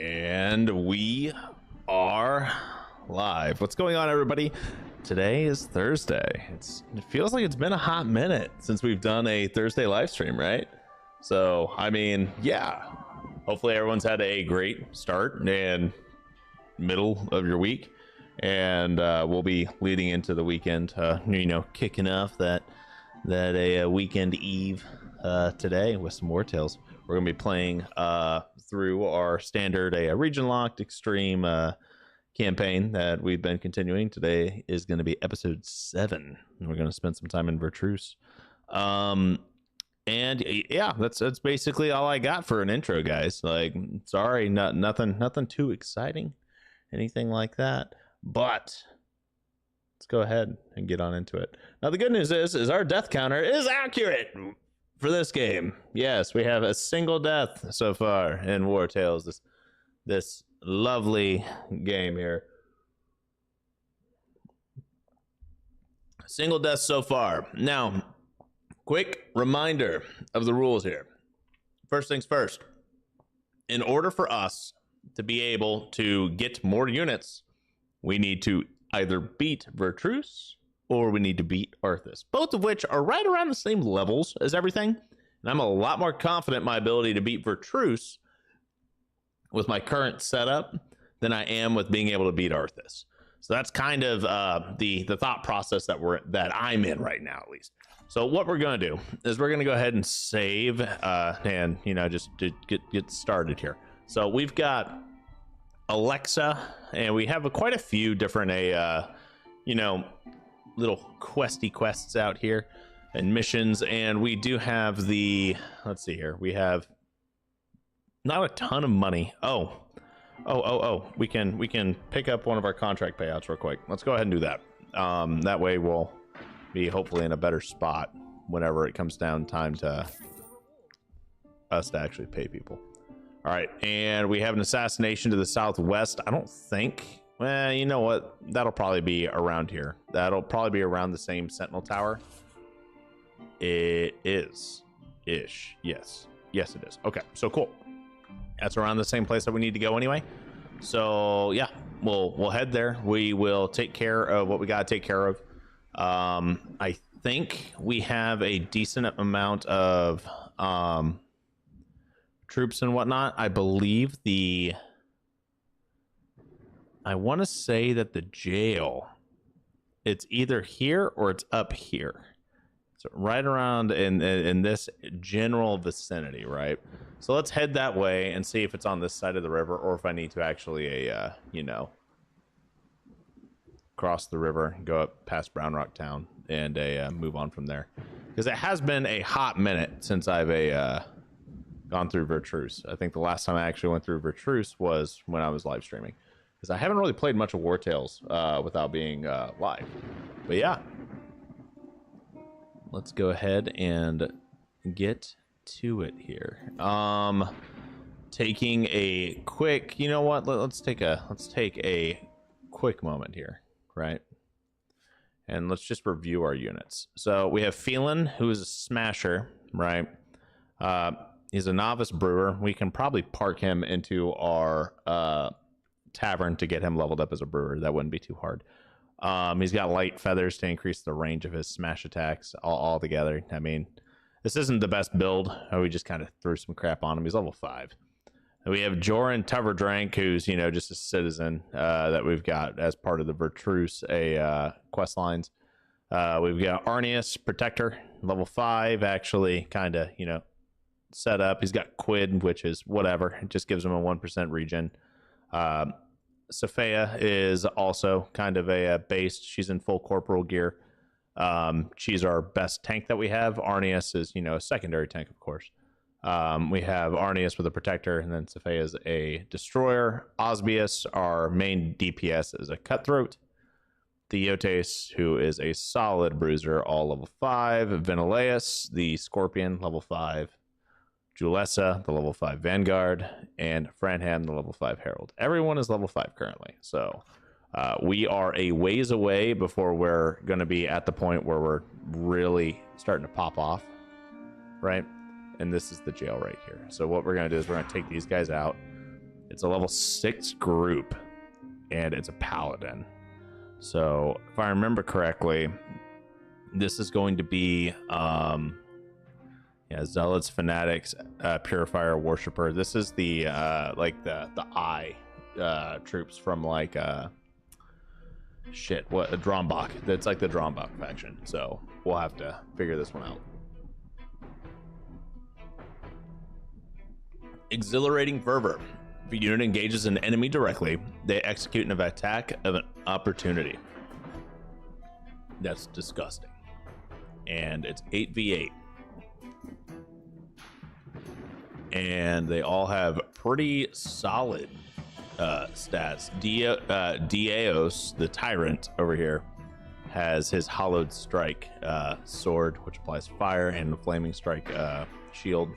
And we are live. What's going on, everybody? Today is Thursday. It feels like it's been a hot minute since we've done a Thursday live stream, right? So, I mean, yeah. Hopefully everyone's had a great start and middle of your week. And we'll be leading into the weekend, kicking off that weekend eve today with some Wartales. We're going to be playing through our standard region locked extreme campaign that we've been continuing. Today is going to be episode 7. And we're going to spend some time in Vertruse. And yeah, that's basically all I got for an intro, guys. Like, sorry, nothing too exciting, anything like that. But let's go ahead and get on into it. Now, the good news is our death counter is accurate for this game. Yes, we have a single death so far in Wartales, this lovely game here. Single death so far. Now, quick reminder of the rules here. First things first. In order for us to be able to get more units, we need to either beat Vertruse or we need to beat Arthas, both of which are right around the same levels as everything. And I'm a lot more confident in my ability to beat Vertruse with my current setup than I am with being able to beat Arthas. So that's kind of the thought process that I'm in right now, at least. So what we're going to do is we're going to go ahead and save and just to get started here. So we've got Alexa, and we have quite a few different little quests out here and missions, and we do have let's see here, we have not a ton of money. We can pick up one of our contract payouts real quick. Let's go ahead and do that. That way we'll be hopefully in a better spot whenever it comes down time to us to actually pay people. All right, and we have an assassination to the southwest. I don't think, well, you know what? That'll probably be around here. That'll probably be around the same sentinel tower. It is ish. Yes, it is. Okay, so cool. That's around the same place that we need to go anyway. So yeah, we'll head there. We will take care of what we got to take care of. I think we have a decent amount of troops and whatnot. I believe I want to say that the jail, it's either here or it's up here. So right around in this general vicinity, right? So let's head that way and see if it's on this side of the river, or if I need to actually cross the river and go up past Brown Rock Town and move on from there, because it has been a hot minute since I've gone through Vertruse. I think the last time I actually went through Vertruse was when I was live streaming, because I haven't really played much of Wartales without being live. But yeah, let's go ahead and get to it here. Taking a quick, you know what? Let's take a quick moment here, right? And let's just review our units. So we have Phelan, who is a smasher, right? He's a novice brewer. We can probably park him into our tavern to get him leveled up as a brewer. That wouldn't be too hard. He's got light feathers to increase the range of his smash attacks all together. I mean, this isn't the best build. We just kind of threw some crap on him. He's level 5. And we have Joran Tuverdrank, who's just a citizen that we've got as part of the Vertruse quest lines. We've got Arnius Protector, level 5, actually kind of set up. He's got Quid, which is whatever. It just gives him a 1% regen. Sophia is also kind of a base. She's in full corporal gear. She's our best tank that we have. Arnius is, a secondary tank, of course. We have Arnius with a protector, and then Sophia is a destroyer. Osbius, our main DPS, is a cutthroat. Theotes, who is a solid bruiser, all level 5. Venileus, the scorpion, level 5. Julessa, the level 5 Vanguard, and Franham, the level 5 Herald. Everyone is level 5 currently, so we are a ways away before we're going to be at the point where we're really starting to pop off, right? And this is the jail right here. So what we're going to do is we're going to take these guys out, It's a level 6 group, and it's a paladin. So if I remember correctly, this is going to be zealots, fanatics, purifier, worshiper. This is the like the eye troops from like a Drombach. That's like the Drombach faction. So we'll have to figure this one out. Exhilarating fervor. If a unit engages an enemy directly, they execute an attack of an opportunity. That's disgusting. And it's 8v8. And they all have pretty solid stats. Diaos, the tyrant over here, has his hollowed strike sword, which applies fire, and the flaming strike shield.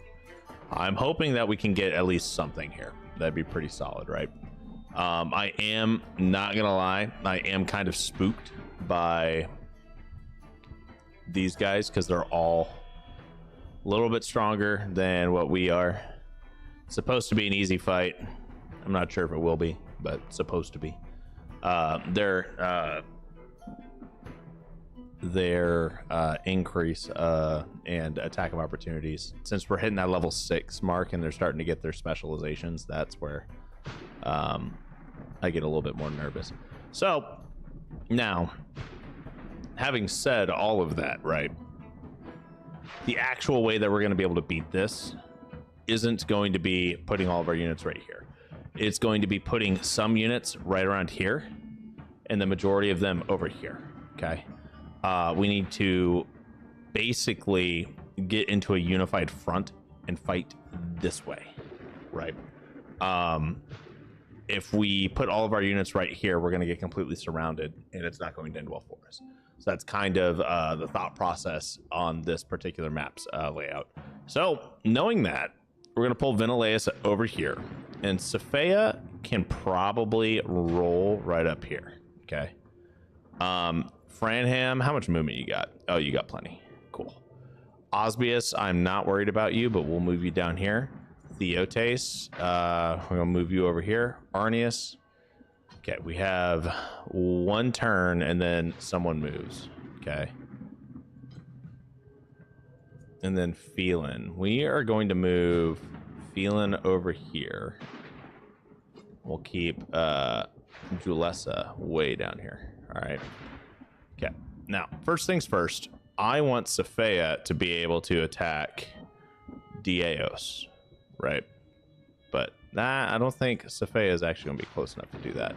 I'm hoping that we can get at least something here. That'd be pretty solid, right? I am not gonna lie, I am kind of spooked by these guys because they're all a little bit stronger than what we are. It's supposed to be an easy fight. I'm not sure if it will be, but it's supposed to be. Their increase and attack of opportunities, since we're hitting that level 6 mark and they're starting to get their specializations, that's where I get a little bit more nervous. So now, having said all of that, right, the actual way that we're going to be able to beat this isn't going to be putting all of our units right here. It's going to be putting some units right around here and the majority of them over here. Okay. We need to basically get into a unified front and fight this way, right? If we put all of our units right here, we're going to get completely surrounded and it's not going to end well for us. So that's kind of the thought process on this particular map's layout. So knowing that, we're going to pull Ventilaeus over here, and Sophia can probably roll right up here. Okay. Franham, how much movement you got? Oh, you got plenty. Cool. Osbius, I'm not worried about you, but we'll move you down here. Theotes, we're gonna move you over here. Arnius. Okay, we have one turn and then someone moves. Okay. And then Phelan. We are going to move Phelan over here. We'll keep Julessa way down here. All right. Okay. Now, first things first, I want Sophia to be able to attack Diaos, right? But I don't think Sophia is actually going to be close enough to do that,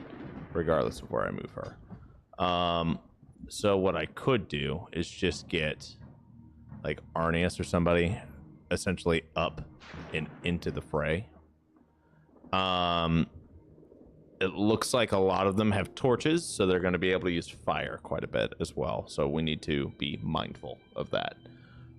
regardless of where I move her. So what I could do is just get like Arnius or somebody essentially up and into the fray. It looks like a lot of them have torches, so they're going to be able to use fire quite a bit as well. So we need to be mindful of that.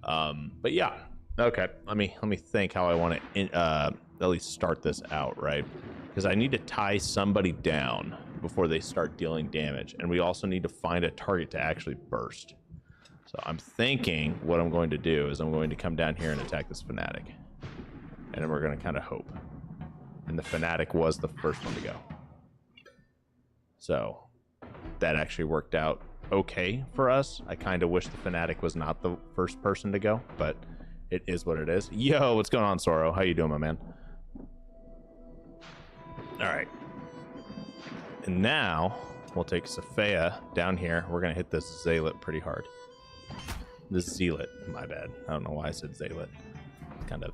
But yeah, okay. Let me think how I want to at least start this out, right? Because I need to tie somebody down before they start dealing damage, and we also need to find a target to actually burst. So I'm thinking what I'm going to do is I'm going to come down here and attack this fanatic, and then we're going to kind of hope. And the fanatic was the first one to go. So that actually worked out okay for us. I kind of wish the fanatic was not the first person to go, but it is what it is. Yo, what's going on, Sorrow? How you doing, my man? All right. And now we'll take Sophia down here. We're going to hit this Zealot pretty hard. This Zealot, my bad. I don't know why I said Zealot. Kind of.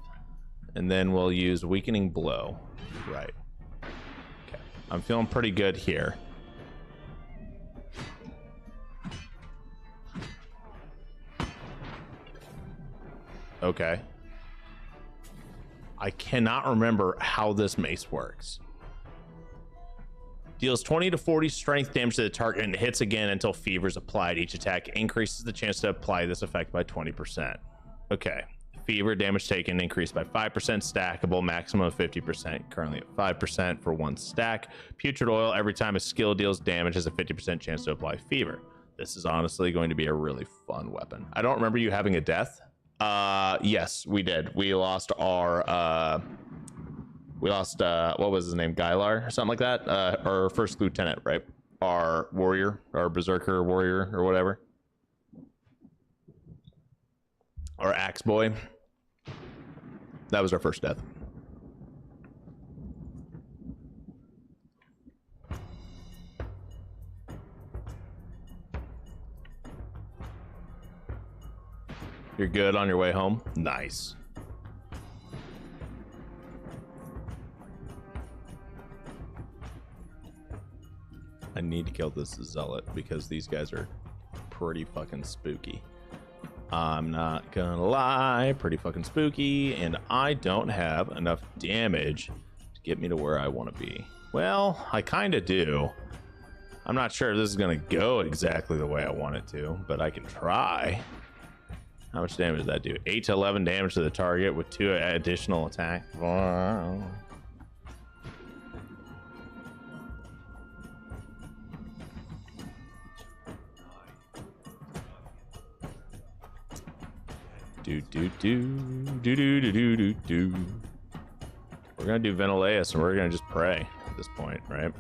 And then we'll use Weakening Blow. Right. Okay. I'm feeling pretty good here. Okay. I cannot remember how this mace works. Deals 20 to 40 strength damage to the target and hits again until fever is applied. Each attack increases the chance to apply this effect by 20%. Okay. Fever damage taken increased by 5%, stackable, maximum of 50%, currently at 5% for one stack. Putrid Oil, every time a skill deals damage, has a 50% chance to apply fever. This is honestly going to be a really fun weapon. I don't remember you having a death. Yes, we did. We lost our We lost, what was his name? Gylar or something like that? Our first lieutenant, right? Our warrior, our berserker warrior or whatever. Our axe boy. That was our first death. You're good on your way home? Nice. I need to kill this zealot because these guys are pretty fucking spooky. I'm not gonna lie, pretty fucking spooky, and I don't have enough damage to get me to where I want to be. Well, I kind of do. I'm not sure if this is gonna go exactly the way I want it to, but I can try. How much damage does that do? 8 to 11 damage to the target with 2 additional attack. Wow. Do. We're gonna do Ventileus and we're gonna just pray at this point, right?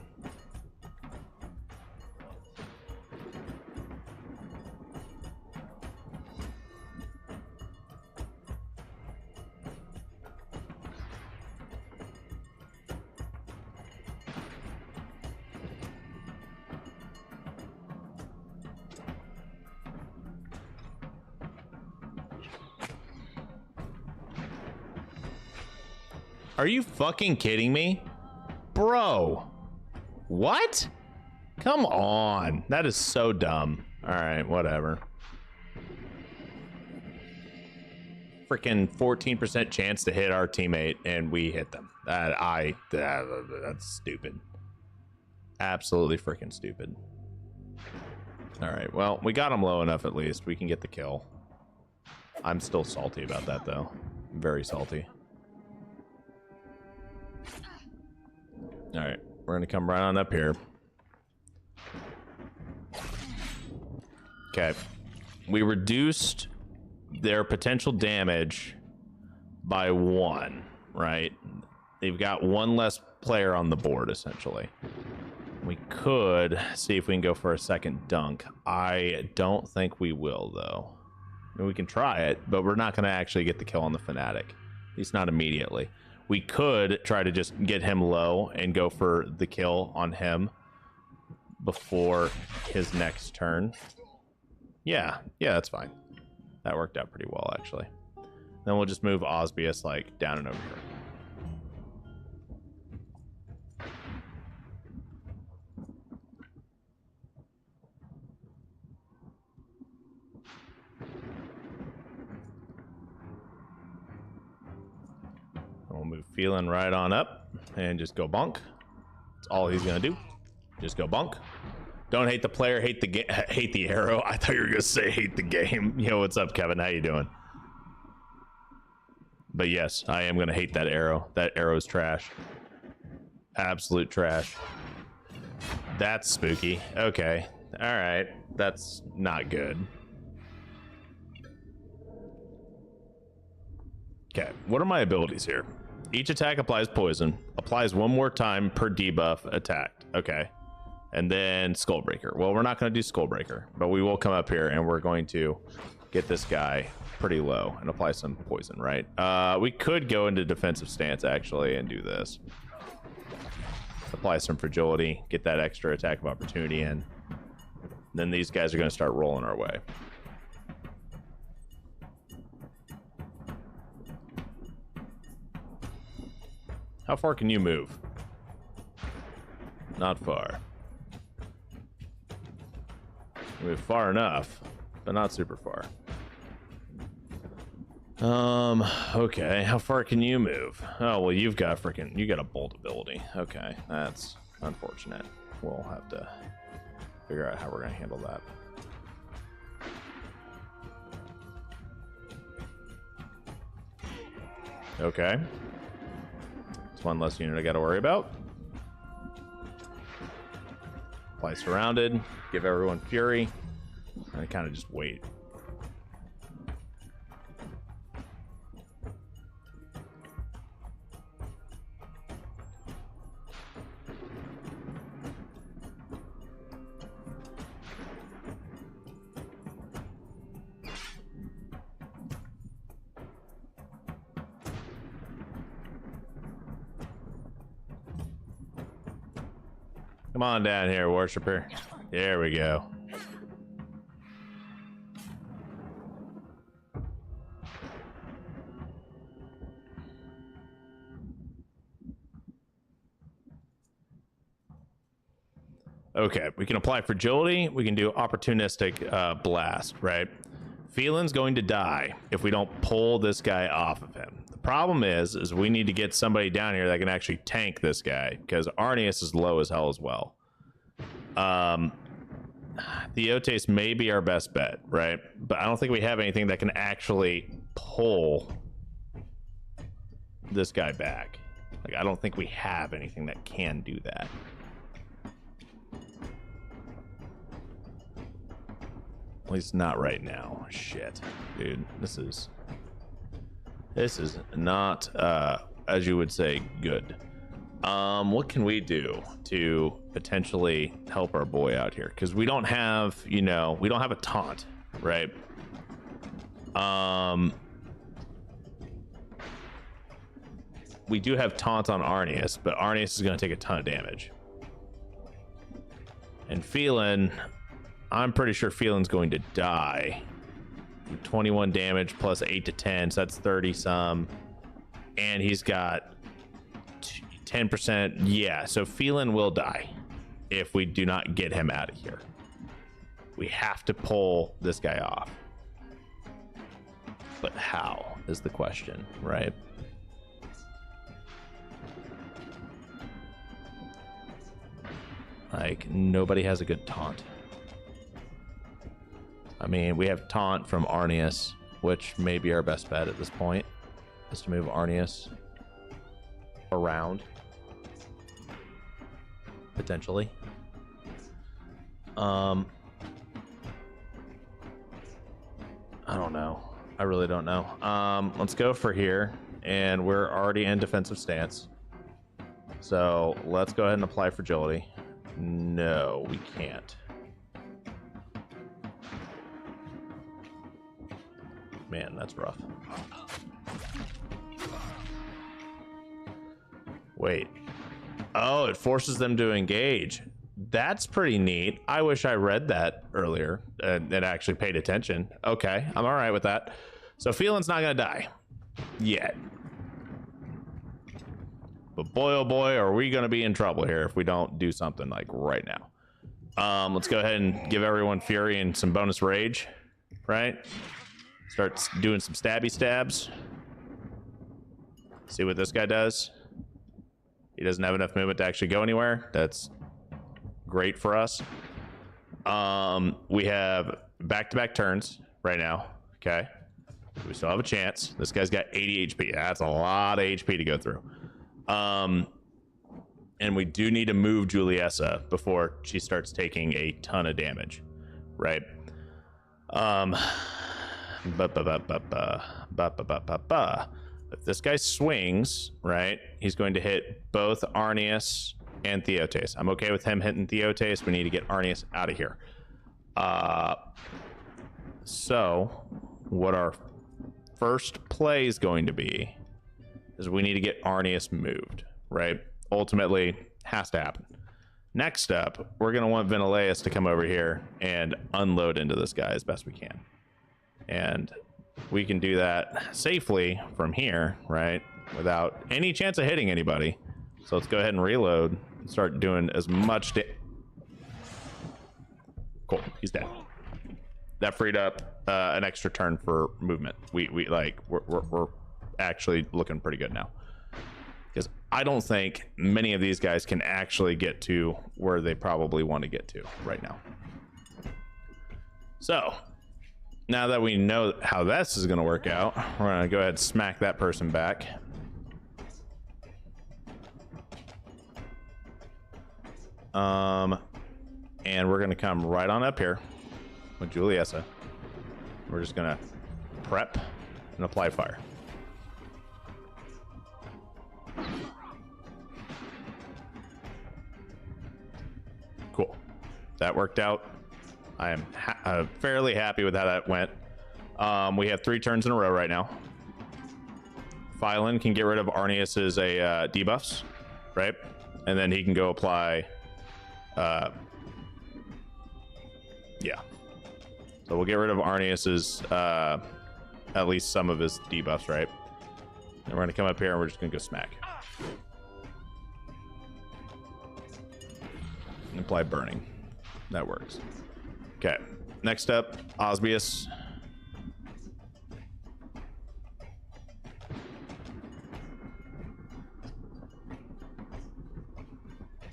Are you fucking kidding me? Bro. What? Come on. That is so dumb. Alright, whatever. Freaking 14% chance to hit our teammate, and we hit them. That's stupid. Absolutely freaking stupid. Alright, well, we got him low enough at least. We can get the kill. I'm still salty about that, though. Very salty. All right, we're gonna come right on up here. Okay, we reduced their potential damage by 1, right? They've got 1 less player on the board, essentially. We could see if we can go for a second dunk. I don't think we will, though. I mean, we can try it, but we're not gonna actually get the kill on the Fanatic. At least not immediately. We could try to just get him low and go for the kill on him before his next turn. Yeah, that's fine. That worked out pretty well, actually. Then we'll just move Osbius like down and over here. We'll move Phelan right on up and just go bonk. That's all he's gonna do. Just go bonk. Don't hate the player, hate the arrow. I thought you were gonna say hate the game. Yo, what's up, Kevin? How you doing? But yes, I am gonna hate that arrow. That arrow's trash. Absolute trash. That's spooky. Okay. All right. That's not good. Okay. What are my abilities here? Each attack applies poison. Applies 1 more time per debuff attacked. Okay. And then Skullbreaker. Well, we're not going to do Skullbreaker, but we will come up here and we're going to get this guy pretty low and apply some poison, right? We could go into defensive stance, actually, and do this. Apply some fragility, get that extra attack of opportunity in. Then these guys are going to start rolling our way. How far can you move? Not far. Move far enough, but not super far. Okay, how far can you move? Oh, well, you got a bolt ability. Okay, that's unfortunate. We'll have to figure out how we're gonna handle that. Okay. It's 1 less unit I gotta worry about. Apply surrounded, give everyone fury, and kind of just wait. Come on down here, worshiper. There we go. Okay, we can apply fragility. We can do opportunistic blast, right? Phelan's going to die if we don't pull this guy off of him. The problem is we need to get somebody down here that can actually tank this guy, because Arnius is low as hell as well. Theotes may be our best bet, right? But I don't think we have anything that can actually pull this guy back. Like, I don't think we have anything that can do that. At least not right now. Shit, dude, this is not as you would say good. What can we do to potentially help our boy out here? Because we don't have, you know, we don't have a taunt, right? We do have taunt on Arnius, but Arnius is going to take a ton of damage. And Phelan, I'm pretty sure Phelan's going to die. 21 damage plus 8 to 10, so that's 30 some. And he's got 10%. Yeah, so Phelan will die if we do not get him out of here. We have to pull this guy off. But how is the question, right? Like, nobody has a good taunt. I mean, we have taunt from Arnius, which may be our best bet at this point, is to move Arnius around, potentially. I don't know. I really don't know. Let's go for here, and we're already in defensive stance. So let's go ahead and apply fragility. No, we can't. Man, that's rough. Wait. Oh, it forces them to engage. That's pretty neat. I wish I read that earlier and actually paid attention. Okay, I'm all right with that. So Phelan's not gonna die yet. But boy, oh boy, are we gonna be in trouble here if we don't do something like right now. Let's go ahead and give everyone fury and some bonus rage, right? Starts doing some stabby stabs. See what this guy does. He doesn't have enough movement to actually go anywhere. That's great for us. We have back-to-back turns right now. Okay. We still have a chance. This guy's got 80 HP. That's a lot of HP to go through. And we do need to move Juliessa before she starts taking a ton of damage, right? If this guy swings, right, he's going to hit both Arnius and Theotes. I'm okay with him hitting Theotes. We need to get Arnius out of here. So what our first play is going to be is we need to get Arnius moved, right? Ultimately, has to happen. Next up, we're going to want Ventileus to come over here and unload into this guy as best we can. And we can do that safely from here, right? Without any chance of hitting anybody. So let's go ahead and reload and start doing as much Cool, he's dead. That freed up an extra turn for movement. We're actually looking pretty good now. Because I don't think many of these guys can actually get to where they probably want to get to right now. So now that we know how this is going to work out, we're going to go ahead and smack that person back. And we're going to come right on up here with Juliessa. We're just going to prep and apply fire. Cool. That worked out. I am fairly happy with how that went. We have 3 turns in a row right now. Phylan can get rid of Arnius's debuffs, right? And then he can go apply Yeah. So we'll get rid of Arnius's, at least some of his debuffs, right? And we're gonna come up here and we're just gonna go smack. Apply burning. That works. Okay. Next up, Osbius.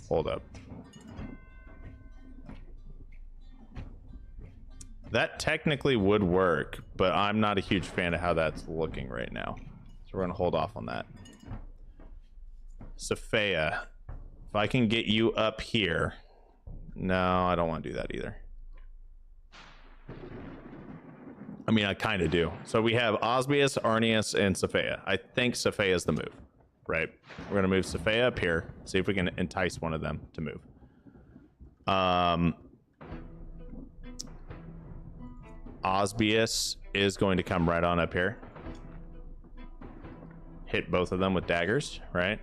Hold up. That technically would work, but I'm not a huge fan of how that's looking right now. So we're going to hold off on that. Sophia, if I can get you up here. No, I don't want to do that either. I mean, I kind of do. So we have Osbius, Arnius, and Sophia. I think Sophia is the move, right? We're going to move Sophia up here. See if we can entice one of them to move. Osbius is going to come right on up here. Hit both of them with daggers, right?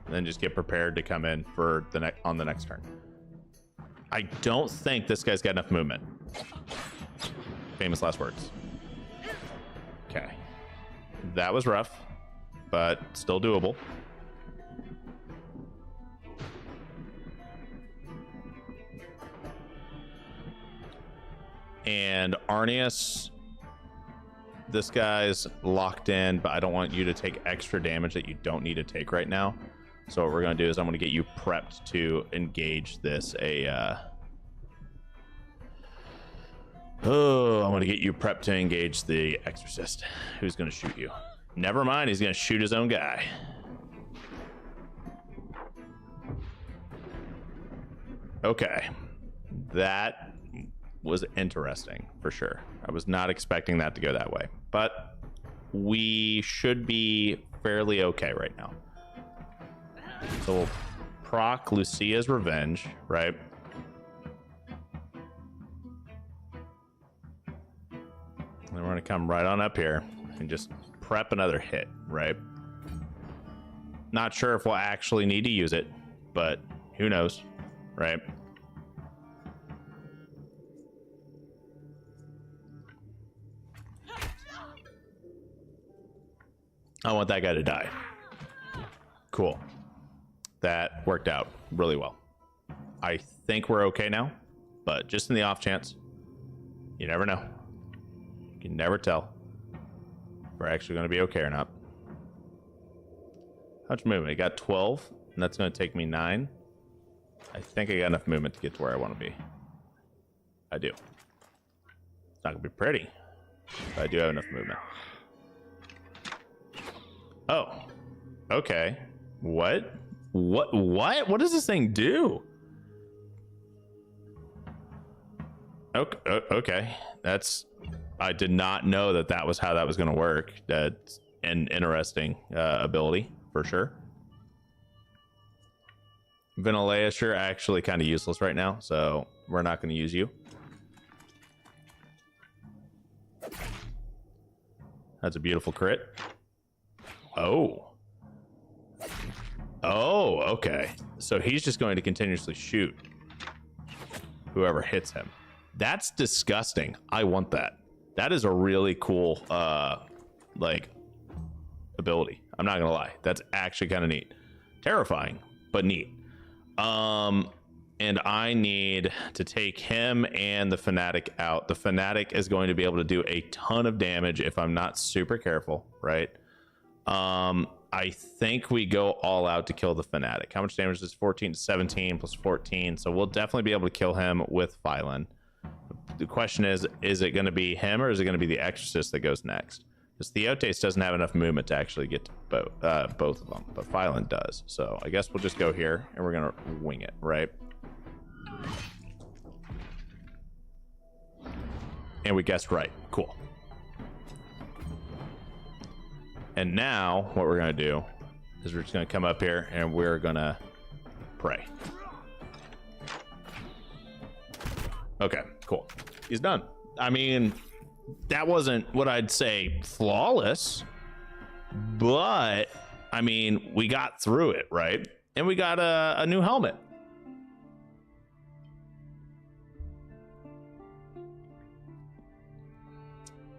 And then just get prepared to come in for the on the next turn. I don't think this guy's got enough movement. Famous last words. Okay. That was rough, but still doable. And Arnius, this guy's locked in, but I don't want you to take extra damage that you don't need to take right now. So what we're going to do is I'm going to get you prepped to engage this. I'm going to get you prepped to engage the Exorcist, who's going to shoot you. Never mind, he's going to shoot his own guy. Okay. That was interesting, for sure. I was not expecting that to go that way. But we should be fairly okay right now. So we'll proc Lucia's Revenge, right? And we're going to come right on up here and just prep another hit, right? Not sure if we'll actually need to use it, but who knows, right? I want that guy to die. Cool. That worked out really well. I think we're okay now, but just in the off chance, you never know. You can never tell if we're actually going to be okay or not. How much movement? I got 12, and that's going to take me 9. I think I got enough movement to get to where I want to be. I do. It's not going to be pretty, but I do have enough movement. Oh, okay. What? What does this thing do? Okay. I did not know that was how that was going to work. That's an interesting ability for sure. Venileus, you're actually kind of useless right now, so we're not going to use you. That's a beautiful crit. Oh, okay. So he's just going to continuously shoot whoever hits him. That's disgusting. I want that. That is a really cool, like, ability. I'm not gonna lie. That's actually kind of neat. Terrifying, but neat. And I need to take him and the Fanatic out. The Fanatic is going to be able to do a ton of damage if I'm not super careful, right? I think we go all out to kill the Fanatic. How much damage is 14 to 17 plus 14? So we'll definitely be able to kill him with Phylan. The question is it going to be him or is it going to be the Exorcist that goes next? Because Theotes doesn't have enough movement to actually get to both of them, but Phylan does. So I guess we'll just go here and we're going to wing it, right? And we guessed right. Cool. And now what we're going to do is we're just going to come up here and we're going to pray. Okay, cool. He's done. I mean, that wasn't what I'd say flawless, but I mean, we got through it, right? And we got a new helmet.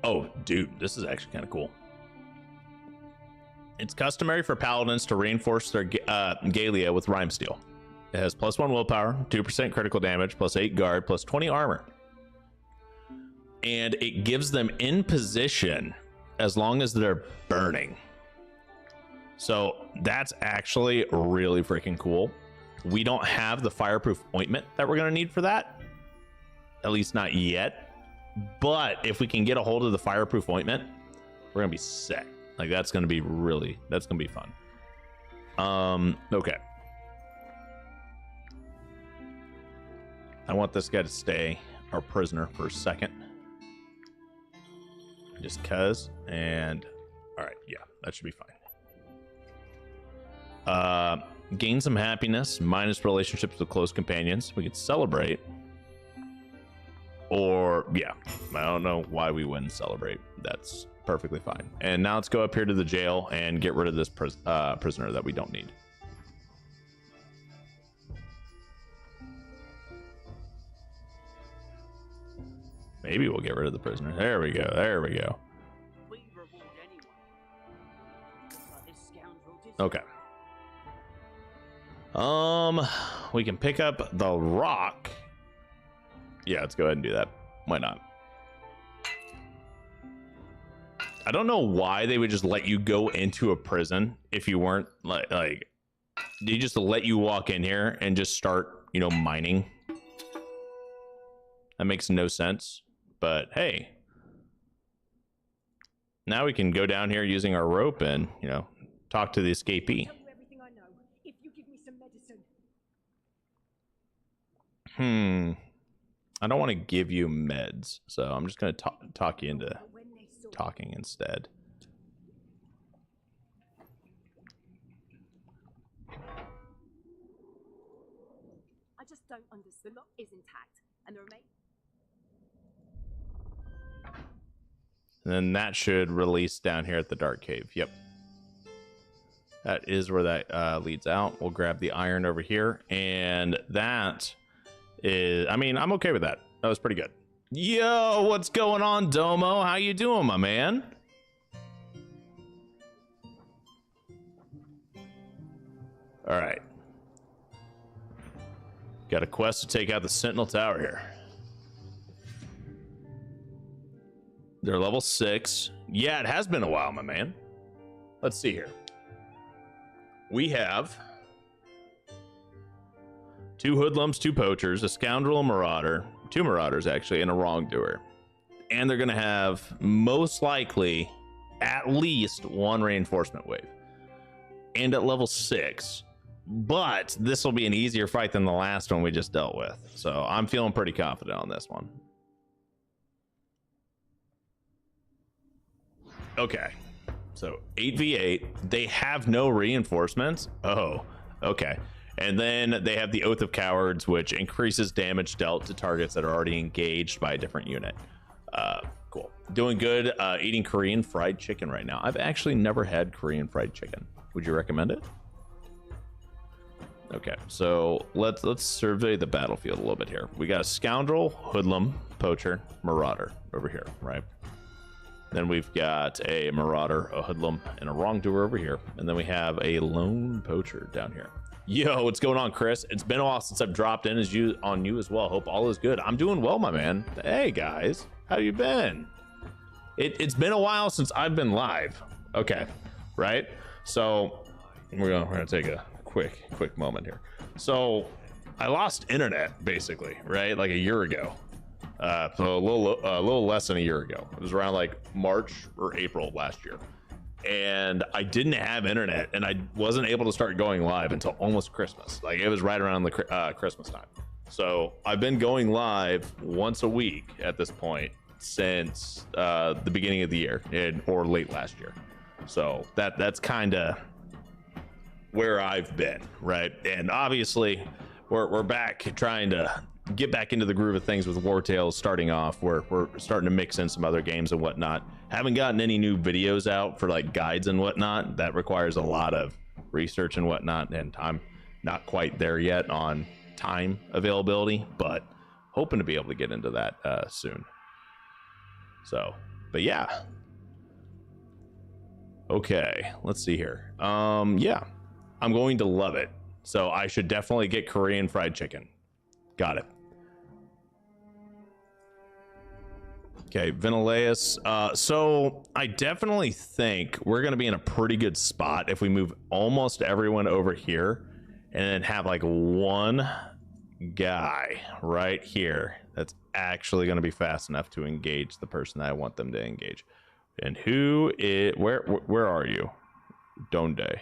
Oh, dude, this is actually kind of cool. It's customary for paladins to reinforce their Galia with Rhyme Steel. It has +1 willpower, 2% critical damage, +8 guard, +20 armor. And it gives them in position as long as they're burning. So that's actually really freaking cool. We don't have the fireproof ointment that we're going to need for that. At least not yet. But if we can get a hold of the fireproof ointment, we're going to be set. Like, that's going to be really, that's going to be fun. Okay. I want this guy to stay our prisoner for a second. Just cuz. And all right, yeah, that should be fine. Gain some happiness, minus relationships with close companions. We could celebrate. Or, yeah, I don't know why we wouldn't celebrate. That's perfectly fine. And now let's go up here to the jail and get rid of this prisoner that we don't need. Maybe we'll get rid of the prisoner. There we go. There we go. Okay. We can pick up the rock. Yeah, let's go ahead and do that. Why not? I don't know why they would just let you go into a prison if you weren't like they just let you walk in here and just start, you know, mining. That makes no sense. But hey, now we can go down here using our rope and, you know, talk to the escapee. Tell you everything I know if you give me some medicine. I don't want to give you meds, so I'm just going to talk you into talking instead. I just don't understand. The lock is intact, and the remain. And then that should release down here at the dark cave. Yep. That is where that leads out. We'll grab the iron over here. And that is, I mean, I'm okay with that. That was pretty good. Yo, what's going on, Domo? How you doing, my man? All right. Got a quest to take out the Sentinel Tower here. They're level 6. Yeah, it has been a while, my man. Let's see here. We have 2 hoodlums, 2 poachers, a scoundrel, a marauder, 2 marauders actually, and a wrongdoer. And they're gonna have most likely at least 1 reinforcement wave. And at level 6. But this will be an easier fight than the last one we just dealt with. So I'm feeling pretty confident on this one. Okay, so 8v8. They have no reinforcements. Oh, okay. And then they have the Oath of Cowards, which increases damage dealt to targets that are already engaged by a different unit. Cool. Doing good. Eating Korean fried chicken right now. I've actually never had Korean fried chicken. Would you recommend it? Okay, so let's survey the battlefield a little bit here. We got a scoundrel, hoodlum, poacher, marauder over here, right? Then we've got a marauder, a hoodlum, and a wrongdoer over here. And then we have a lone poacher down here. Yo, what's going on, Chris? It's been a while since I've dropped in on you as well. Hope all is good. I'm doing well, my man. Hey, guys. How you been? It's been a while since I've been live. Okay, right? So we're gonna take a quick moment here. So I lost internet, basically, right? Like a year ago. So a little less than a year ago. It was around like March or April of last year, and I didn't have internet, and I wasn't able to start going live until almost Christmas. Like it was right around the Christmas time. So I've been going live once a week at this point since the beginning of the year, or late last year. So that's kind of where I've been, right? And obviously we're back trying to get back into the groove of things with Wartales starting off. We're starting to mix in some other games and whatnot. Haven't gotten any new videos out for like guides and whatnot. That requires a lot of research and whatnot, and I'm not quite there yet on time availability, but hoping to be able to get into that soon. So, but yeah. Okay, let's see here. Yeah, I'm going to love it. So I should definitely get Korean fried chicken. Got it. Okay, Vinileus. So I definitely think we're going to be in a pretty good spot if we move almost everyone over here and then have like one guy right here that's actually going to be fast enough to engage the person that I want them to engage. And who is, where are you? Donde.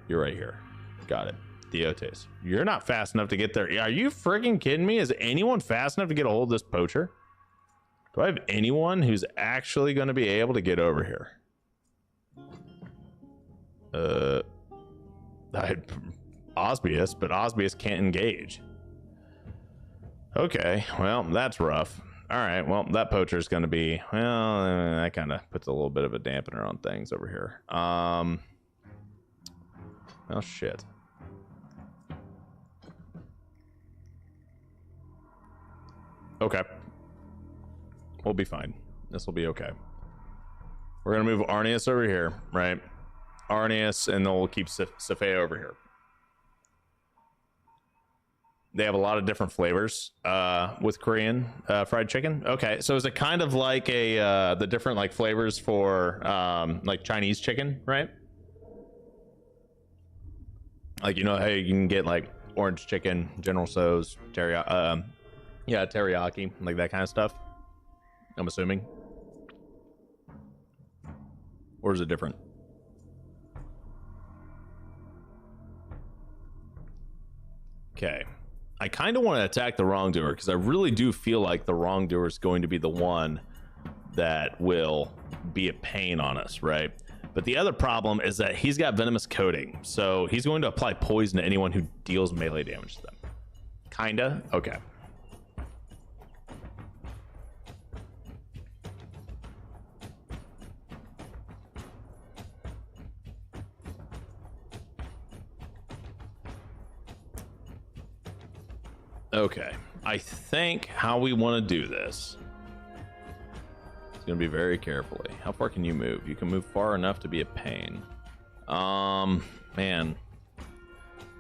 You're right here. Got it. Diotes. You're not fast enough to get there. Are you friggin' kidding me? Is anyone fast enough to get a hold of this poacher? Do I have anyone who's actually going to be able to get over here? Osbius, but Osbius can't engage. Okay, well, that's rough. All right, well, that poacher is going to be, well, that kind of puts a little bit of a dampener on things over here. Oh, shit. Okay. We'll be fine. This will be okay. We're going to move Arnius over here, right? Arnius, and then we'll keep Safea over here. They have a lot of different flavors with Korean fried chicken. Okay, so is it kind of like a the different like flavors for like Chinese chicken, right? Like, you know how you can get like orange chicken, General Tso's, teriyaki, yeah, teriyaki, like that kind of stuff. I'm assuming. Or is it different? Okay. I kind of want to attack the wrongdoer because I really do feel like the wrongdoer is going to be the one that will be a pain on us, right? But the other problem is that he's got venomous coating, so he's going to apply poison to anyone who deals melee damage to them. Kinda? Okay. Okay, I think how we want to do this is going to be very carefully. How far can you move? You can move far enough to be a pain. Man,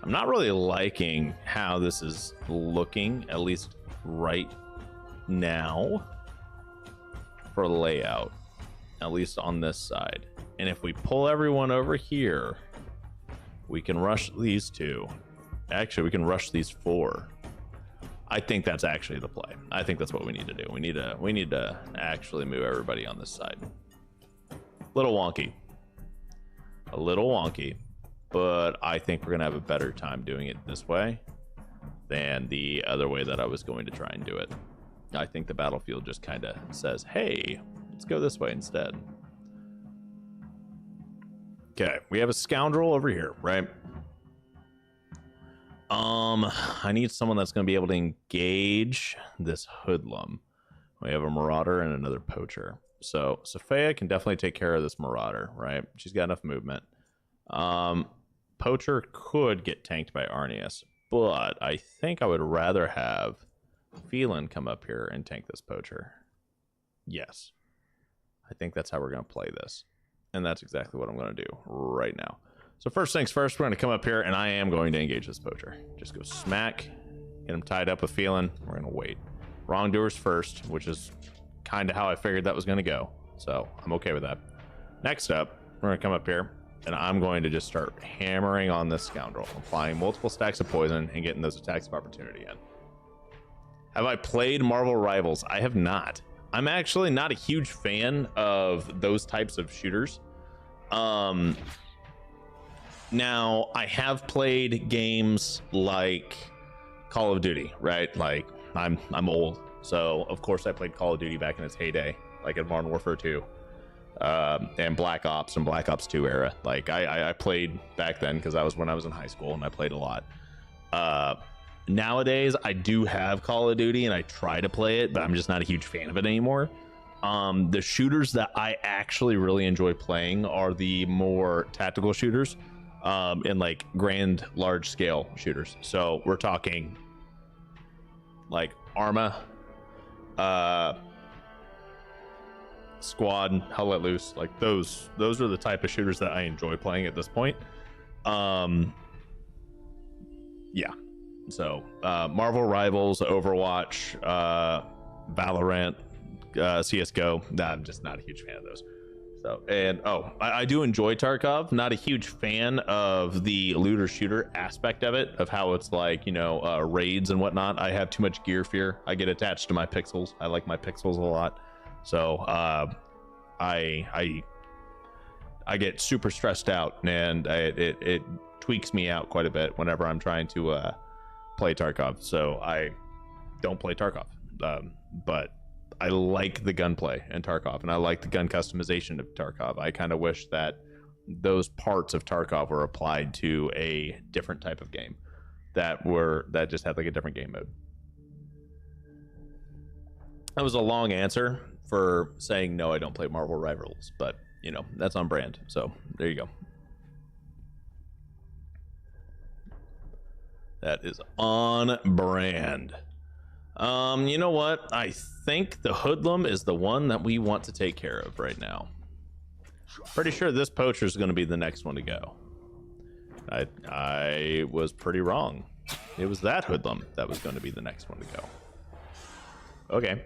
I'm not really liking how this is looking, at least right now, for layout, at least on this side. And if we pull everyone over here, we can rush these two. Actually, we can rush these four. I think that's actually the play. I think that's what we need to do. We need to actually move everybody on this side. Little wonky. A little wonky, but I think we're gonna have a better time doing it this way than the other way that I was going to try and do it. I think the battlefield just kind of says, hey, let's go this way instead. Okay, we have a scoundrel over here, right? I need someone that's going to be able to engage this hoodlum. We have a marauder and another poacher. So Safea can definitely take care of this marauder, right? She's got enough movement. Poacher could get tanked by Arnius, but I think I would rather have Phelan come up here and tank this poacher. Yes. I think that's how we're going to play this. And that's exactly what I'm going to do right now. So first things first, we're going to come up here, and I am going to engage this poacher. Just go smack, get him tied up with Phelan. We're going to wait. Wrongdoers first, which is kind of how I figured that was going to go. So I'm okay with that. Next up, we're going to come up here, and I'm going to just start hammering on this scoundrel, applying multiple stacks of poison and getting those attacks of opportunity in. Have I played Marvel Rivals? I have not. I'm actually not a huge fan of those types of shooters. Now, I have played games like Call of Duty, right? Like, I'm old, so of course I played Call of Duty back in its heyday, like in Modern Warfare 2. and Black Ops and Black Ops 2 era. Like I played back then because that was when I was in high school and I played a lot. Nowadays I do have Call of Duty and I try to play it, but I'm just not a huge fan of it anymore. The shooters that I actually really enjoy playing are the more tactical shooters, and like grand large scale shooters. So we're talking like Arma, Squad, Hell Let Loose. Like those are the type of shooters that I enjoy playing at this point. Yeah, so Marvel Rivals, Overwatch, Valorant, CSGO. Nah, I'm just not a huge fan of those. So, and I do enjoy Tarkov. Not a huge fan of the looter shooter aspect of it, of how it's like, you know, raids and whatnot. I have too much gear fear. I get attached to my pixels. I like my pixels a lot. So I get super stressed out, and it tweaks me out quite a bit whenever I'm trying to play Tarkov. So I don't play Tarkov, but I like the gunplay in Tarkov, and I like the gun customization of Tarkov. I kind of wish that those parts of Tarkov were applied to a different type of game that just had like a different game mode. That was a long answer for saying no, I don't play Marvel Rivals, but you know, that's on brand. So there you go. That is on brand. You know what? I think the hoodlum is the one that we want to take care of right now. Pretty sure this poacher is going to be the next one to go. I was pretty wrong. It was that hoodlum that was going to be the next one to go. Okay.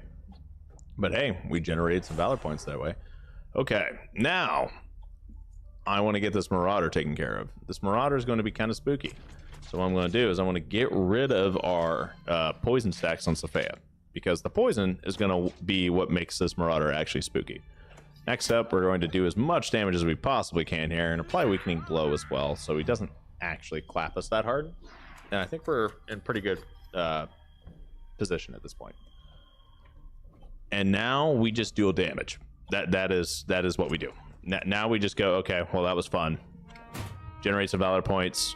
But hey, we generated some valor points that way. Okay, now I want to get this marauder taken care of. This marauder is going to be kind of spooky. So what I'm going to do is I want to get rid of our poison stacks on Sophia, because the poison is going to be what makes this marauder actually spooky. Next up, we're going to do as much damage as we possibly can here and apply weakening blow as well, so he doesn't actually clap us that hard. And I think we're in pretty good position at this point. And now we just dual damage. That is what we do. Now we just go, okay, well, that was fun. Generate some valor points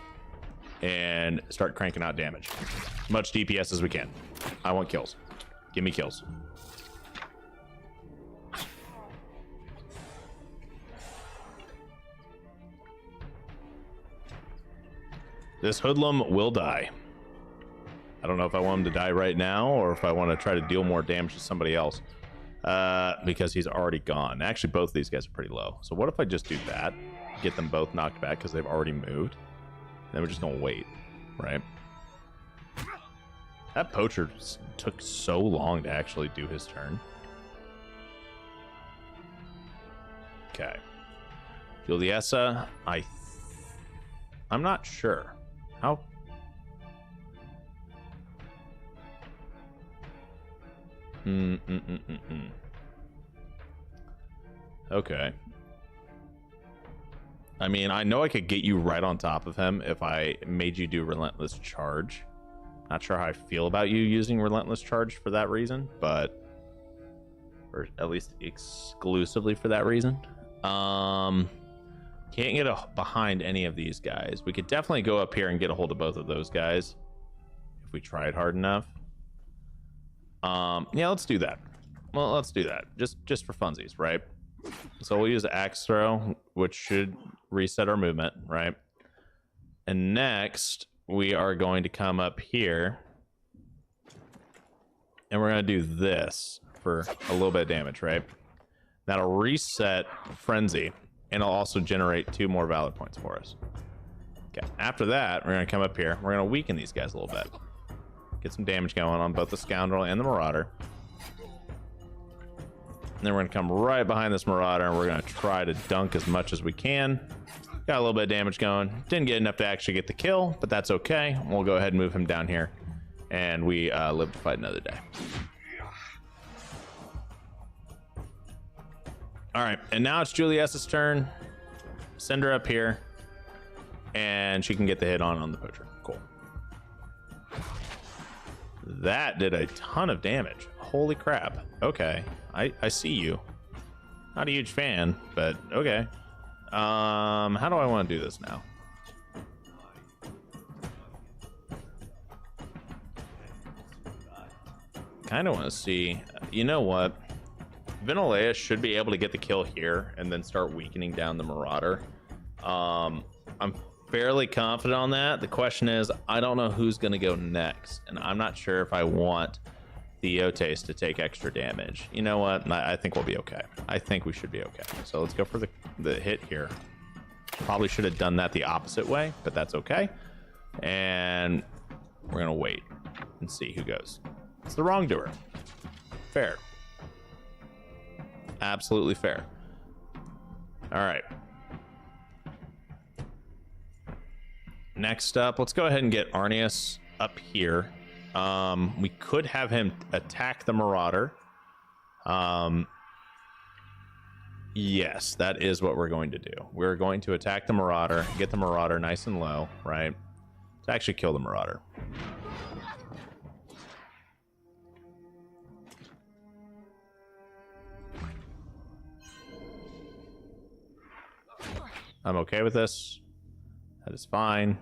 and start cranking out damage. As much DPS as we can. I want kills. Give me kills. This hoodlum will die. I don't know if I want him to die right now or if I want to try to deal more damage to somebody else. Because he's already gone. Actually, both of these guys are pretty low. So what if I just do that? Get them both knocked back because they've already moved. Then we're just going to wait, right? That poacher took so long to actually do his turn. Okay. Juliessa, I'm not sure. How? Okay. I mean, I know I could get you right on top of him if I made you do Relentless Charge. Not sure how I feel about you using Relentless Charge for that reason, but... or at least exclusively for that reason. Can't get behind any of these guys. We could definitely go up here and get a hold of both of those guys if we tried hard enough. Yeah, let's do that. Well, let's do that. Just for funsies, right? So we'll use Axe Throw, which should reset our movement, right? And next, we are going to come up here. And we're going to do this for a little bit of damage, right? That'll reset Frenzy. And it'll also generate 2 more valor points for us. Okay, after that, we're going to come up here. We're going to weaken these guys a little bit. Get some damage going on both the Scoundrel and the Marauder. And then we're going to come right behind this Marauder, and we're going to try to dunk as much as we can. Got a little bit of damage going. Didn't get enough to actually get the kill, but that's okay. We'll go ahead and move him down here, and we live to fight another day. All right, and now it's Juliessa's turn. Send her up here, and she can get the hit on the poacher. Cool. That did a ton of damage. Holy crap. Okay, I see you. Not a huge fan, but okay. How do I want to do this now? Kind of want to see. You know what? Vinalea should be able to get the kill here and then start weakening down the Marauder. I'm fairly confident on that. The question is, I don't know who's going to go next, and I'm not sure if I want the Wartales to take extra damage. You know what? I think we'll be okay. I think we should be okay. So let's go for the hit here. Probably should have done that the opposite way, but that's okay. And we're going to wait and see who goes. It's the wrongdoer. Fair. Absolutely fair. All right. Next up, let's go ahead and get Arnius up here. We could have him attack the Marauder. Yes, that is what we're going to do. We're going to attack the Marauder, get the Marauder nice and low, right? To actually kill the Marauder. I'm okay with this. That is fine.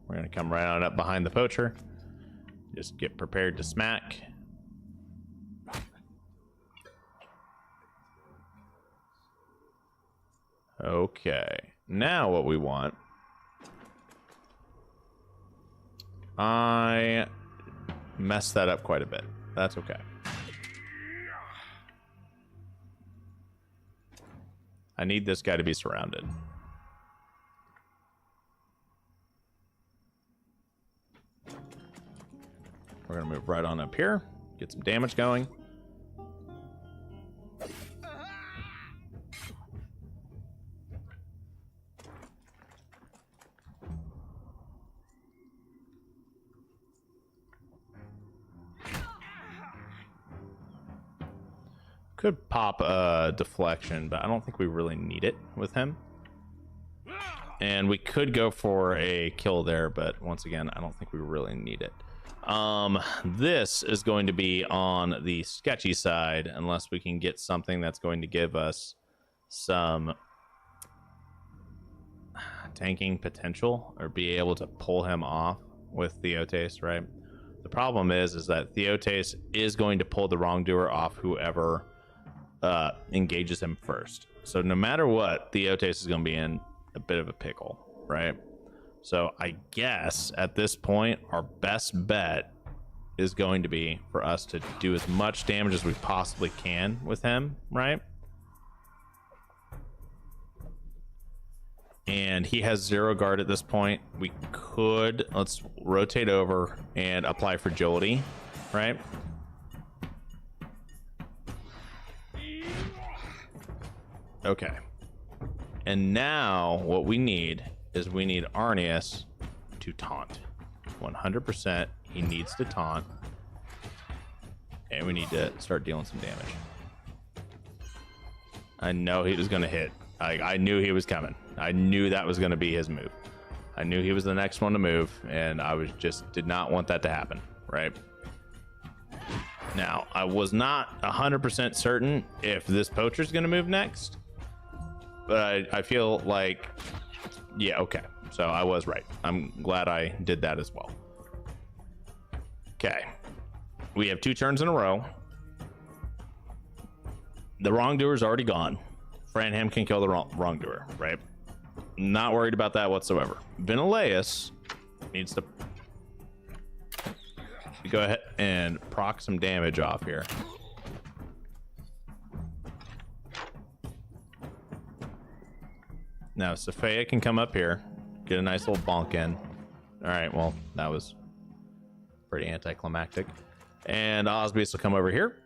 We're going to come right on up behind the poacher. Just get prepared to smack. Okay. Now what we want. I messed that up quite a bit. That's okay. I need this guy to be surrounded. We're going to move right on up here, get some damage going. Could pop a deflection, but I don't think we really need it with him. And we could go for a kill there, but once again, I don't think we really need it. This is going to be on the sketchy side unless we can get something that's going to give us some tanking potential or be able to pull him off with Wartales, right? The problem is that Wartales is going to pull the wrongdoer off whoever engages him first. So no matter what, Wartales is going to be in a bit of a pickle, right? So I guess at this point, our best bet is going to be for us to do as much damage as we possibly can with him, right? And he has 0 guard at this point. We could, let's rotate over and apply fragility, right? Okay. And now what we need is we need Arnius to taunt. 100% he needs to taunt. And we need to start dealing some damage. I know he was going to hit. I knew he was coming. I knew that was going to be his move. I knew he was the next one to move, and I was just did not want that to happen, right? Now, I was not 100% certain if this poacher's going to move next, but I feel like, yeah, okay. So I was right. I'm glad I did that as well. Okay. We have 2 turns in a row. The wrongdoer's already gone. Franham can kill the wrongdoer, right? Not worried about that whatsoever. Vinaleus needs to go ahead and proc some damage off here. Now, Sophia can come up here, get a nice little bonk in. All right, well, that was pretty anticlimactic. And Osbeast will come over here.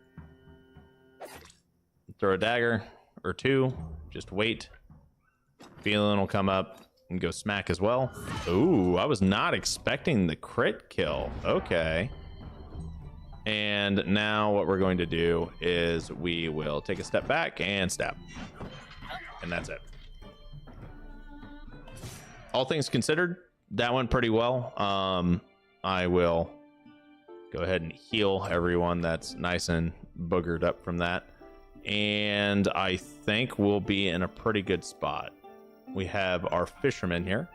Throw a dagger or 2. Just wait. Phelan will come up and go smack as well. Ooh, I was not expecting the crit kill. Okay. And now what we're going to do is we will take a step back and stab. And that's it. All things considered, that went pretty well. I will go ahead and heal everyone that's nice and boogered up from that. And I think we'll be in a pretty good spot. We have our fishermen here.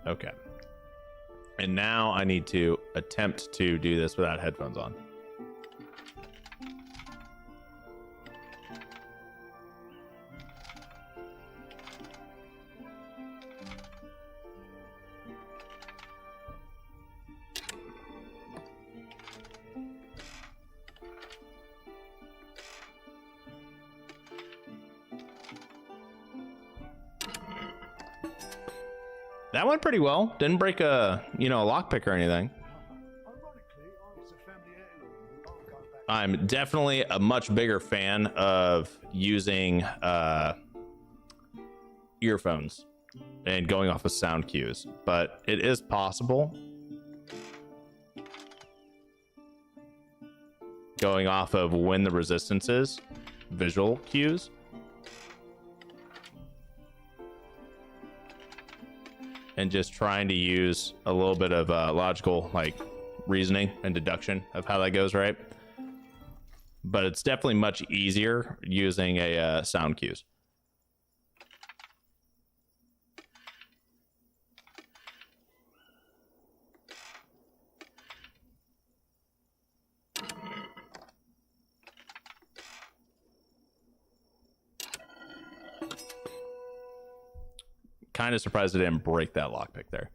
Okay. And now I need to attempt to do this without headphones on. That went pretty well. Didn't break a, a lockpick or anything. I'm definitely a much bigger fan of using earphones and going off of sound cues, but it is possible going off of when the resistance is, visual cues. And just trying to use a little bit of logical reasoning and deduction of how that goes, right? But it's definitely much easier using a sound cues. Kind of surprised I didn't break that lockpick there.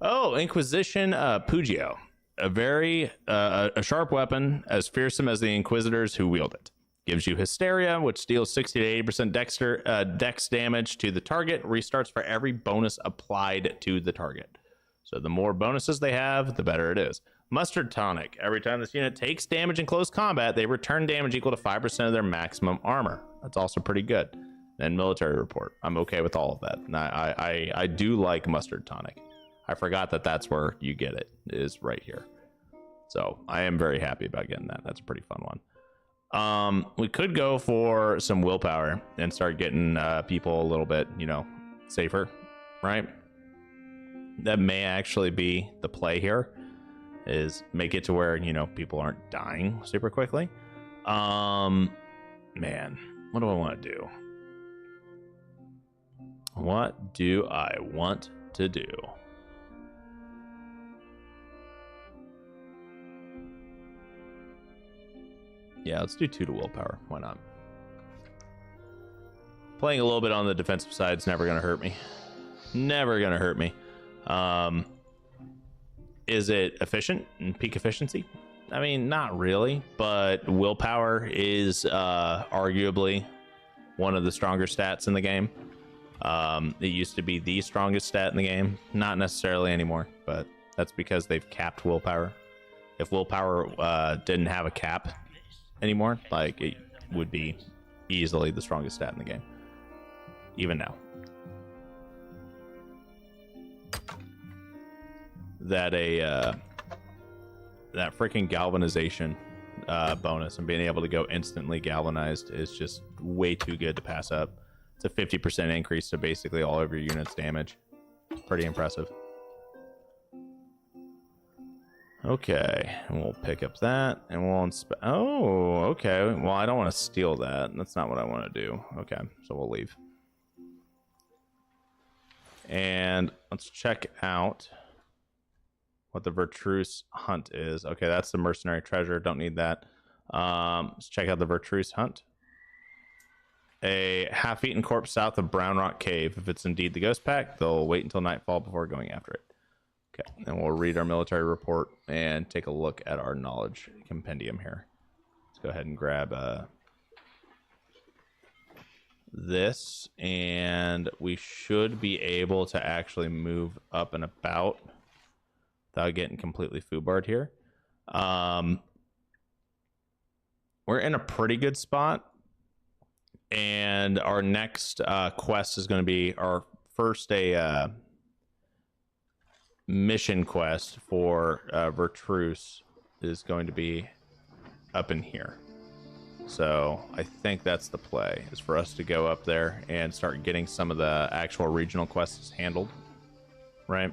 Oh, Inquisition Pugio. A sharp weapon, as fearsome as the Inquisitors who wield it. Gives you Hysteria, which deals 60 to 80% dex damage to the target. Restarts for every bonus applied to the target. So the more bonuses they have, the better it is. Mustard Tonic. Every time this unit takes damage in close combat, they return damage equal to 5% of their maximum armor. That's also pretty good. And Military Report. I'm okay with all of that. And I do like Mustard Tonic. I forgot that that's where you get it, is right here. So I am very happy about getting that. That's a pretty fun one. We could go for some willpower and start getting people a little bit, safer, right? That may actually be the play here, is make it to where, people aren't dying super quickly. Man, what do I want to do? What do I want to do? Yeah, let's do 2 to willpower. Why not? Playing a little bit on the defensive side is never going to hurt me. Never going to hurt me. Is it efficient and peak efficiency? I mean, not really, but willpower is arguably one of the stronger stats in the game. It used to be the strongest stat in the game. Not necessarily anymore, but that's because they've capped willpower. If willpower didn't have a cap anymore, it would be easily the strongest stat in the game, even now. That freaking galvanization bonus and being able to go instantly galvanized is just way too good to pass up. It's a 50% increase to basically all of your units' damage. Pretty impressive. Okay, and we'll pick up that, and we'll inspect. Oh, okay. Well, I don't want to steal that. That's not what I want to do. Okay, so we'll leave. And let's check out what the Vertruse hunt is. Okay, that's the mercenary treasure. Don't need that. Let's check out the Vertruse hunt. A half-eaten corpse south of Brown Rock Cave. If it's indeed the ghost pack, they'll wait until nightfall before going after it. Okay, and we'll read our military report and take a look at our knowledge compendium here. Let's go ahead and grab this, and we should be able to actually move up and about without getting completely foobarred here. We're in a pretty good spot. And our next quest is going to be our first mission quest for Vertruse is going to be up in here. So I think that's the play, is for us to go up there and start getting some of the actual regional quests handled. Right?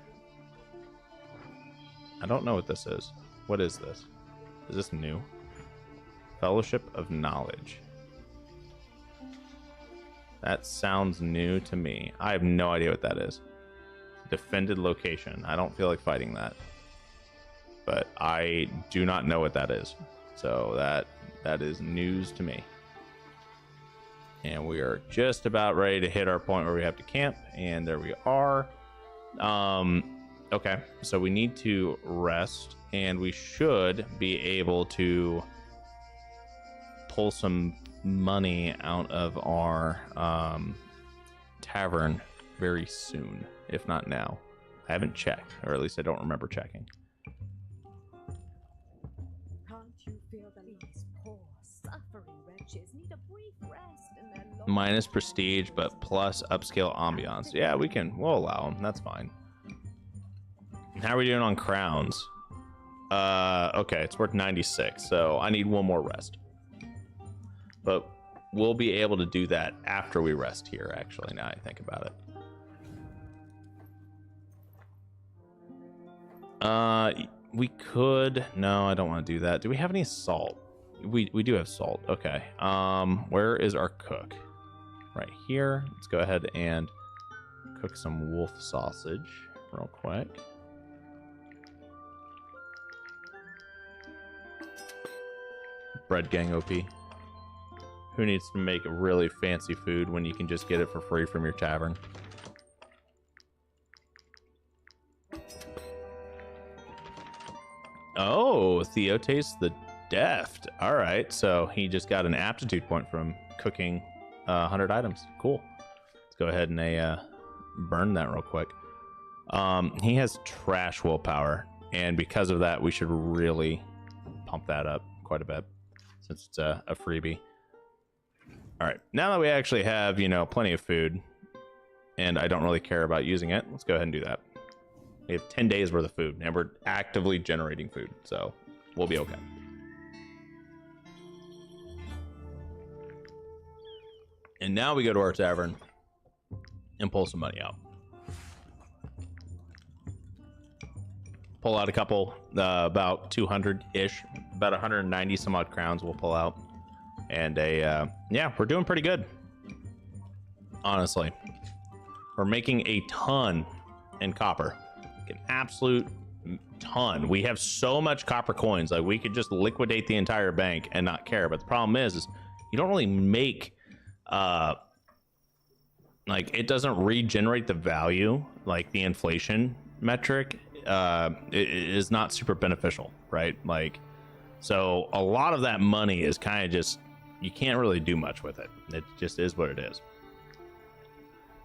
I don't know what this is. What is this? Is this new? Fellowship of Knowledge. That sounds new to me. I have no idea what that is. Defended location. I don't feel like fighting that. But I do not know what that is. So that is news to me. And we are just about ready to hit our point where we have to camp. And there we are. Okay, so we need to rest. And we should be able to pull some money out of our tavern very soon, if not now. I haven't checked, or at least I don't remember checking. Can't you feel that these poor, suffering wretches need a brief rest in their long Minus prestige, but plus upscale ambiance. Yeah, we'll allow them. That's fine. How are we doing on crowns? Okay, it's worth 96, so I need one more rest. But we'll be able to do that after we rest here, actually, now I think about it. We could... No, I don't want to do that. Do we have any salt? We do have salt. Okay. Where is our cook? Right here. Let's go ahead and cook some wolf sausage real quick. Bread gang OP. Who needs to make really fancy food when you can just get it for free from your tavern? Oh, Theotes the Deft. All right, so he just got an aptitude point from cooking 100 items. Cool. Let's go ahead and burn that real quick. He has trash willpower, and because of that, we should really pump that up quite a bit since it's a freebie. All right, now that we actually have, plenty of food, and I don't really care about using it, let's go ahead and do that. We have 10 days worth of food, and we're actively generating food, so we'll be okay. And now we go to our tavern and pull some money out. Pull out a couple, about 200-ish, about 190 some odd crowns we'll pull out. And yeah, we're doing pretty good. Honestly. We're making a ton in copper. An absolute ton. We have so much copper coins, like we could just liquidate the entire bank and not care. But the problem is you don't really make like it doesn't regenerate the value, like the inflation metric it is not super beneficial, right? Like, so a lot of that money is kind of just, you can't really do much with it. It just is what it is.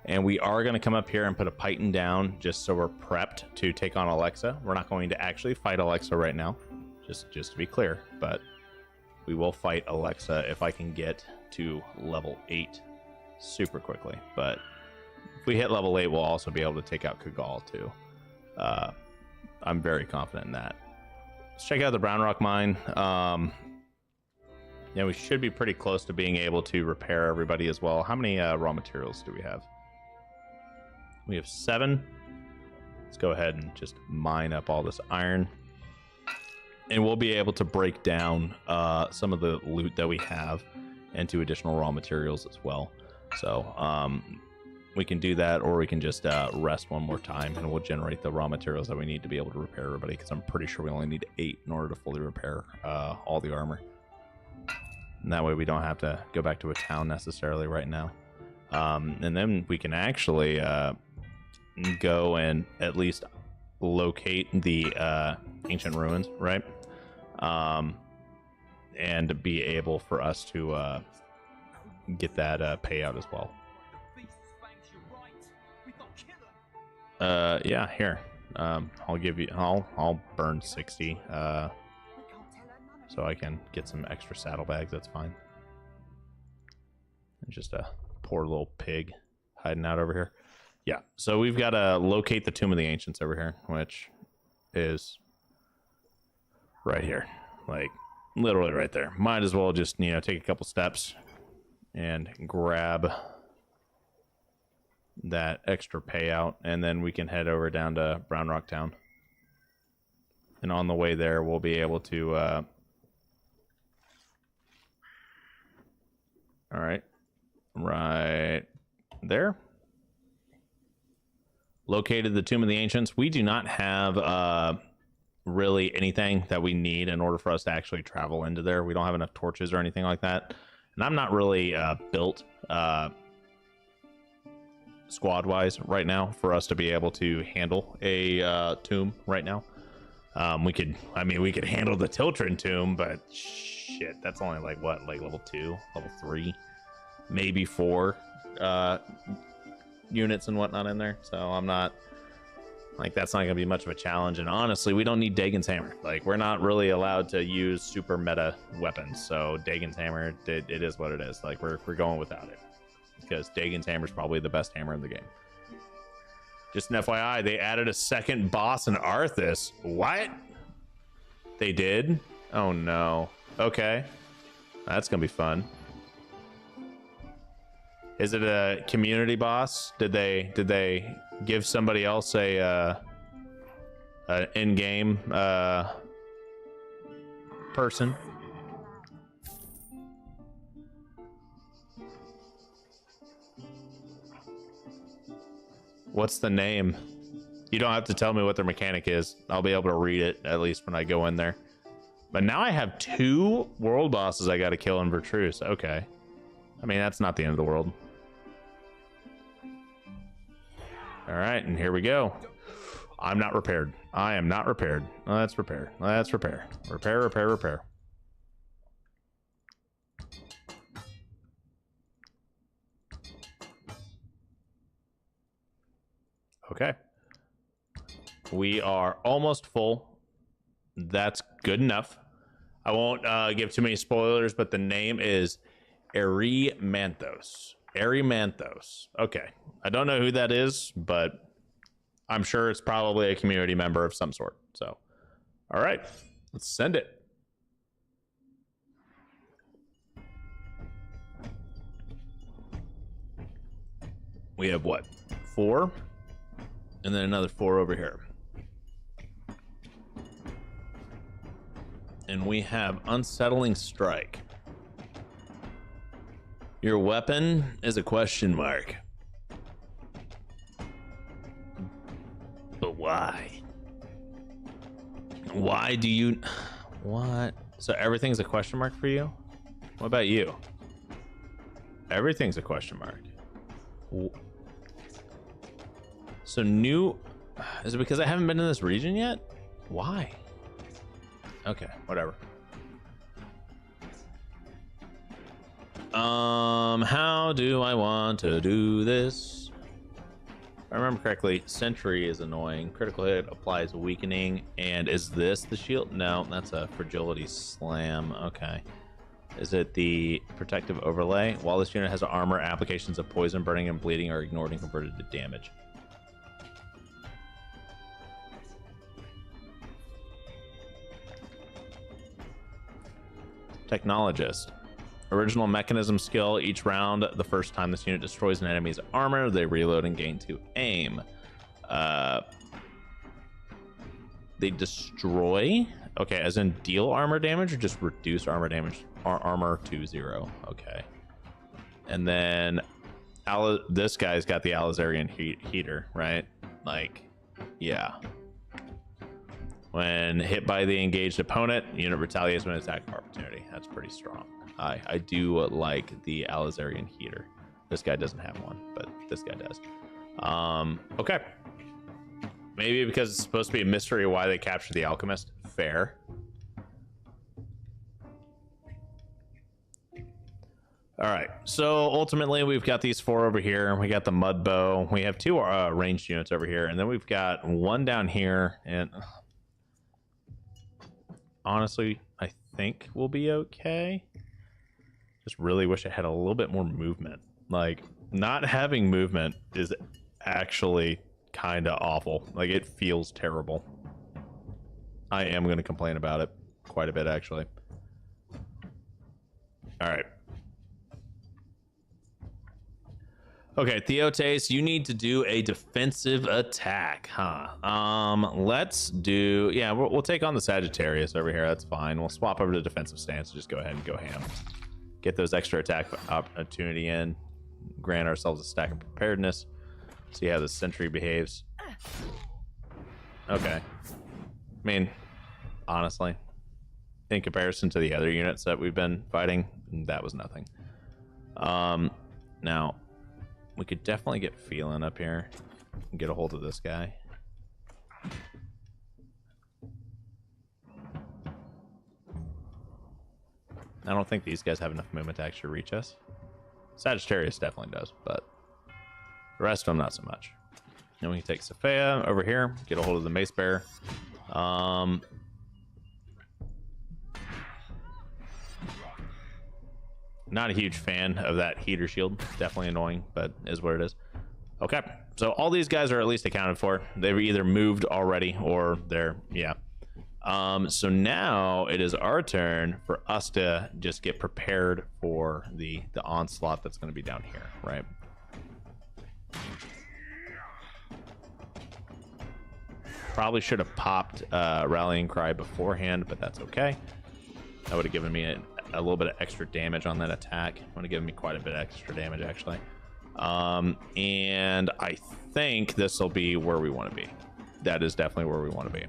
And we are going to come up here and put a Python down just so we're prepped to take on Alexa. We're not going to actually fight Alexa right now, just to be clear, but we will fight Alexa if I can get to level 8 super quickly. But if we hit level 8, we'll also be able to take out Kagal too. I'm very confident in that. Let's check out the Brown Rock mine. Yeah, we should be pretty close to being able to repair everybody as well. How many raw materials do we have? We have 7. Let's go ahead and just mine up all this iron. And we'll be able to break down some of the loot that we have into additional raw materials as well. So we can do that, or we can just rest one more time and we'll generate the raw materials that we need to be able to repair everybody, because I'm pretty sure we only need 8 in order to fully repair all the armor. And that way we don't have to go back to a town necessarily right now. And then we can actually go and at least locate the ancient ruins, right? And be able for us to get that payout as well. Yeah, here. I'll give you. I'll burn 60. So I can get some extra saddlebags. That's fine. And just a poor little pig hiding out over here. Yeah. So we've got to locate the Tomb of the Ancients over here, which is right here, like literally right there. Might as well just take a couple steps and grab that extra payout, and then we can head over down to Brown Rock Town. And on the way there, we'll be able to All right. Right there. Located the Tomb of the Ancients. We do not have really anything that we need in order for us to actually travel into there. We don't have enough torches or anything like that. And I'm not really built squad-wise right now for us to be able to handle a tomb right now. We could handle the Tiltren tomb, but shit, that's only like what, like level 2, level 3, maybe 4 units and whatnot in there. So I'm not like, that's not gonna be much of a challenge. And honestly, we don't need Dagon's hammer. Like, we're not really allowed to use super meta weapons. So Dagon's hammer, it is what it is. Like, we're going without it because Dagon's hammer is probably the best hammer in the game. Just an FYI, they added a second boss in Arthas. What? They did? Oh no. Okay, that's gonna be fun. Is it a community boss? Did they give somebody else a an in-game person? What's the name? You don't have to tell me what their mechanic is. I'll be able to read it at least when I go in there. But now I have 2 world bosses I got to kill in Vertruse. Okay. I mean, that's not the end of the world. All right, and here we go. I'm not repaired. I am not repaired. Let's repair. Let's repair. Repair, repair, repair. Okay. We are almost full. That's good enough. I won't give too many spoilers, but the name is Erymanthos. Erymanthos. Okay. I don't know who that is, but I'm sure it's probably a community member of some sort. So, all right, let's send it. We have what? 4? And then another 4 over here. And we have Unsettling Strike. Your weapon is a question mark. But why? Why do you... What? So everything's a question mark for you? What about you? Everything's a question mark. So new... Is it because I haven't been in this region yet? Why? Okay, whatever. How do I want to do this? If I remember correctly, Sentry is annoying. Critical hit applies weakening. And is this the shield? No, that's a fragility slam. Okay. Is it the protective overlay? While this unit has armor, applications of poison, burning, and bleeding are ignored and converted to damage. Technologist. Original mechanism skill. Each round, the first time this unit destroys an enemy's armor, they reload and gain 2 aim. They destroy? Okay, as in deal armor damage or just reduce armor damage? Armor to 0. Okay. And then this guy's got the Alizarian heater, right? Like, yeah. When hit by the engaged opponent, unit retaliates when attack of opportunity. That's pretty strong. I do like the Alizarian heater. This guy doesn't have one, but this guy does. Okay. Maybe because it's supposed to be a mystery why they captured the alchemist. Fair. All right. So ultimately, we've got these 4 over here. We got the mud bow. We have 2 ranged units over here, and then we've got 1 down here. And honestly, I think we'll be okay. Just really wish I had a little bit more movement. Like, not having movement is actually kind of awful. Like, it feels terrible. I am going to complain about it quite a bit, actually. All right. Okay, Theotes, you need to do a defensive attack, huh? Let's do... Yeah, we'll take on the Sagittarius over here. That's fine. We'll swap over to defensive stance and just go ahead and go ham. get those extra attack opportunity in, grant ourselves a stack of preparedness, see how the sentry behaves. Okay. I mean, honestly, in comparison to the other units that we've been fighting, that was nothing. Now, we could definitely get feeling up here and get a hold of this guy. I don't think these guys have enough movement to actually reach us. Sagittarius definitely does, but the rest of them not so much. Then we can take Sophia over here, get a hold of the Mace Bearer. Not a huge fan of that heater shield. Definitely annoying, but is what it is. Okay, so all these guys are at least accounted for. They've either moved already or they're, yeah. So now it is our turn for us to just get prepared for the onslaught that's going to be down here, right? Probably should have popped Rallying Cry beforehand, but that's okay. That would have given me a little bit of extra damage on that attack. It would have given me quite a bit of extra damage, actually. And I think this will be where we want to be. That is definitely where we want to be.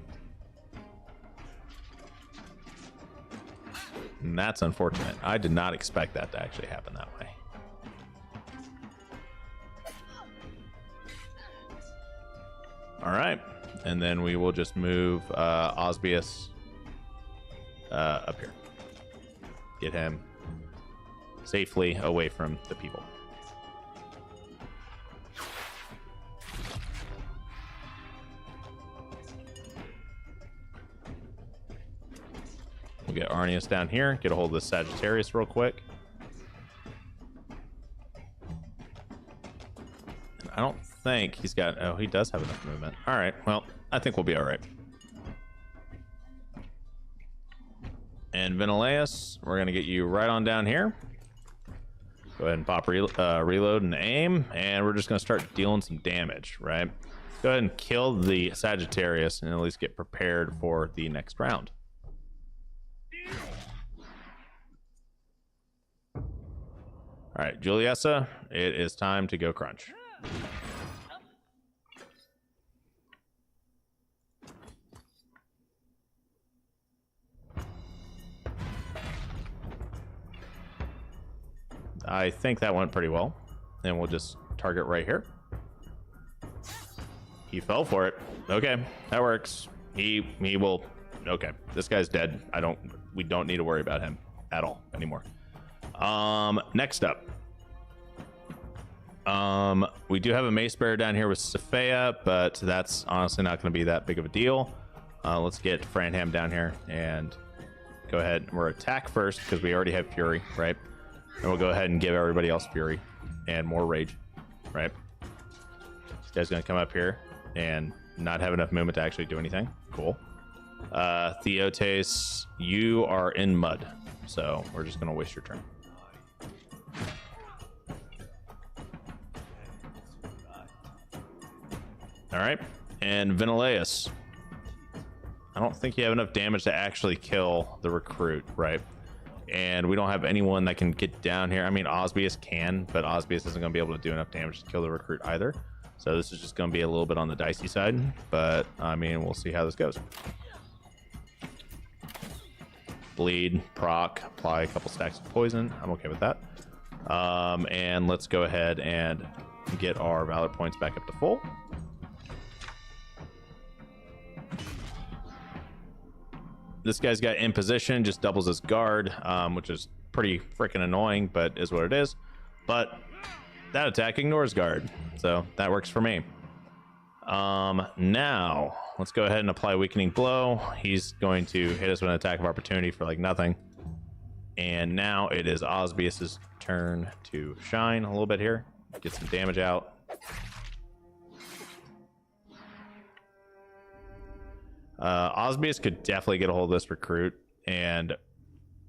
And that's unfortunate. I did not expect that to actually happen that way. All right. And then we will just move Osbius up here. Get him safely away from the people. We'll get Arnius down here, get a hold of the Sagittarius real quick. And I don't think he's got, oh, he does have enough movement. All right, well, I think we'll be all right. And Venileus, we're going to get you right on down here. Go ahead and pop reload and aim, and we're just going to start dealing some damage, right? Go ahead and kill the Sagittarius and at least get prepared for the next round. All right, Juliessa, it is time to go crunch. I think that went pretty well. And we'll just target right here. He fell for it. Okay, that works. He will. Okay, this guy's dead. We don't need to worry about him at all anymore. Next up. We do have a Mace Bearer down here with Sophia, but that's honestly not going to be that big of a deal. Let's get Franham down here and go ahead. We're attack first because we already have Fury, right? And we'll go ahead and give everybody else Fury and more Rage, right? This guy's going to come up here and not have enough movement to actually do anything. Cool. Theotes, you are in mud, so we're just going to waste your turn. All right, and Venileus. I don't think you have enough damage to actually kill the recruit, right? And we don't have anyone that can get down here. I mean, Osbius can, but Osbius isn't going to be able to do enough damage to kill the recruit either. So this is just going to be a little bit on the dicey side, but I mean, we'll see how this goes. Bleed, proc, apply a couple stacks of poison. I'm okay with that. And let's go ahead and get our Valor points back up to full. This guy's got imposition, just doubles his guard, which is pretty freaking annoying, but is what it is. But that attack ignores guard, so that works for me. Now, let's go ahead and apply Weakening Blow. He's going to hit us with an attack of opportunity for like nothing. And now it is Osbius' turn to shine a little bit here. Get some damage out. Osbius could definitely get a hold of this recruit and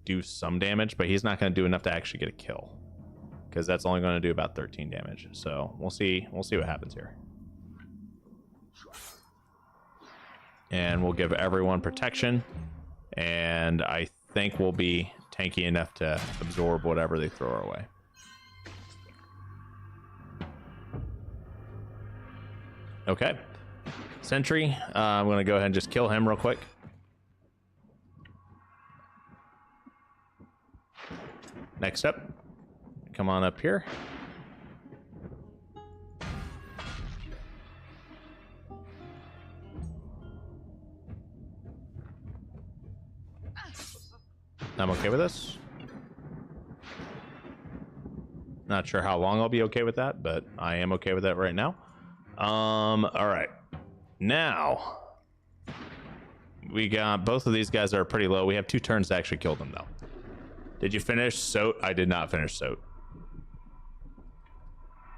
do some damage, but he's not going to do enough to actually get a kill because that's only going to do about 13 damage. So we'll see what happens here. And we'll give everyone protection, and I think we'll be tanky enough to absorb whatever they throw our way. Okay. Sentry. I'm going to go ahead and just kill him real quick. Next up. Come on up here. I'm okay with this. Not sure how long I'll be okay with that, but I am okay with that right now. All right. Now, we got both of these guys that are pretty low. We have 2 turns to actually kill them, though. Did you finish Soat? I did not finish Soat.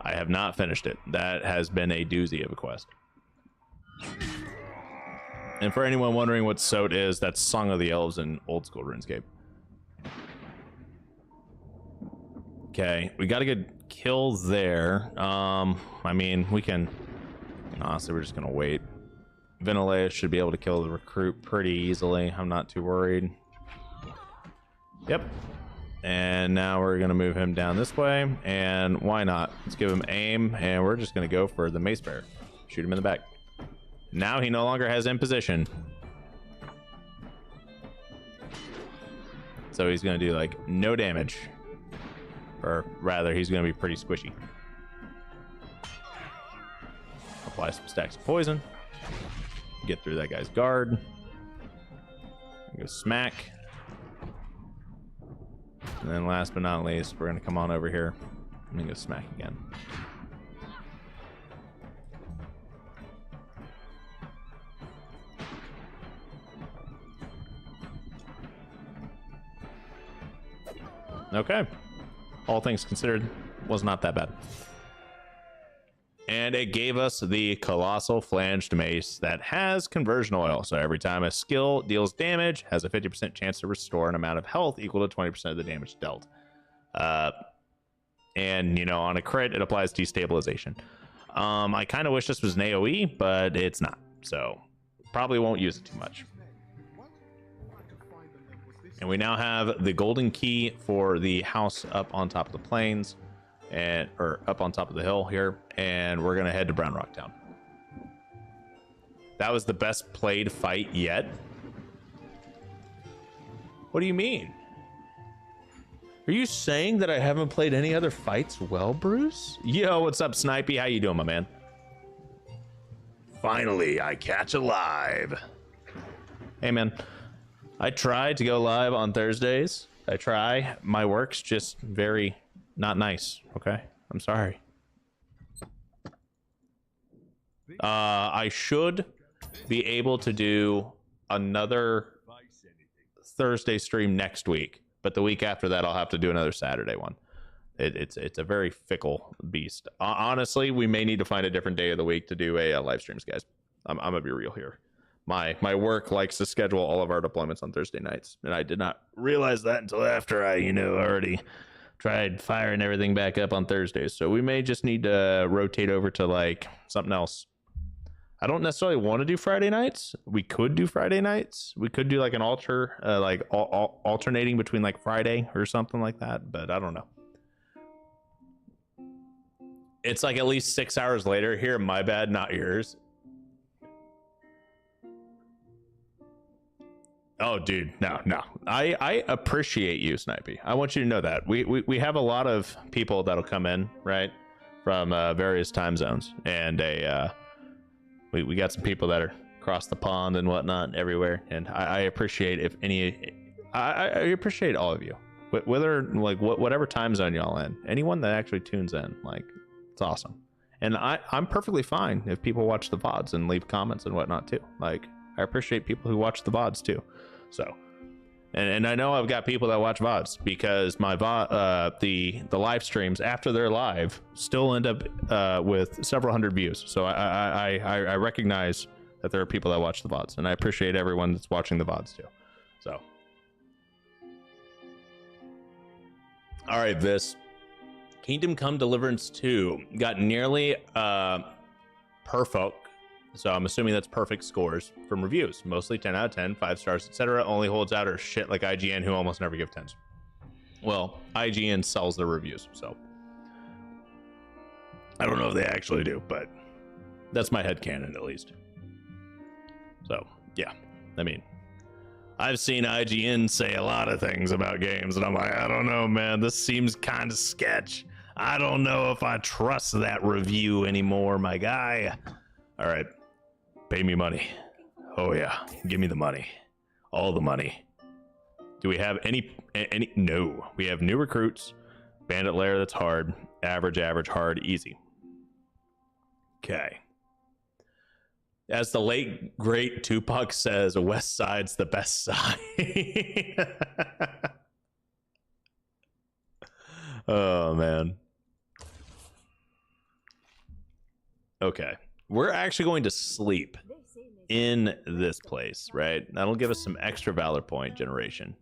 I have not finished it. That has been a doozy of a quest. And for anyone wondering what Soat is, that's Song of the Elves in old school RuneScape. Okay, we got a good kill there. I mean, we can... Honestly, we're just going to wait. Ventilea should be able to kill the recruit pretty easily. I'm not too worried. Yep. And now we're going to move him down this way. And why not? Let's give him aim, and we're just going to go for the mace bearer. Shoot him in the back. Now he no longer has imposition. So he's going to do, like, no damage. Or rather, he's going to be pretty squishy. Apply some stacks of poison. Get through that guy's guard. Go smack. And then last but not least, we're going to come on over here and then go smack again. Okay. All things considered, was not that bad. And it gave us the Colossal Flanged Mace that has conversion oil. So every time a skill deals damage, has a 50% chance to restore an amount of health equal to 20% of the damage dealt. And, you know, on a crit, it applies destabilization. I kind of wish this was an AoE, but it's not. So probably won't use it too much. And we now have the golden key for the house up on top of the plains, or up on top of the hill here, and we're gonna head to Brown Rock Town. That was the best played fight yet. What do you mean? Are you saying that I haven't played any other fights well, Bruce? Yo, what's up, Snipey? How you doing, my man? Finally, I catch a live. Hey, man. I try to go live on Thursdays. I try. My work's just very not nice, okay? I'm sorry. I should be able to do another Thursday stream next week, but the week after that, I'll have to do another Saturday one. It's a very fickle beast. Honestly, we may need to find a different day of the week to do a live streams, guys. I'm gonna be real here. My work likes to schedule all of our deployments on Thursday nights, and I did not realize that until after I, already tried firing everything back up on Thursdays. So we may just need to rotate over to like something else. I don't necessarily want to do Friday nights. We could do Friday nights. We could do like an alternating between like Friday or something like that, but I don't know. It's like at least 6 hours later. Here, my bad, not yours. Oh, dude, no. I appreciate you, Snipey. I want you to know that. We have a lot of people that'll come in, right, from various time zones. And we got some people that are across the pond and whatnot everywhere. And I appreciate if any... I appreciate all of you. Whether, like, whatever time zone y'all in. Anyone that actually tunes in, like, it's awesome. And I'm perfectly fine if people watch the VODs and leave comments and whatnot, too. Like, I appreciate people who watch the VODs, too. So, and I know I've got people that watch VODs because my the live streams after they're live still end up with several hundred views. So I recognize that there are people that watch the VODs, and I appreciate everyone that's watching the VODs too. So, all right, Vis. Kingdom Come Deliverance 2 got nearly perfect So I'm assuming that's perfect scores from reviews. Mostly 10 out of 10, 5 stars, etc. Only holds out or shit like IGN, who almost never give 10s. Well, IGN sells their reviews, so I don't know if they actually do, but that's my headcanon at least. So, yeah. I mean, I've seen IGN say a lot of things about games, and I'm like, I don't know, man. This seems kind of sketch. I don't know if I trust that review anymore, my guy. All right. Pay me money. Oh, yeah. Give me the money. All the money. Do we have any? No. We have new recruits. Bandit lair, that's hard. Average, hard, easy. Okay. As the late, great Tupac says, West Side's the best side. Oh, man. Okay. We're actually going to sleep in this place, right? That'll give us some extra valor point generation.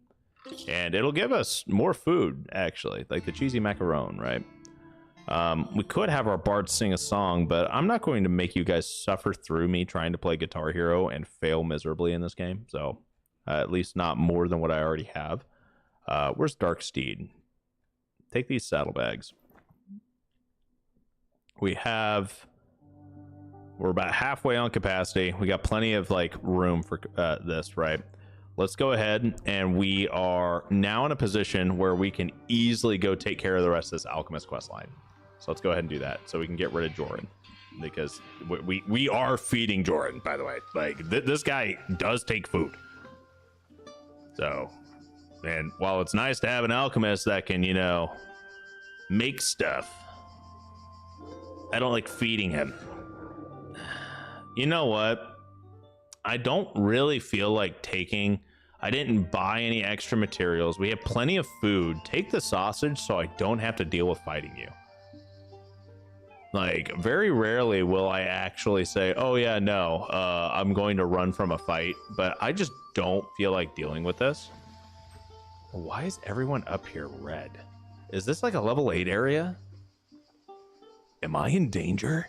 And it'll give us more food, actually, like the cheesy macaron, right? We could have our bard sing a song, but I'm not going to make you guys suffer through me trying to play Guitar Hero and fail miserably in this game. So at least not more than what I already have. Where's Dark Steed? Take these saddlebags. We're about halfway on capacity. We got plenty of like room for this, right? Let's go ahead, and we are now in a position where we can easily go take care of the rest of this alchemist quest line. So let's go ahead and do that so we can get rid of Joran, because we are feeding Joran, by the way. Like this guy does take food. So, and while it's nice to have an alchemist that can, you know, make stuff, I don't like feeding him. You know what? I don't really feel like taking... I didn't buy any extra materials. We have plenty of food. Take the sausage so I don't have to deal with fighting you. Like, very rarely will I actually say, oh yeah, no, I'm going to run from a fight. But I just don't feel like dealing with this. Why is everyone up here red? Is this like a level 8 area? Am I in danger?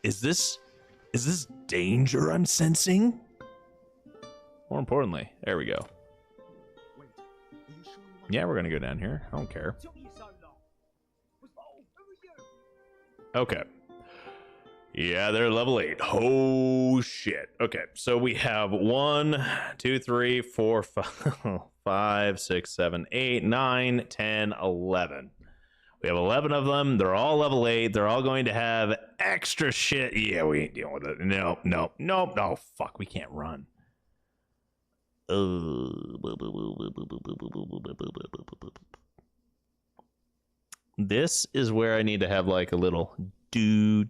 Is this danger I'm sensing? More importantly, there we go. Yeah, we're gonna go down here. I don't care. Okay. Yeah, they're level 8. Oh shit. Okay, so we have 1, 2, 3, 4, 5, 6, 7, 8, 9, 10, 11. We have 11 of them. They're all level 8. They're all going to have extra shit. Yeah, we ain't dealing with it. No, fuck, we can't run. This is where I need to have like a little do.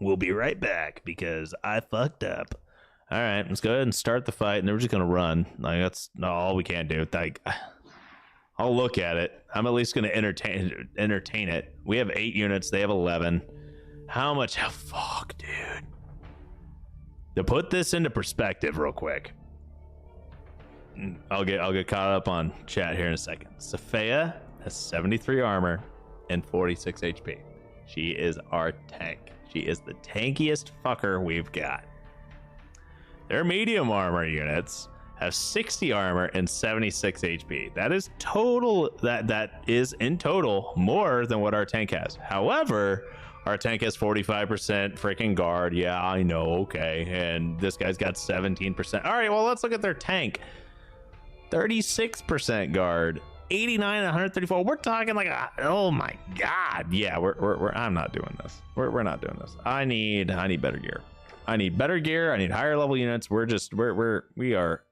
We'll be right back because I fucked up. All right, let's go ahead and start the fight, and then we're just gonna run. Like that's all we can't do. Like, I'll look at it. I'm at least gonna entertain it. We have 8 units. They have 11. How much? Fuck, dude. To put this into perspective, real quick, I'll get caught up on chat here in a second. Sophia has 73 armor and 46 HP. She is our tank. She is the tankiest fucker we've got. Their medium armor units have 60 armor and 76 HP. That is total. That is in total more than what our tank has. However, our tank has 45% freaking guard. Yeah, I know. Okay, and this guy's got 17%. All right, well, let's look at their tank. 36% guard. 89 and 134. We're talking like oh my god. Yeah, we're I'm not doing this. We're not doing this. I need better gear. I need better gear. I need higher level units. We are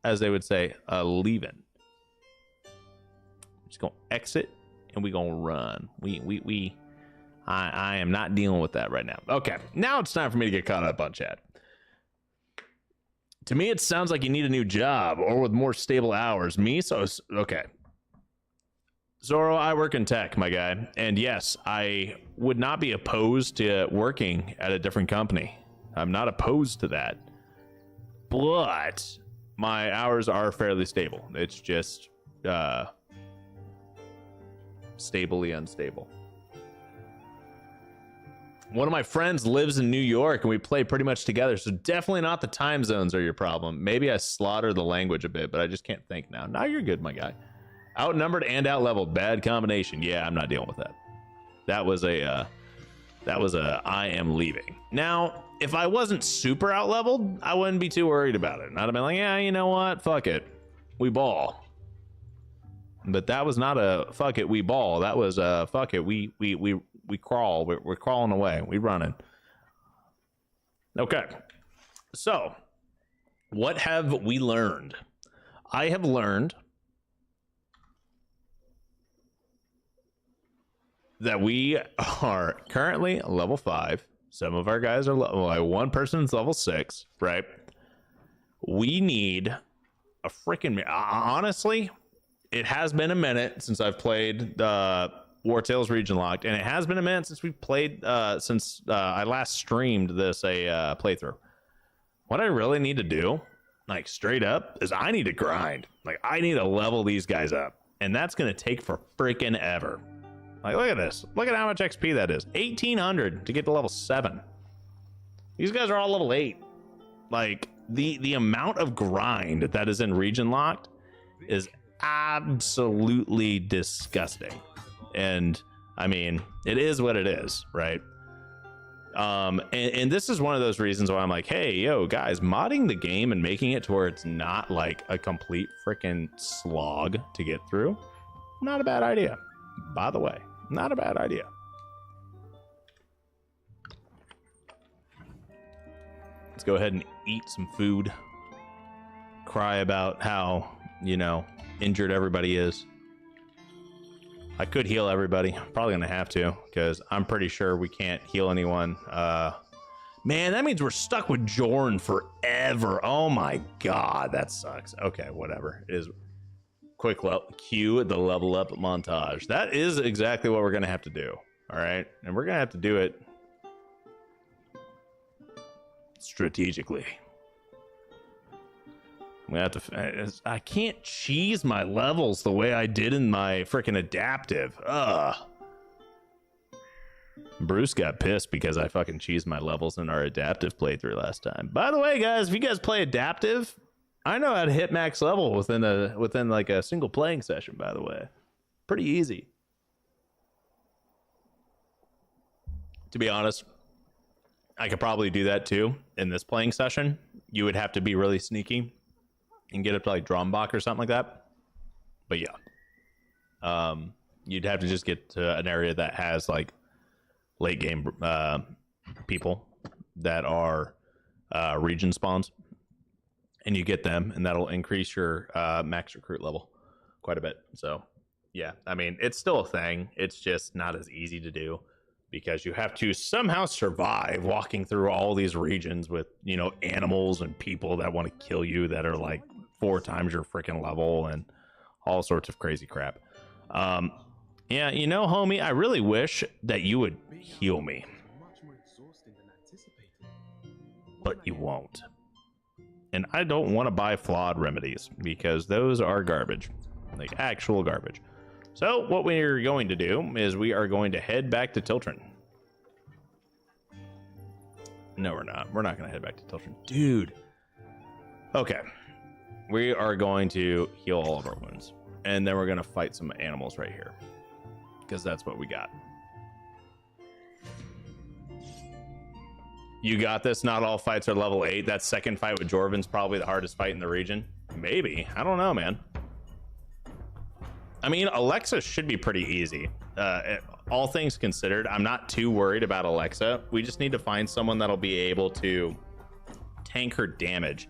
as they would say, leaving. Just gonna exit and we gonna run. I am not dealing with that right now. Okay, now it's time for me to get caught up on chat. To me, it sounds like you need a new job or with more stable hours. Okay. Zoro, I work in tech, my guy. And yes, I would not be opposed to working at a different company. I'm not opposed to that. But my hours are fairly stable. It's just stably unstable. One of my friends lives in New York and we play pretty much together, so definitely not the time zones are your problem. Maybe I slaughter the language a bit, but I just can't think now. Now you're good, my guy. Outnumbered and outleveled, bad combination. Yeah, I'm not dealing with that. That was a I am leaving. Now, if I wasn't super outleveled, I wouldn't be too worried about it. I'd have been like, yeah, you know what? Fuck it. We ball. But that was not a fuck it, we ball. That was a fuck it, we crawl. We're crawling away. We running. Okay. So, what have we learned? I have learned that we are currently level 5. Some of our guys are one person's level 6, right? We need a freaking honestly, it has been a minute since I've played Wartales Region Locked, and it has been a minute since we played since I last streamed this playthrough. What I really need to do, like straight up, is I need to grind. Like I need to level these guys up, and that's gonna take for freaking ever. Like look at this. Look at how much XP that is. 1,800 to get to level 7. These guys are all level 8. Like the amount of grind that is in Region Locked is absolutely disgusting. And I mean, it is what it is, right? And this is one of those reasons why I'm like, hey, yo, guys, modding the game and making it to where it's not like a complete freaking slog to get through, not a bad idea. By the way, not a bad idea. Let's go ahead and eat some food. Cry about how, you know, injured everybody is. I could heal everybody. Probably gonna have to, because I'm pretty sure we can't heal anyone. Man, that means we're stuck with Jorn forever. Oh my god, that sucks. Okay, whatever. It is quick cue the level up montage. That is exactly what we're gonna have to do. All right, and we're gonna have to do it strategically. We have to. I can't cheese my levels the way I did in my freaking adaptive. Ugh. Bruce got pissed because I fucking cheesed my levels in our adaptive playthrough last time. By the way, guys, if you guys play adaptive, I know how to hit max level within like a single playing session. By the way, pretty easy. To be honest, I could probably do that too in this playing session. You would have to be really sneaky and get up to like Drombach or something like that. But yeah, you'd have to just get to an area that has like late game people that are region spawns, and you get them, and that'll increase your max recruit level quite a bit. So yeah, I mean, it's still a thing. It's just not as easy to do because you have to somehow survive walking through all these regions with, you know, animals and people that want to kill you that are like 4 times your freaking level and all sorts of crazy crap. Yeah, you know, homie, I really wish that you would heal me, but you won't. And I don't want to buy flawed remedies because those are garbage, like actual garbage. So what we're going to do is we are going to head back to Tiltren. No, we're not. We're not going to head back to Tiltren. Dude. Okay. We are going to heal all of our wounds. And then we're going to fight some animals right here. Because that's what we got. You got this. Not all fights are level 8. That second fight with Jorvin's probably the hardest fight in the region. Maybe. I don't know, man. I mean, Alexa should be pretty easy. All things considered, I'm not too worried about Alexa. We just need to find someone that'll be able to tank her damage.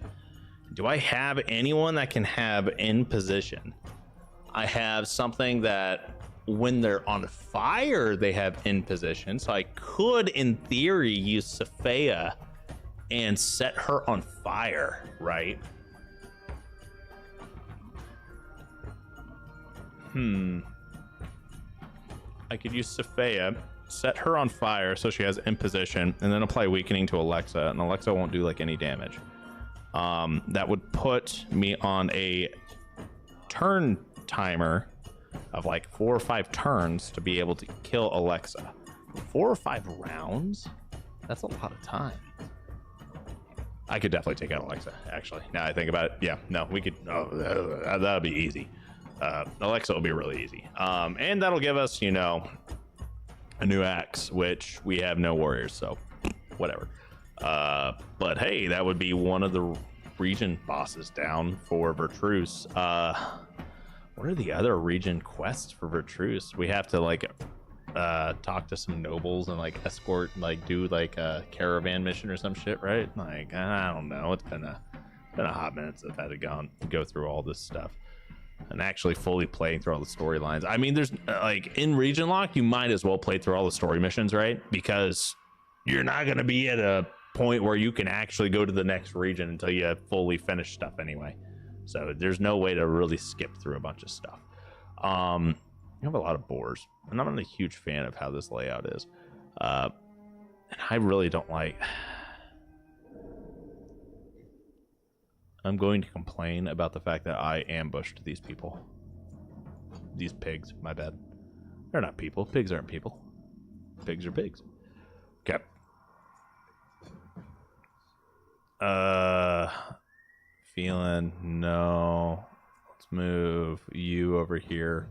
Do I have anyone that can have in position? I have something that when they're on fire, they have in position. So I could, in theory, use Sophia and set her on fire, right? I could use Sophia, set her on fire so she has imposition, and then apply weakening to Alexa, and Alexa won't do like any damage. That would put me on a turn timer of like 4 or 5 turns to be able to kill Alexa. 4 or 5 rounds? That's a lot of time. I could definitely take out Alexa, actually. Now I think about it. Yeah, no, we could. Oh, that'll be easy. Alexa will be really easy. And that'll give us, you know, a new axe, which we have no warriors, so whatever. But hey, that would be one of the region bosses down for Vertruse. What are the other region quests for Vertruse? We have to like talk to some nobles and like escort, like do like a caravan mission or some shit, right? Like I don't know. It's been a hot minute since I've had to go through all this stuff and actually fully playing through all the storylines. I mean, there's like in region lock, you might as well play through all the story missions, right? Because you're not gonna be at a point where you can actually go to the next region until you have fully finished stuff anyway. So there's no way to really skip through a bunch of stuff. You have a lot of boars, and I'm not a huge fan of how this layout is. And I really don't like... I'm going to complain about the fact that I ambushed these people. These pigs, my bad. They're not people. Pigs aren't people. Pigs are pigs. Okay. Feeling no. Let's move you over here.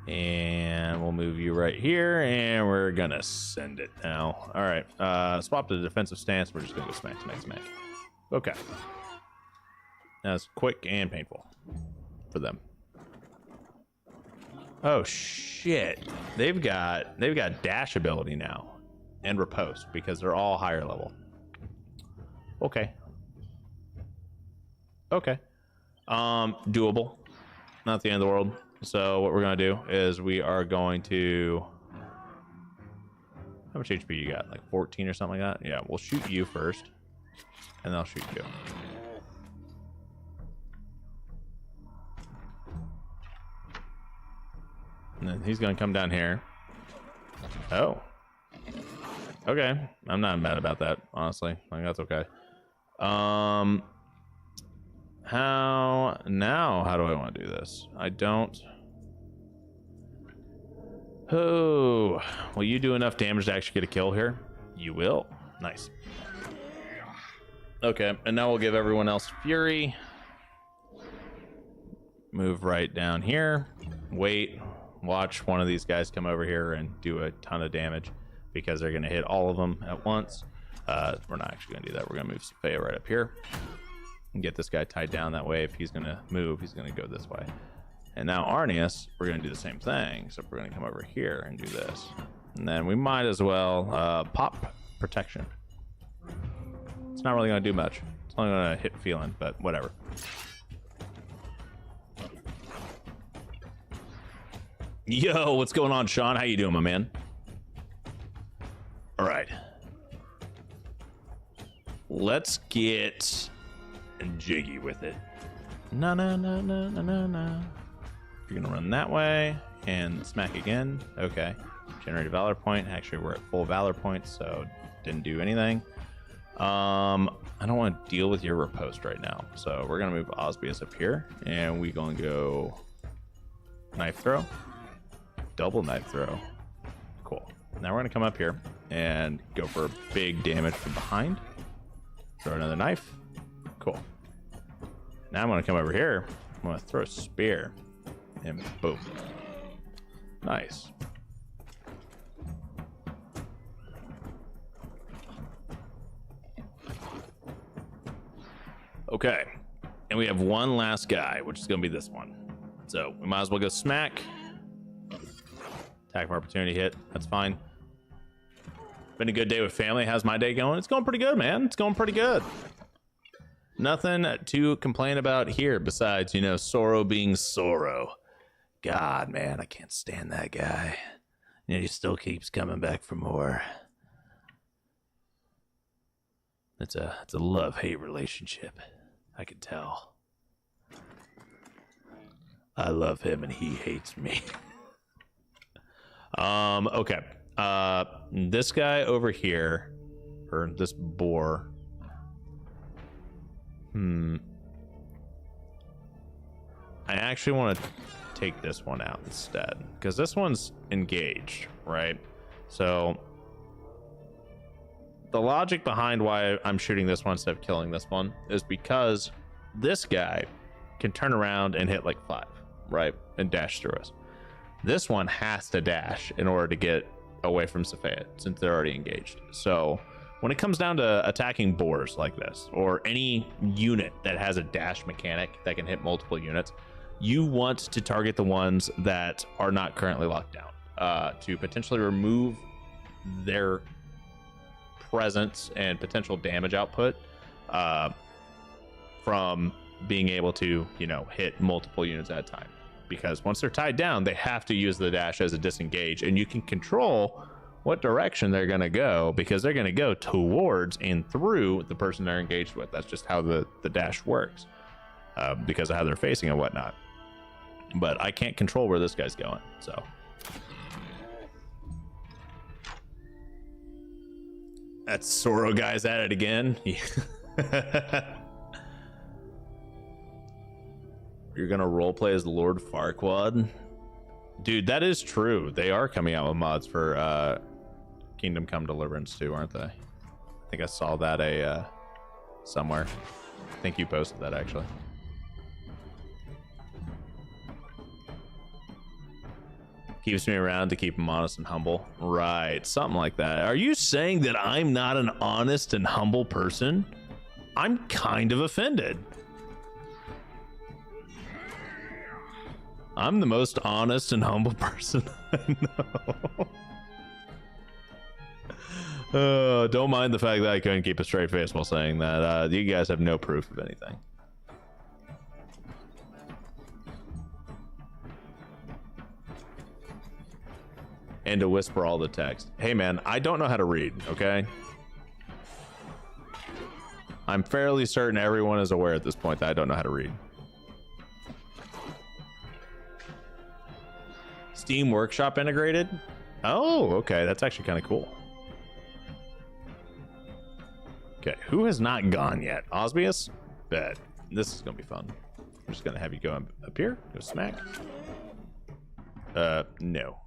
And we'll move you right here, and we're gonna send it now. All right, swap to the defensive stance. We're just gonna go smack, smack, smack. Okay, that's quick and painful for them. Oh shit, they've got dash ability now and riposte because they're all higher level. Okay, doable, not the end of the world. So what we're going to do is we are going to... How much HP you got? Like 14 or something like that? Yeah, we'll shoot you first. And then I'll shoot you. And then he's going to come down here. Oh. Okay. I'm not mad about that, honestly. Like, that's okay. How do I want to do this? I don't. Oh, will you do enough damage to actually get a kill here? You will. Nice. Okay, and now we'll give everyone else fury. Move right down here. Wait. Watch one of these guys come over here and do a ton of damage because they're going to hit all of them at once. We're not actually going to do that. We're going to move Sophia right up here. And get this guy tied down. That way if he's going to move, he's going to go this way. And now Arnius, we're going to do the same thing. So we're going to come over here and do this. And then we might as well pop protection. It's not really going to do much. It's only going to hit feeling, but whatever. Yo, what's going on, Sean? How you doing, my man? All right. Let's get jiggy with it. No. You're gonna run that way and smack again. Okay. Generate a valor point. Actually, we're at full valor points, so didn't do anything. I don't want to deal with your riposte right now, so we're gonna move Osbius up here, and we're gonna go knife throw, double knife throw. Cool. Now we're gonna come up here and go for big damage from behind. Throw another knife. Cool. Now I'm gonna come over here. I'm gonna throw a spear, and boom. Nice. Okay, and we have one last guy, which is gonna be this one. So we might as well go smack. Attack of opportunity hit. That's fine. Been a good day with family. How's my day going? It's going pretty good, man. It's going pretty good. Nothing to complain about here besides, you know, Sorrow being Sorrow. God, man, I can't stand that guy. And he still keeps coming back for more. It's a love-hate relationship. I can tell. I love him and he hates me. Okay. This guy over here, or this boar. I actually want to take this one out instead, because this one's engaged, right? So the logic behind why I'm shooting this one instead of killing this one is because this guy can turn around and hit like 5, right? And dash through us. This one has to dash in order to get away from Sophia since they're already engaged. So when it comes down to attacking boars like this, or any unit that has a dash mechanic that can hit multiple units, you want to target the ones that are not currently locked down, to potentially remove their presence and potential damage output from being able to, you know, hit multiple units at a time. Because once they're tied down, they have to use the dash as a disengage, and you can control what direction they're going to go, because they're going to go towards and through the person they're engaged with. That's just how the dash works, because of how they're facing and whatnot. But I can't control where this guy's going, so. That Soro guy's at it again. You're gonna roleplay as Lord Farquaad? Dude, that is true. They are coming out with mods for Kingdom Come Deliverance too, aren't they? I think I saw that somewhere. I think you posted that actually. Keeps me around to keep him honest and humble. Right, something like that. Are you saying that I'm not an honest and humble person? I'm kind of offended. I'm the most honest and humble person I know. Don't mind the fact that I couldn't keep a straight face while saying that. You guys have no proof of anything. And to whisper all the text. Hey man, I don't know how to read, okay? I'm fairly certain everyone is aware at this point that I don't know how to read. Steam Workshop integrated? Oh, okay, that's actually kind of cool. Okay, who has not gone yet? Osbius? Bet. This is gonna be fun. I'm just gonna have you go up here, go smack. No.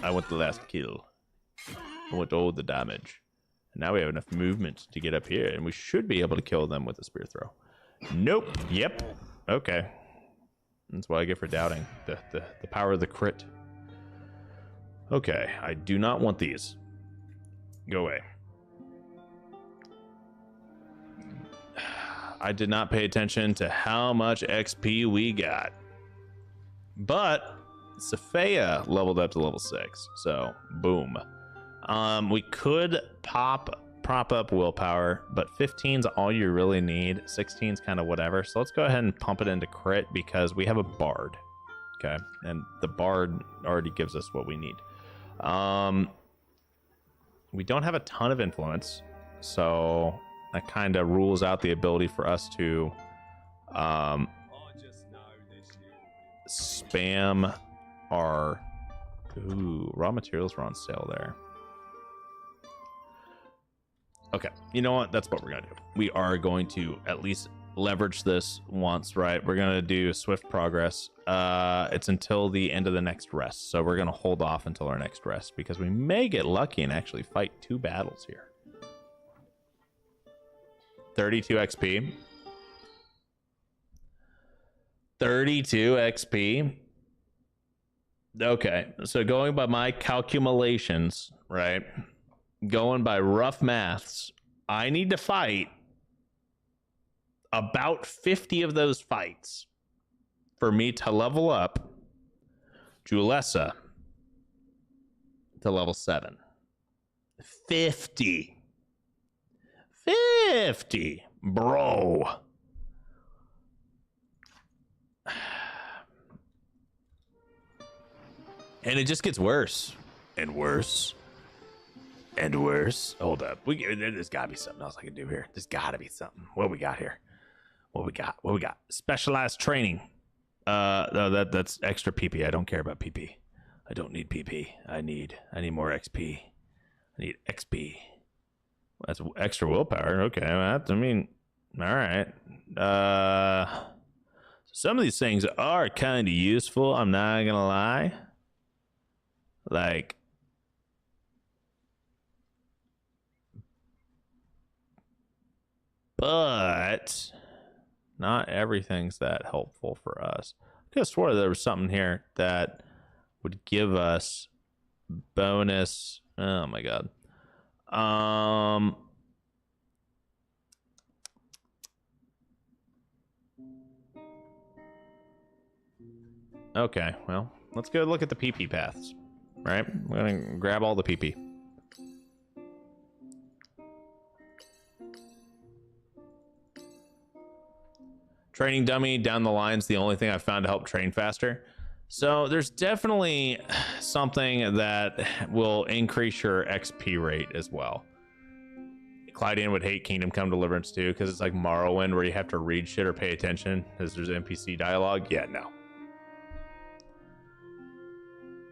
I want the last kill. I want all the damage. And now we have enough movement to get up here, and we should be able to kill them with a spear throw. Nope. Yep. Okay. That's what I get for doubting. The power of the crit. Okay, I do not want these. Go away. I did not pay attention to how much XP we got. But Sophia leveled up to level 6, so boom. We could prop up willpower, but 15's all you really need. 16's kind of whatever. So let's go ahead and pump it into crit because we have a bard. Okay, and the bard already gives us what we need. We don't have a ton of influence, so that kind of rules out the ability for us to spam our raw materials were on sale there. Okay, you know what? That's what we're gonna do. We are going to at least leverage this once, right? We're gonna do swift progress. It's until the end of the next rest, so we're gonna hold off until our next rest because we may get lucky and actually fight 2 battles here. 32 XP. 32 XP. Okay, so going by my calculations, right? Going by rough maths, I need to fight about 50 of those fights for me to level up Julessa to level 7. 50. 50, bro. And it just gets worse and worse and worse. Hold up. There's got to be something else I can do here. There's got to be something. What we got here? What we got? Specialized training. No, that's extra PP. I don't care about PP. I don't need PP. I need more XP. I need XP. That's extra willpower. Okay. I mean, all right. Some of these things are kind of useful. I'm not going to lie. Like but not everything's that helpful for us. I could have swore there was something here that would give us bonus. Oh my god. Okay, well, let's go look at the PP paths. Right? We're gonna grab all the PP. Training dummy down the line's the only thing I've found to help train faster. So there's definitely something that will increase your XP rate as well. Clydean would hate Kingdom Come Deliverance too, because it's like Morrowind where you have to read shit or pay attention because there's NPC dialogue. Yeah, no.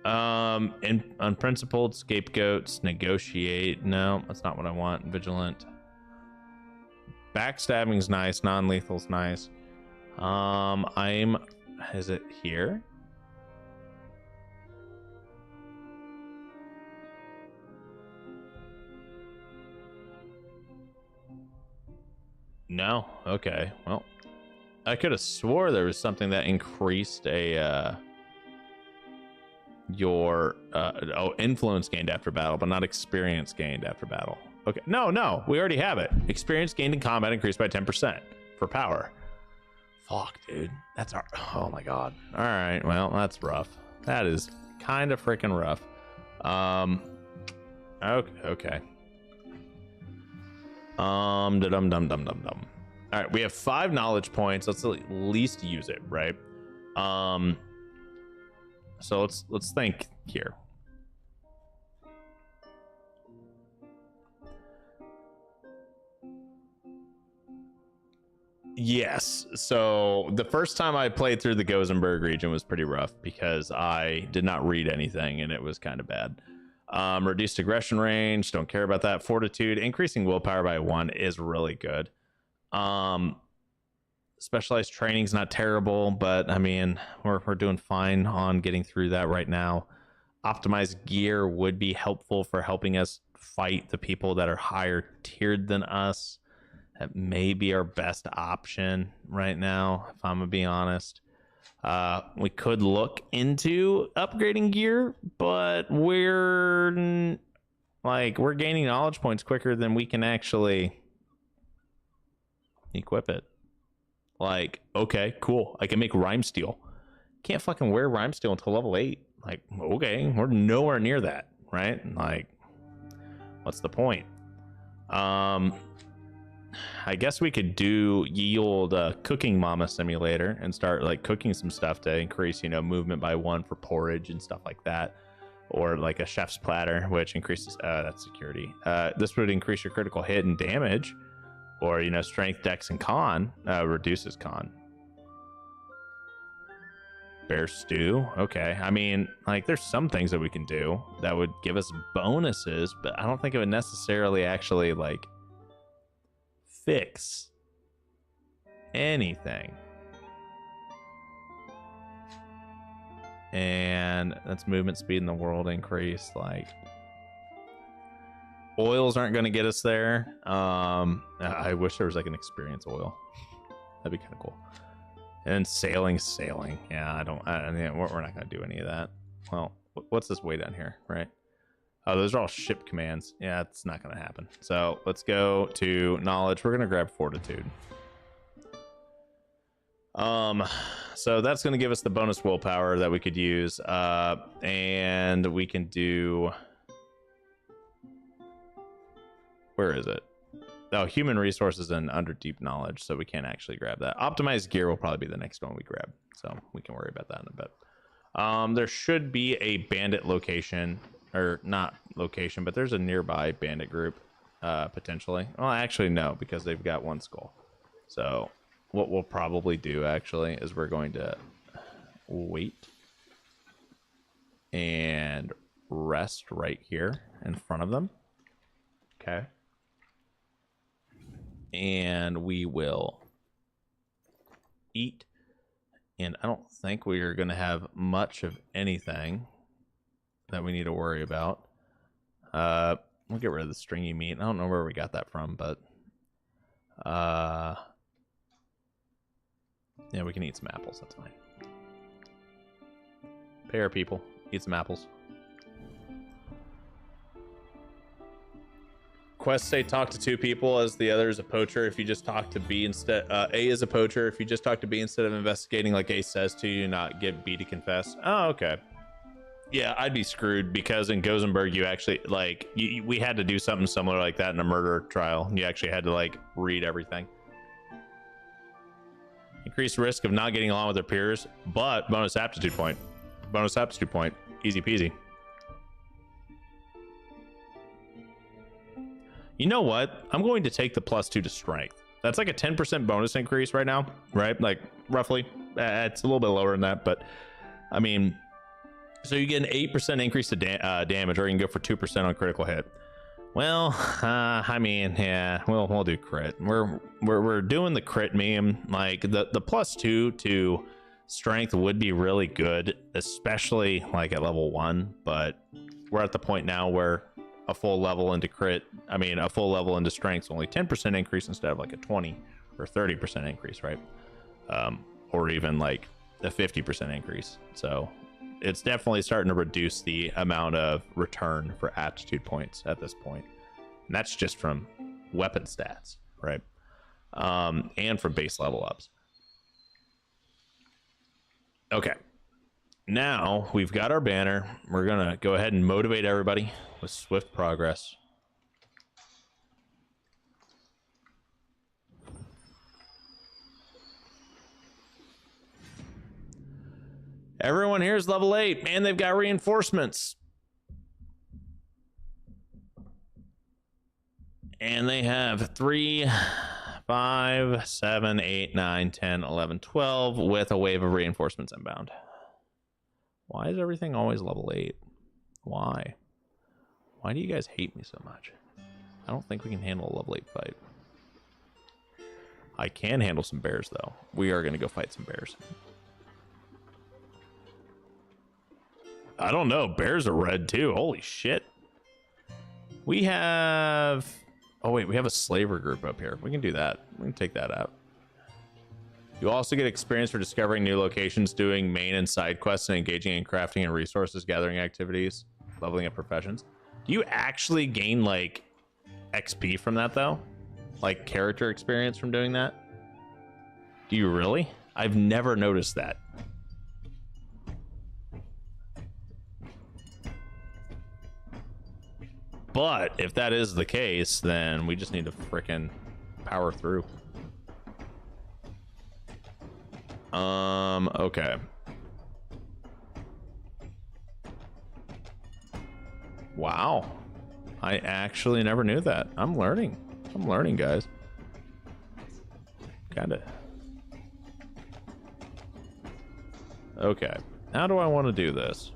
And unprincipled, scapegoats, negotiate. No, that's not what I want. Vigilant. Backstabbing's nice, non-lethal's nice. Is it here? No. Okay. Well, I could have swore there was something that increased your influence gained after battle, but not experience gained after battle. Okay. No, we already have it. Experience gained in combat increased by 10% for power. Fuck, dude. That's our... Oh, my God. All right. Well, that's rough. That is kind of freaking rough. Okay. Dum. All right. We have 5 knowledge points. Let's at least use it, right? So let's think here. Yes. So the first time I played through the Gothenburg region was pretty rough because I did not read anything and it was kind of bad. Reduced aggression range, don't care about that. Fortitude, increasing willpower by 1 is really good. Specialized training's not terrible, but I mean, we're doing fine on getting through that right now. Optimized gear would be helpful for helping us fight the people that are higher tiered than us. That may be our best option right now, if I'm gonna be honest. We could look into upgrading gear, but we're gaining knowledge points quicker than we can actually equip it. Like, okay, cool. I can make rhyme steel. Can't fucking wear rhyme steel until level 8. Like, okay, we're nowhere near that, right? Like, what's the point? I guess we could do ye old cooking mama simulator and start like cooking some stuff to increase, movement by 1 for porridge and stuff like that. Or like a chef's platter, which increases that's security. This would increase your critical hit and damage, or strength, dex, and con. Reduces con. Bear stew. Okay, I mean, like, there's some things that we can do that would give us bonuses, but I don't think it would necessarily actually like fix anything. And that's movement speed in the world increase. Like, oils aren't going to get us there. I wish there was like an experience oil. That'd be kind of cool. And sailing. Yeah, we're not going to do any of that. Well, what's this way down here, right? Oh, those are all ship commands. Yeah, it's not going to happen. So let's go to knowledge. We're going to grab fortitude. So that's going to give us the bonus willpower that we could use. And we can do... Where is it? Oh, human resources and under deep knowledge. So we can't actually grab that. Optimized gear will probably be the next one we grab. So we can worry about that in a bit. There should be a bandit location. Or not location, but there's a nearby bandit group, potentially. Well, actually, no, because they've got 1 skull. So what we'll probably do, actually, is we're going to wait and rest right here in front of them. Okay. And we will eat. And I don't think we are going to have much of anything that we need to worry about. We'll get rid of the stringy meat. I don't know where we got that from, but Yeah, we can eat some apples. That's fine. Pay our people. Eat some apples. Quests say talk to 2 people as the other is a poacher. If you just talk to B instead, A is a poacher. If you just talk to B instead of investigating like A says to you, not get B to confess. Oh, okay. Yeah, I'd be screwed because in Gothenburg, you actually like we had to do something similar like that in a murder trial. You actually had to like read everything. Increased risk of not getting along with their peers, but bonus aptitude point. Bonus aptitude point. Easy peasy. You know what? I'm going to take the +2 to strength. That's like a 10% bonus increase right now, right? Like roughly. It's a little bit lower than that, but I mean, so you get an 8% increase to damage, or you can go for 2% on critical hit. Well, I mean, yeah, we'll do crit. We're doing the crit meme. Like the +2 to strength would be really good, especially like at level 1. But we're at the point now where a full level into crit, I mean, a full level into strength is only 10% increase instead of like a 20 or 30% increase, right? Or even like a 50% increase. So it's definitely starting to reduce the amount of return for aptitude points at this point. And that's just from weapon stats, right? And from base level ups. Okay. Now we've got our banner. We're going to go ahead and motivate everybody with swift progress. Everyone here is level 8, and they've got reinforcements. And they have 3, 5, 7, 8, 9, 10, 11, 12 with a wave of reinforcements inbound. Why is everything always level 8? Why? Why do you guys hate me so much? I don't think we can handle a level 8 fight. I can handle some bears, though. We are going to go fight some bears. I don't know. Bears are red, too. Holy shit. We have... Oh, wait. We have a slaver group up here. We can do that. We can take that out. You also get experience for discovering new locations, doing main and side quests, and engaging in crafting and resources gathering activities, leveling up professions. Do you actually gain, like, XP from that, though? Like, character experience from doing that? Do you really? I've never noticed that. But if that is the case, then we just need to frickin' power through. Okay. Wow. I actually never knew that. I'm learning. I'm learning, guys. Kinda. Okay. How do I want to do this?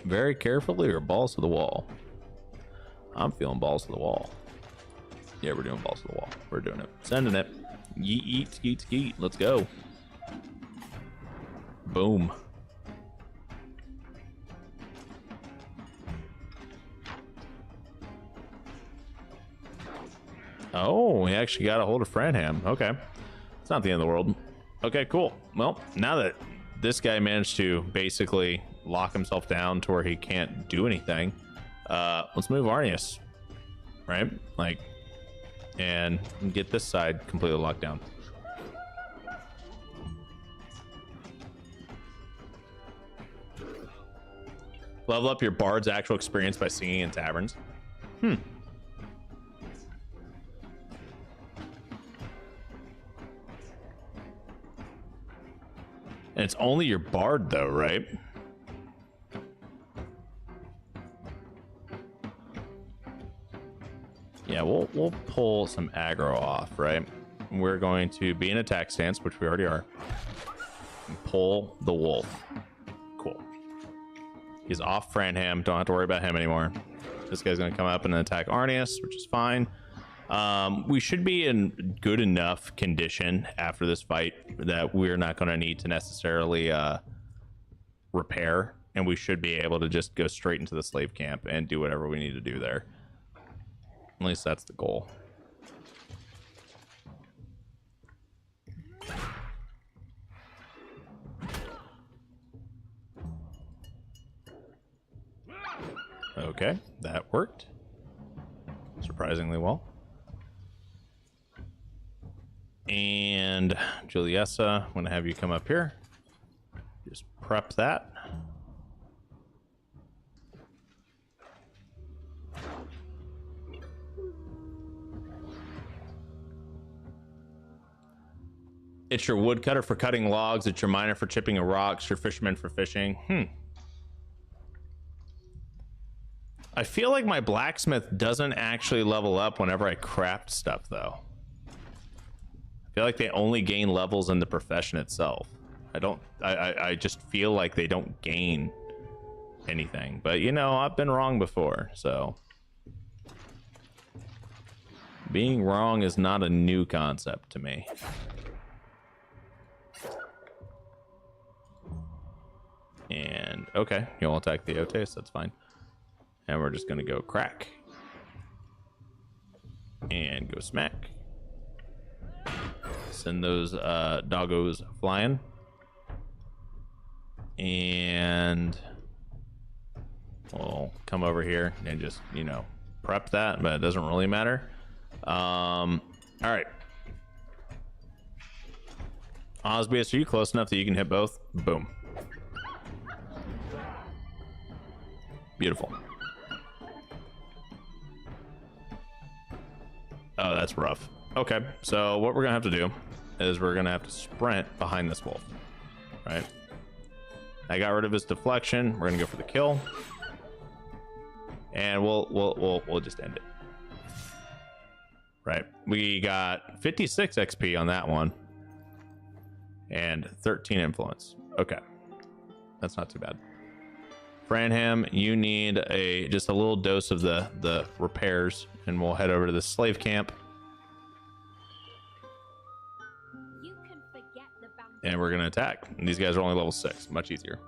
Very carefully or balls to the wall? I'm feeling balls to the wall. Yeah, we're doing balls to the wall. We're doing it. Sending it. Yeet, skeet, skeet. Let's go. Boom. Oh, we actually got a hold of Franham. Okay. It's not the end of the world. Okay, cool. Well, now that this guy managed to basically lock himself down to where he can't do anything, let's move Arnius, right? Like, and get this side completely locked down. Level up your bard's actual experience by singing in taverns. And it's only your bard, though, right? Yeah, we'll pull some aggro off, right? We're going to be in attack stance, which we already are. And pull the wolf. Cool. He's off Franham. Don't have to worry about him anymore. This guy's going to come up and attack Arnius, which is fine. We should be in good enough condition after this fight that we're not going to need to necessarily repair, and we should be able to just go straight into the slave camp and do whatever we need to do there. At least that's the goal. Okay, that worked surprisingly well. And Juliessa, I'm gonna have you come up here. Just prep that. It's your woodcutter for cutting logs. It's your miner for chipping a rock. It's your fisherman for fishing. I feel like my blacksmith doesn't actually level up whenever I craft stuff, though. I feel like they only gain levels in the profession itself. I just feel like they don't gain anything. But, you know, I've been wrong before, so. Being wrong is not a new concept to me. And, okay, you'll attack the Otes, that's fine. And we're just gonna go crack. And go smack. Send those doggos flying. And we'll come over here and just, you know, prep that, but it doesn't really matter. All right. Osbius, are you close enough that you can hit both? Boom. Beautiful. Oh, that's rough. Okay, so what we're gonna have to do is we're gonna have to sprint behind this wolf, right? I got rid of his deflection. We're gonna go for the kill, and we'll just end it. Right, we got 56 XP on that one, and 13 influence. Okay, that's not too bad. Franham, you need just a little dose of the repairs, and we'll head over to the slave camp. You can forget the bounty. And we're gonna attack. And these guys are only level 6, much easier.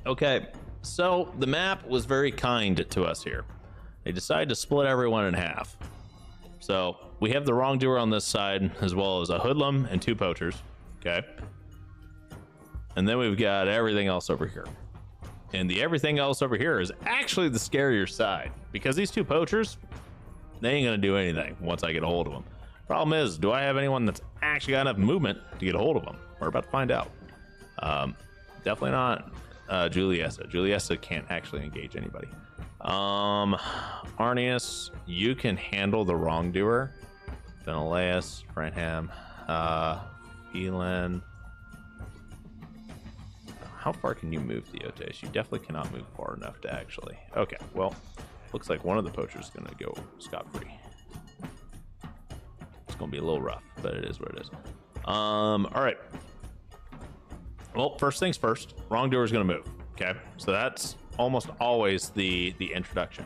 Okay, so the map was very kind to us here. They decided to split everyone in half. So we have the wrongdoer on this side, as well as a hoodlum and 2 poachers. Okay. And then we've got everything else over here. And the everything else over here is actually the scarier side, because these 2 poachers, they ain't gonna do anything once I get a hold of them. Problem is, do I have anyone that's actually got enough movement to get a hold of them? We're about to find out. Definitely not Juliessa. Juliessa can't actually engage anybody. Arnius, you can handle the wrongdoer. Veneleus, Franham, Elin. How far can you move, Theotes? You definitely cannot move far enough to actually. Okay, well, looks like one of the poachers is gonna go scot-free. It's gonna be a little rough, but it is what it is. All right. Well, first things first, wrongdoer is gonna move. Okay, so that's almost always the introduction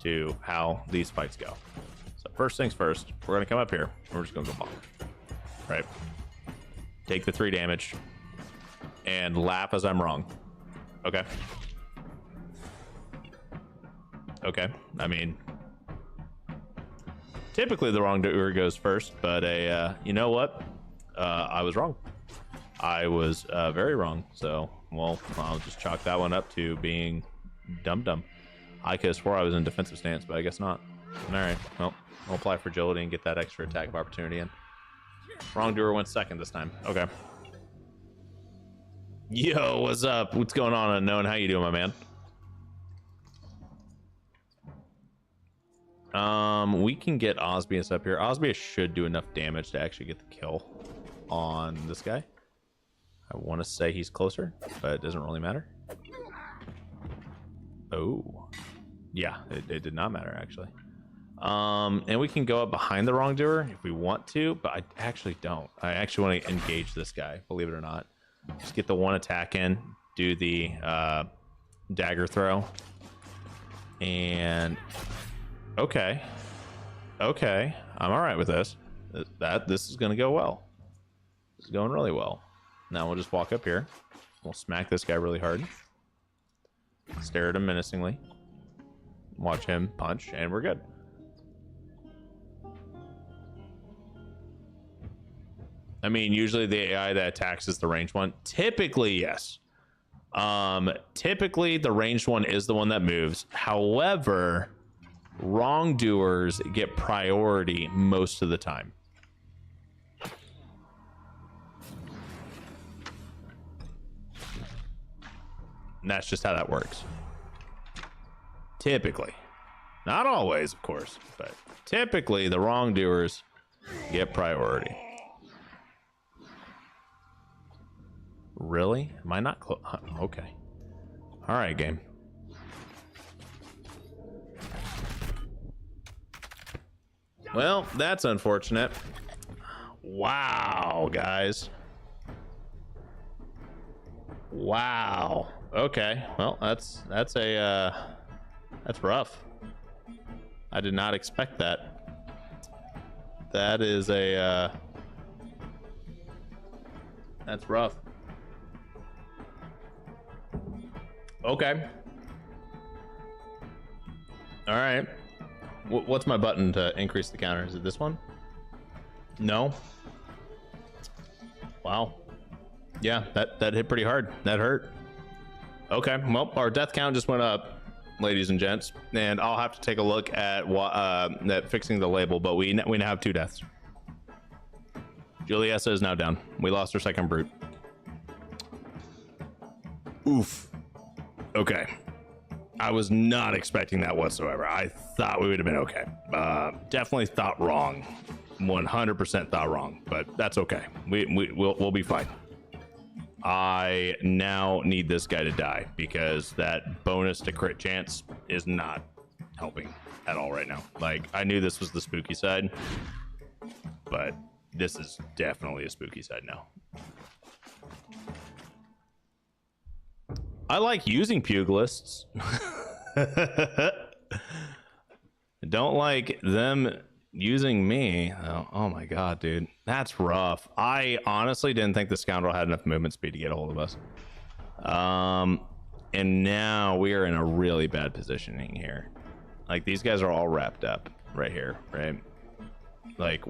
to how these fights go. So first things first, we're gonna come up here. We're just gonna go bonk. Right. Take the 3 damage and laugh as I'm wrong. Okay. Okay. I mean, typically the wrongdoer goes first, but you know what? I was wrong. I was very wrong. So, well, I'll just chalk that one up to being dumb. I could have swore I was in defensive stance, but I guess not. All right. Well, I'll apply fragility and get that extra attack of opportunity in. Wrongdoer went second this time. Okay. Yo, what's up? What's going on, Unknown? How you doing, my man? We can get Osbius up here. Osbius should do enough damage to actually get the kill on this guy. I want to say he's closer, but it doesn't really matter. Oh, yeah, it did not matter actually. And we can go up behind the wrongdoer if we want to, but I actually don't. I actually want to engage this guy, believe it or not. Just get the 1 attack in, do the dagger throw, and okay, I'm all right with this. This is gonna go well. This is going really well. Now we'll just walk up here. We'll smack this guy really hard. Stare at him menacingly. Watch him punch, and we're good. I mean, usually the AI that attacks is the ranged one. Typically, yes. Typically the ranged one is the one that moves. However, wrongdoers get priority most of the time. And that's just how that works. Typically. Not always, of course, but typically the wrongdoers get priority. Really? Am I not close? Okay. All right, game. Well, that's unfortunate. Wow, guys. Wow. Okay. Well, that's rough. I did not expect that. That is that's rough. Okay. All right. What's my button to increase the counter? Is it this one? No. Wow. Yeah, that hit pretty hard. That hurt. Okay. Well, our death count just went up, ladies and gents, and I'll have to take a look at that fixing the label. But we now have 2 deaths. Juliessa is now down. We lost our second brute. Oof. Okay. I was not expecting that whatsoever. I thought we would have been okay. Definitely thought wrong. 100% thought wrong, but that's okay. We'll be fine. I now need this guy to die because that bonus to crit chance is not helping at all right now. Like, I knew this was the spooky side, but this is definitely a spooky side now. I like using pugilists. Don't like them using me. Oh my god, dude, that's rough. I honestly didn't think the scoundrel had enough movement speed to get a hold of us. And now we are in a really bad positioning here. Like, these guys are all wrapped up right here, right? Like,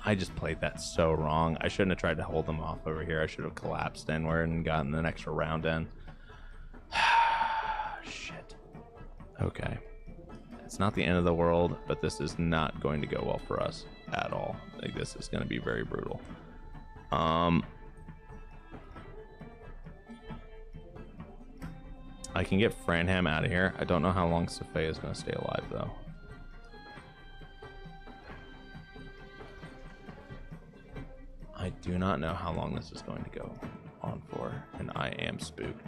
I just played that so wrong. I shouldn't have tried to hold them off over here. I should have collapsed inward and gotten an extra round in. Shit. Okay. It's not the end of the world, but this is not going to go well for us at all. Like, this is going to be very brutal. I can get Franham out of here. I don't know how long Safea is going to stay alive, though. I do not know how long this is going to go on for, and I am spooked.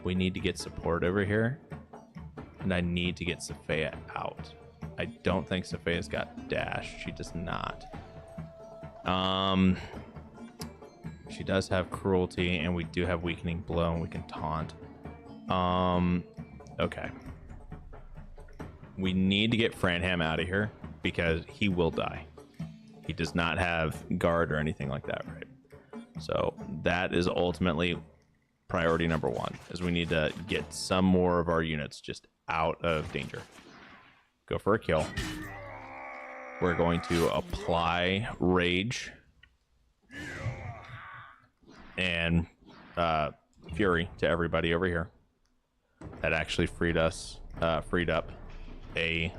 We need to get support over here, and I need to get Safea out. I don't think Safea's got dash. She does not. She does have cruelty, and we do have weakening blow, and we can taunt. Okay. We need to get Franham out of here because he will die. He does not have guard or anything like that, right? So that is ultimately priority number 1, is we need to get some more of our units just out of danger. Go for a kill. We're going to apply rage and fury to everybody over here. That actually freed up a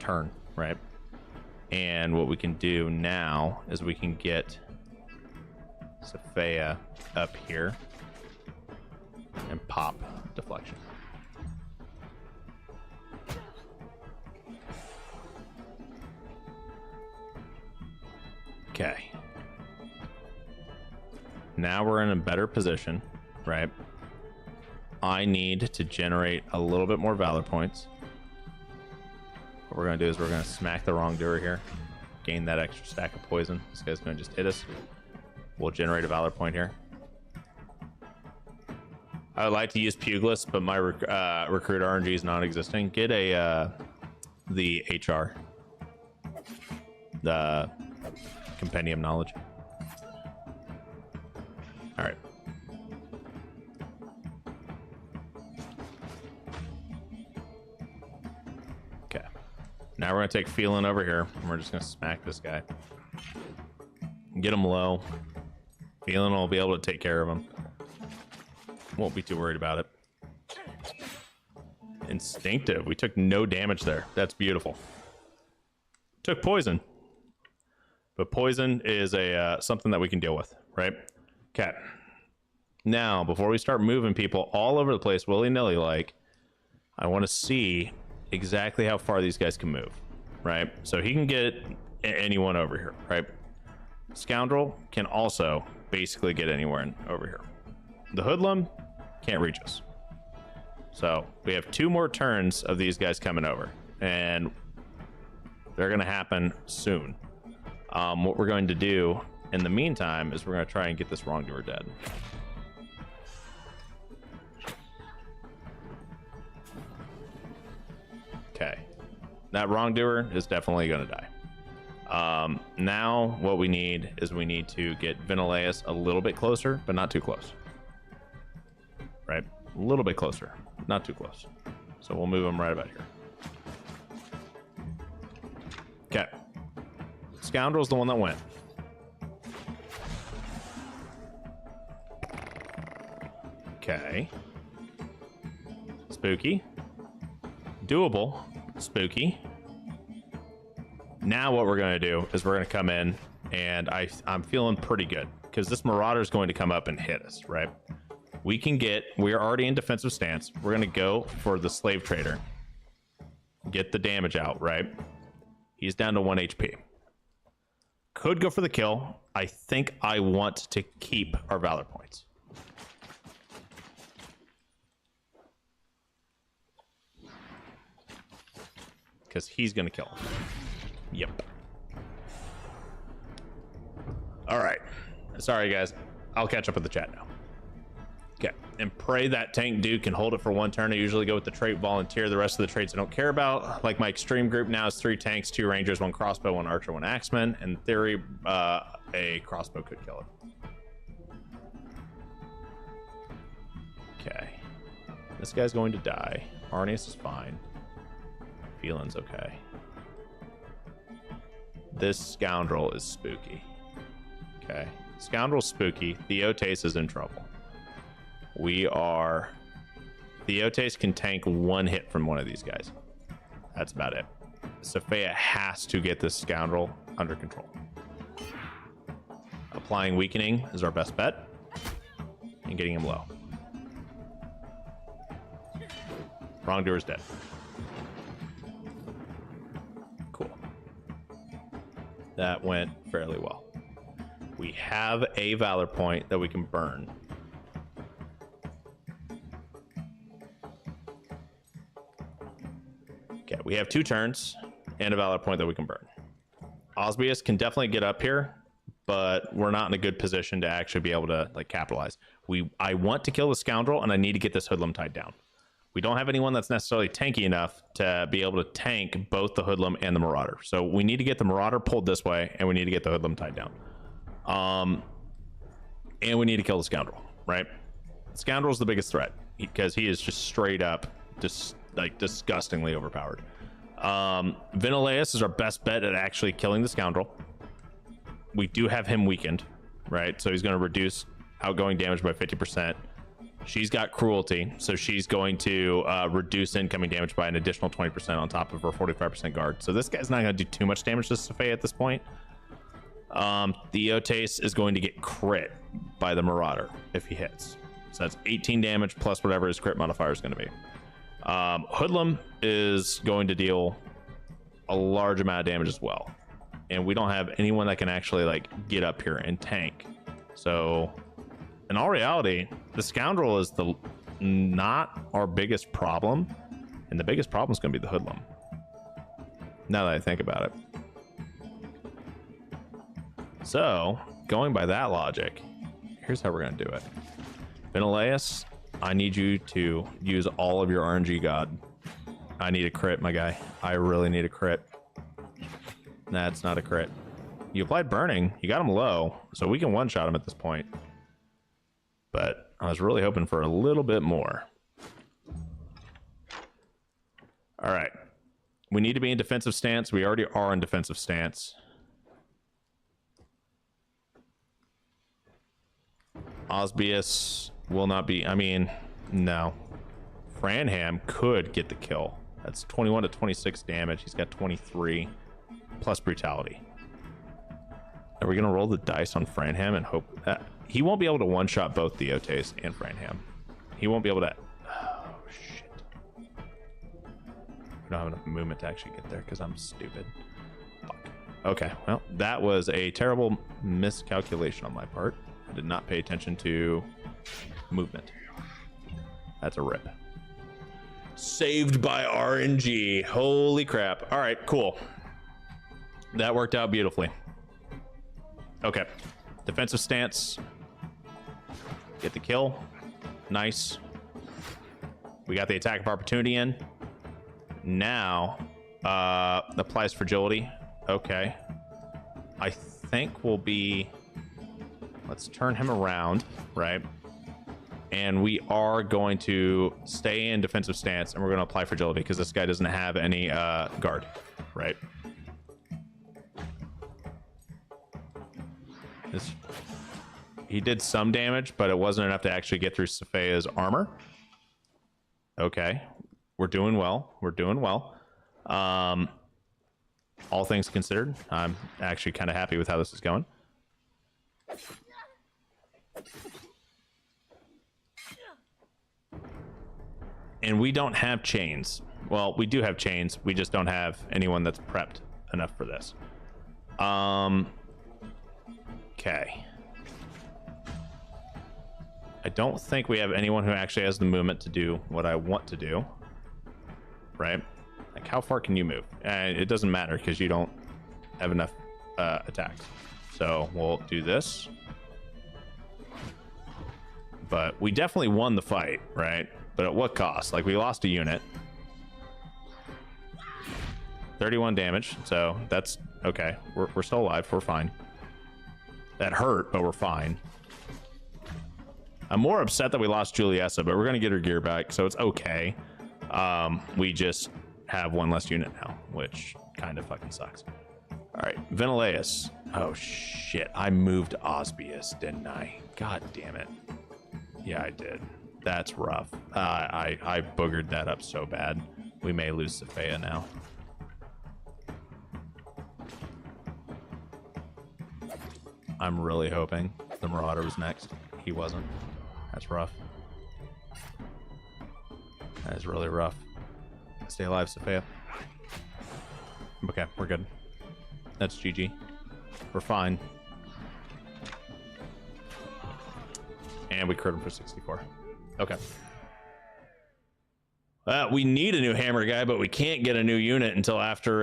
turn, right? And what we can do now is we can get Safea up here and pop deflection. Okay. Now we're in a better position, right? I need to generate a little bit more valor points. What we're going to do is we're going to smack the wrongdoer here, gain that extra stack of poison. This guy's going to just hit us. We'll generate a valor point here. I would like to use Pugilist, but my recruit RNG is non-existing. Get the HR, the compendium knowledge. All right. Okay. Now we're gonna take Phelan over here, and we're just gonna smack this guy. Get them low. Feeling will be able to take care of them. Won't be too worried about it. Instinctive. We took no damage there. That's beautiful. Took poison. But poison is a something that we can deal with, right? Okay. Now, before we start moving people all over the place willy-nilly like, I want to see exactly how far these guys can move, right? So he can get anyone over here, right? Scoundrel can also basically get anywhere over here. The hoodlum can't reach us. So we have 2 more turns of these guys coming over, and they're going to happen soon. What we're going to do in the meantime is we're going to try and get this wrongdoer dead. Okay. That wrongdoer is definitely going to die. Now what we need is we need to get Vertruse a little bit closer, but not too close. Right? A little bit closer, not too close. So we'll move him right about here. Okay. Scoundrel's the one that went. Okay. Spooky. Doable. Spooky. Now what we're going to do is we're going to come in, and I'm feeling pretty good because this marauder is going to come up and hit us, right? We're already in defensive stance. We're going to go for the slave trader. Get the damage out, right? He's down to 1 HP. Could go for the kill. I think I want to keep our valor points. Because he's going to kill him. Yep. All right. Sorry, guys. I'll catch up with the chat now. Okay. And pray that tank dude can hold it for 1 turn. I usually go with the trait volunteer. The rest of the traits I don't care about. Like my extreme group now is 3 tanks, 2 rangers, 1 crossbow, 1 archer, 1 axeman. In theory, a crossbow could kill it. Okay. This guy's going to die. Arnius is fine. Feeling's okay. This scoundrel is spooky. Okay. Scoundrel's spooky. Theotes is in trouble. Theotes can tank 1 hit from one of these guys. That's about it. Sophia has to get this scoundrel under control. Applying weakening is our best bet. And getting him low. Wrongdoer's dead. Cool. That went fairly well. We have a valor point that we can burn. Okay, we have 2 turns and a valor point that we can burn. Osbius can definitely get up here, but we're not in a good position to actually be able to like capitalize. I want to kill the scoundrel, and I need to get this hoodlum tied down. We don't have anyone that's necessarily tanky enough to be able to tank both the hoodlum and the marauder. So we need to get the marauder pulled this way, and we need to get the hoodlum tied down. And we need to kill the scoundrel, right? The scoundrel's the biggest threat because he is just straight up just like disgustingly overpowered. Vertruse is our best bet at actually killing the scoundrel. We do have him weakened, right? So he's going to reduce outgoing damage by 50%. She's got cruelty, so she's going to reduce incoming damage by an additional 20% on top of her 45% guard. So this guy's not going to do too much damage to Sophia at this point. Theotes is going to get crit by the marauder if he hits. So that's 18 damage plus whatever his crit modifier is going to be. Hoodlum is going to deal a large amount of damage as well. And we don't have anyone that can actually like get up here and tank. So in all reality, the scoundrel is not our biggest problem. And the biggest problem is going to be the hoodlum. Now that I think about it. So going by that logic, here's how we're going to do it. Vertruse, I need you to use all of your RNG god. I need a crit, my guy. I really need a crit. That's not a crit. You applied burning. You got him low, so we can one-shot him at this point. But I was really hoping for a little bit more. All right. We need to be in defensive stance. We already are in defensive stance. Osbius will not be, I mean, no. Franham could get the kill. That's 21 to 26 damage. He's got 23 plus brutality. Are we gonna roll the dice on Franham and hope that he won't be able to one-shot both Diotes and Franham? He won't be able to. Oh shit! We don't have enough movement to actually get there because I'm stupid. Fuck. Okay, well that was a terrible miscalculation on my part. I did not pay attention to movement. That's a rip. Saved by RNG. Holy crap. All right, cool. That worked out beautifully. Okay. Defensive stance. Get the kill. Nice. We got the attack of opportunity in. Now, applies fragility. Okay. I think we'll be... Let's turn him around, right? And we are going to stay in defensive stance, and we're going to apply fragility because this guy doesn't have any guard, right? He did some damage, but it wasn't enough to actually get through Sophia's armor. Okay, we're doing well. We're doing well. All things considered, I'm actually kind of happy with how this is going. And we don't have chains. Well, we do have chains. We just don't have anyone that's prepped enough for this. Okay. I don't think we have anyone who actually has the movement to do what I want to do. Right? Like, how far can you move? It doesn't matter because you don't have enough attacks. So we'll do this. But we definitely won the fight, right? But at what cost? Like, we lost a unit. 31 damage, so that's okay. We're still alive. We're fine. That hurt, but we're fine. I'm more upset that we lost Juliessa, but we're going to get her gear back, so it's okay. We just have one less unit now, which kind of fucking sucks. All right, Ventileus. Oh, shit. I moved Osbius, didn't I? God damn it. Yeah, I did. That's rough. I boogered that up so bad. We may lose Sophia now. I'm really hoping the Marauder was next. He wasn't. That's rough. That is really rough. Stay alive, Sophia. Okay, we're good. That's GG. We're fine. And we crit him for 64. Okay. We need a new hammer guy, but we can't get a new unit until after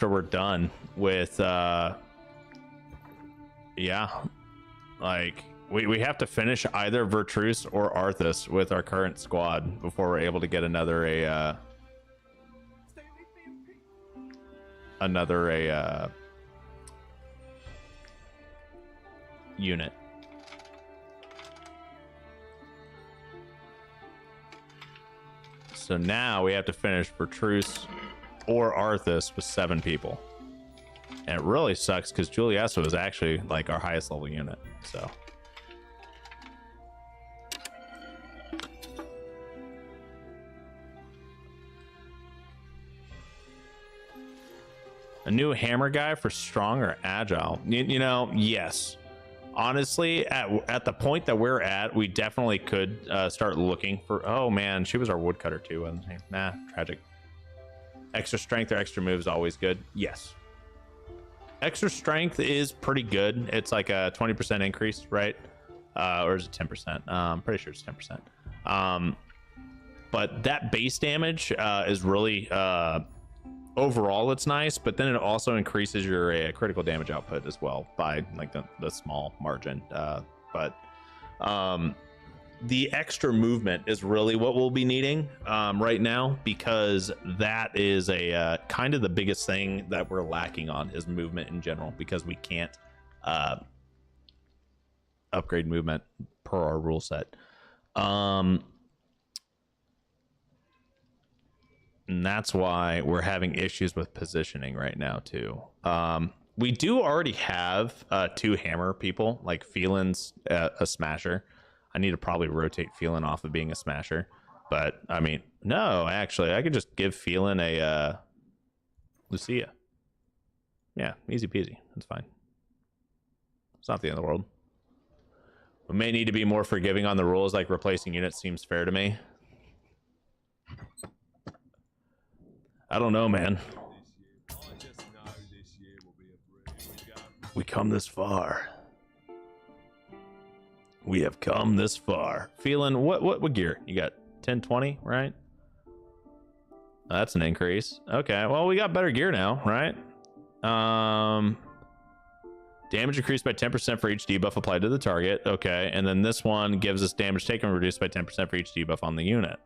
we're done with yeah, like we have to finish either Vertruse or Arthas with our current squad before we're able to get another unit. So now we have to finish Vertruse or Arthas with 7 people. And it really sucks because Juliessa was actually like our highest level unit. So a new hammer guy for strong or agile. You know, yes. Honestly, at the point that we're at, we definitely could start looking for... Oh, man, she was our woodcutter, too, wasn't she? Nah, tragic. Extra strength or extra moves always good? Yes. Extra strength is pretty good. It's like a 20% increase, right? Or is it 10%? I'm pretty sure it's 10%. But that base damage is really... overall it's nice, but then it also increases your critical damage output as well by like the small margin, but the extra movement is really what we'll be needing right now, because that is a kind of the biggest thing that we're lacking on is movement in general, because we can't upgrade movement per our rule set. And that's why we're having issues with positioning right now too. We do already have 2 hammer people, like Phelan's a smasher. I need to probably rotate Phelan off of being a smasher. But, I mean, no, actually, I could just give Phelan a Lucia. Yeah, easy peasy. That's fine. It's not the end of the world. We may need to be more forgiving on the rules, like replacing units seems fair to me. I don't know, man. We come this far. We have come this far. Feeling what gear? You got 1020, right? That's an increase. Okay, well, we got better gear now, right? Damage increased by 10% for each debuff applied to the target. Okay, and then this one gives us damage taken reduced by 10% for each debuff on the unit.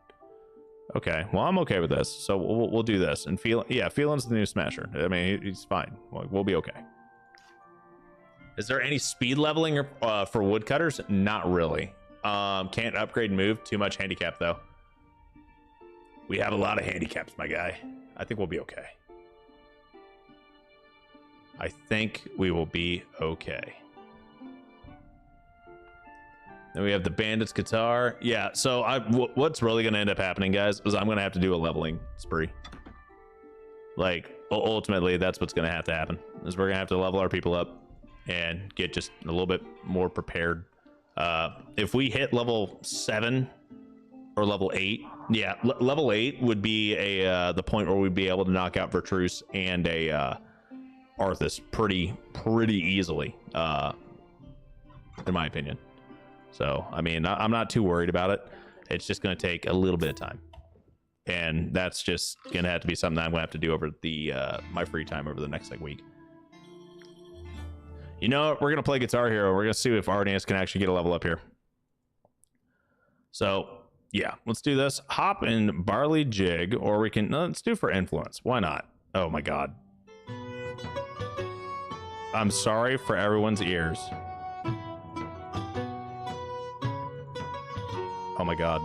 Okay, well, I'm okay with this, so we'll do this. And Phelan's the new smasher. I mean, he's fine. We'll be okay. Is there any speed leveling for woodcutters? Not really. Can't upgrade move. Too much handicap, though. We have a lot of handicaps, my guy. I think we'll be okay. I think we will be okay. Then we have the bandit's guitar. Yeah, so what's really going to end up happening, guys, is I'm going to have to do a leveling spree. Like, ultimately, that's what's going to have to happen, is we're going to have to level our people up and get just a little bit more prepared. If we hit level 7 or level 8, yeah, level 8 would be the point where we'd be able to knock out Vertruse and a Arthas pretty easily, in my opinion. So, I mean, I'm not too worried about it. It's just going to take a little bit of time. And that's just going to have to be something that I'm going to have to do over the my free time over the next week. You know what? We're going to play Guitar Hero. We're going to see if Arnius can actually get a level up here. So, yeah, let's do this. Hop and Barley Jig, or we can... No, let's do for Influence. Why not? Oh, my God. I'm sorry for everyone's ears. Oh my God.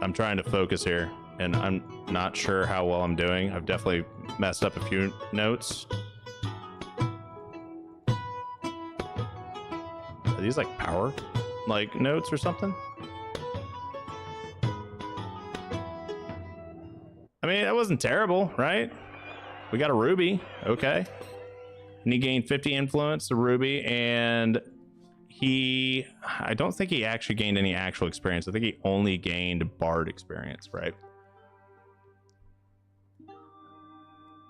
I'm trying to focus here, and I'm not sure how well I'm doing. I've definitely messed up a few notes. Are these like power notes or something? I mean, that wasn't terrible, right? We got a ruby, okay. And he gained 50 influence, the ruby, and I don't think he actually gained any actual experience. I think he only gained bard experience, right?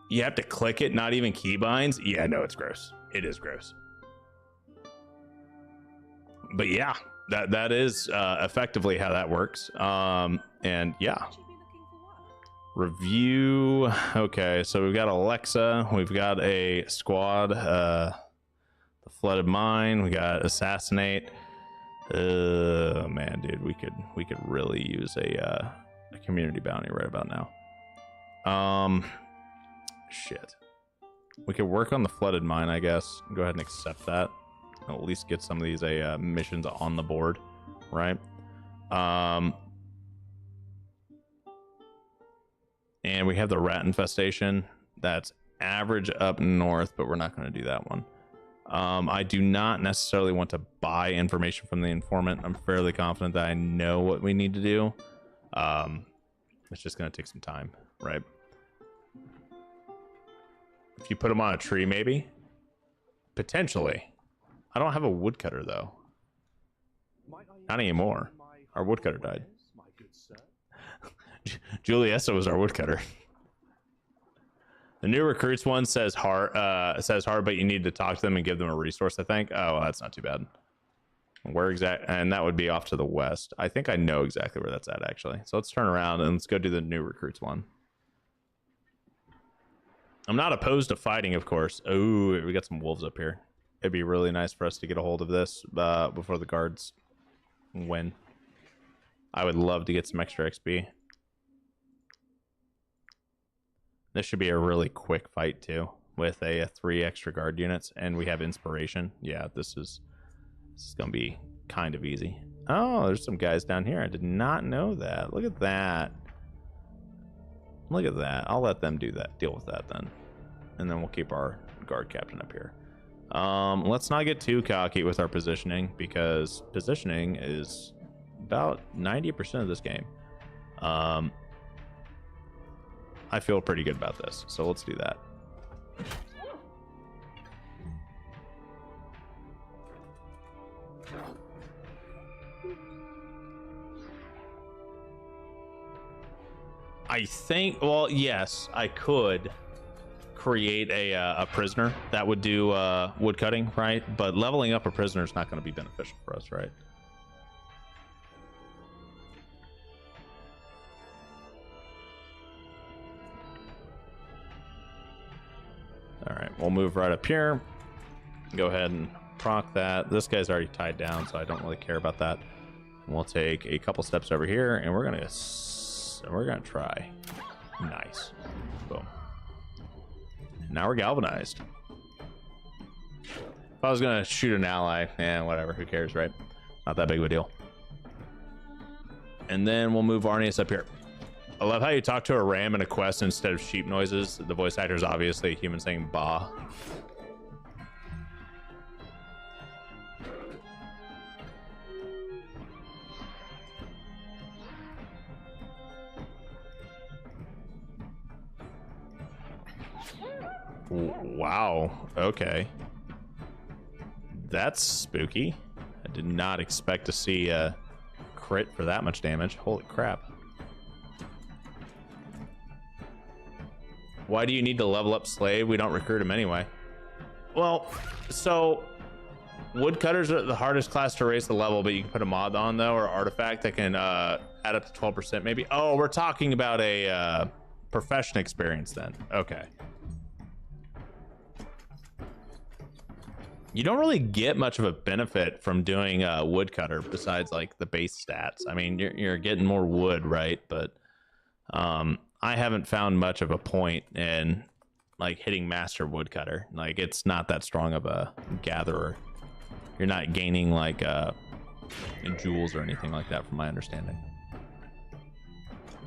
You have to click it, not even keybinds. Yeah, no, it's gross. It is gross. But yeah, that is effectively how that works. And yeah. Review. Okay, so we've got Alexa, we've got a squad, the flooded mine, we got assassinate. Man, dude, we could really use a community bounty right about now. Shit, we could work on the flooded mine, I guess. Go ahead and accept that. At least get some of these missions on the board, right? And we have the rat infestation. That's average up north, but we're not going to do that one. I do not necessarily want to buy information from the informant. I'm fairly confident that I know what we need to do. It's just going to take some time, right? If you put them on a tree, maybe? Potentially. I don't have a woodcutter, though. Not anymore. Our woodcutter died. Juliessa was our woodcutter. The new recruits one says hard, but you need to talk to them and give them a resource, I think. Oh, well, that's not too bad. Where exact? And that would be off to the west. I think I know exactly where that's at, actually. So let's turn around and let's go do the new recruits one. I'm not opposed to fighting, of course. Oh, we got some wolves up here. It'd be really nice for us to get a hold of this before the guards win. I would love to get some extra XP. This should be a really quick fight too, with a 3 extra guard units, and we have inspiration. Yeah, this is gonna be kind of easy. Oh, there's some guys down here. I did not know that. Look at that. Look at that. I'll let them do that. Deal with that then. And then we'll keep our guard captain up here. Let's not get too cocky with our positioning, because positioning is about 90% of this game. I feel pretty good about this, so let's do that. I think, well, yes, I could create a prisoner that would do wood cutting, right? But leveling up a prisoner is not going to be beneficial for us, right? All right, we'll move right up here. Go ahead and proc that. This guy's already tied down, so I don't really care about that. And we'll take a couple steps over here, and we're gonna try. Nice. Boom. Now we're galvanized. If I was gonna shoot an ally, whatever, who cares, right? Not that big of a deal. And then we'll move Arnius up here. I love how you talk to a ram in a quest instead of sheep noises. The voice actor is obviously a human saying "bah." Wow. Okay. That's spooky. I did not expect to see a crit for that much damage. Holy crap. Why do you need to level up Slave? We don't recruit him anyway. Well, so woodcutters are the hardest class to raise the level, but you can put a mod on though, or artifact that can add up to 12% maybe. Oh, we're talking about a profession experience then. Okay. You don't really get much of a benefit from doing a woodcutter besides like the base stats. I mean, you're getting more wood, right? But I haven't found much of a point in like hitting master woodcutter. Like, it's not that strong of a gatherer. You're not gaining like jewels or anything like that, from my understanding.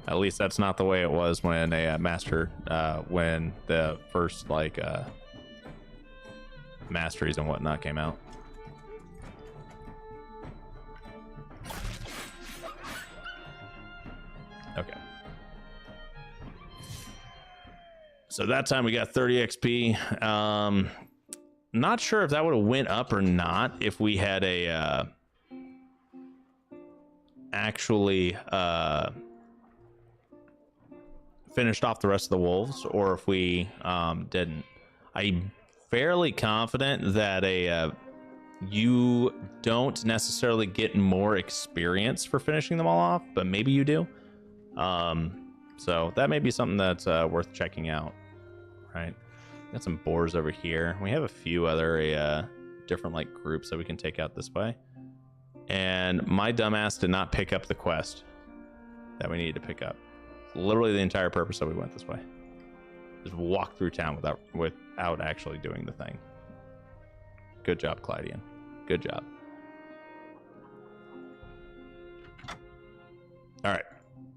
At least that's not the way it was when a master, when the first like masteries and whatnot came out. Okay. So that time we got 30 XP. Not sure if that would have went up or not if we had a actually finished off the rest of the wolves, or if we didn't. I'm fairly confident that you don't necessarily get more experience for finishing them all off, but maybe you do. So that may be something that's worth checking out, right? Got some boars over here. We have a few other different like groups that we can take out this way. And my dumbass did not pick up the quest that we needed to pick up. Literally the entire purpose that we went this way. Just walk through town without actually doing the thing. Good job, Clydian. Good job. All right.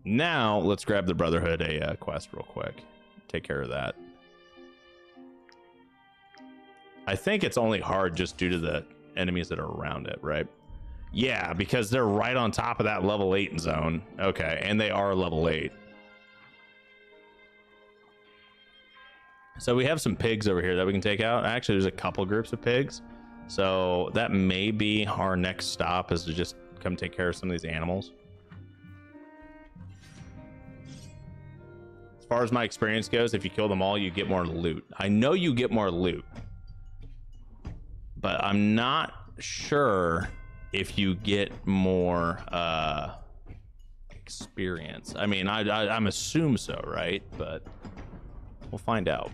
Now let's grab the Brotherhood a quest real quick. Take care of that. I think it's only hard just due to the enemies that are around it, right? Yeah, because they're right on top of that level 8 zone. Okay, and they are level 8. So we have some pigs over here that we can take out. Actually, there's a couple groups of pigs. So that may be our next stop, is to just come take care of some of these animals. As far as my experience goes, if you kill them all, you get more loot. I know you get more loot, but I'm not sure if you get more experience. I mean, I'm assume so, right? But we'll find out.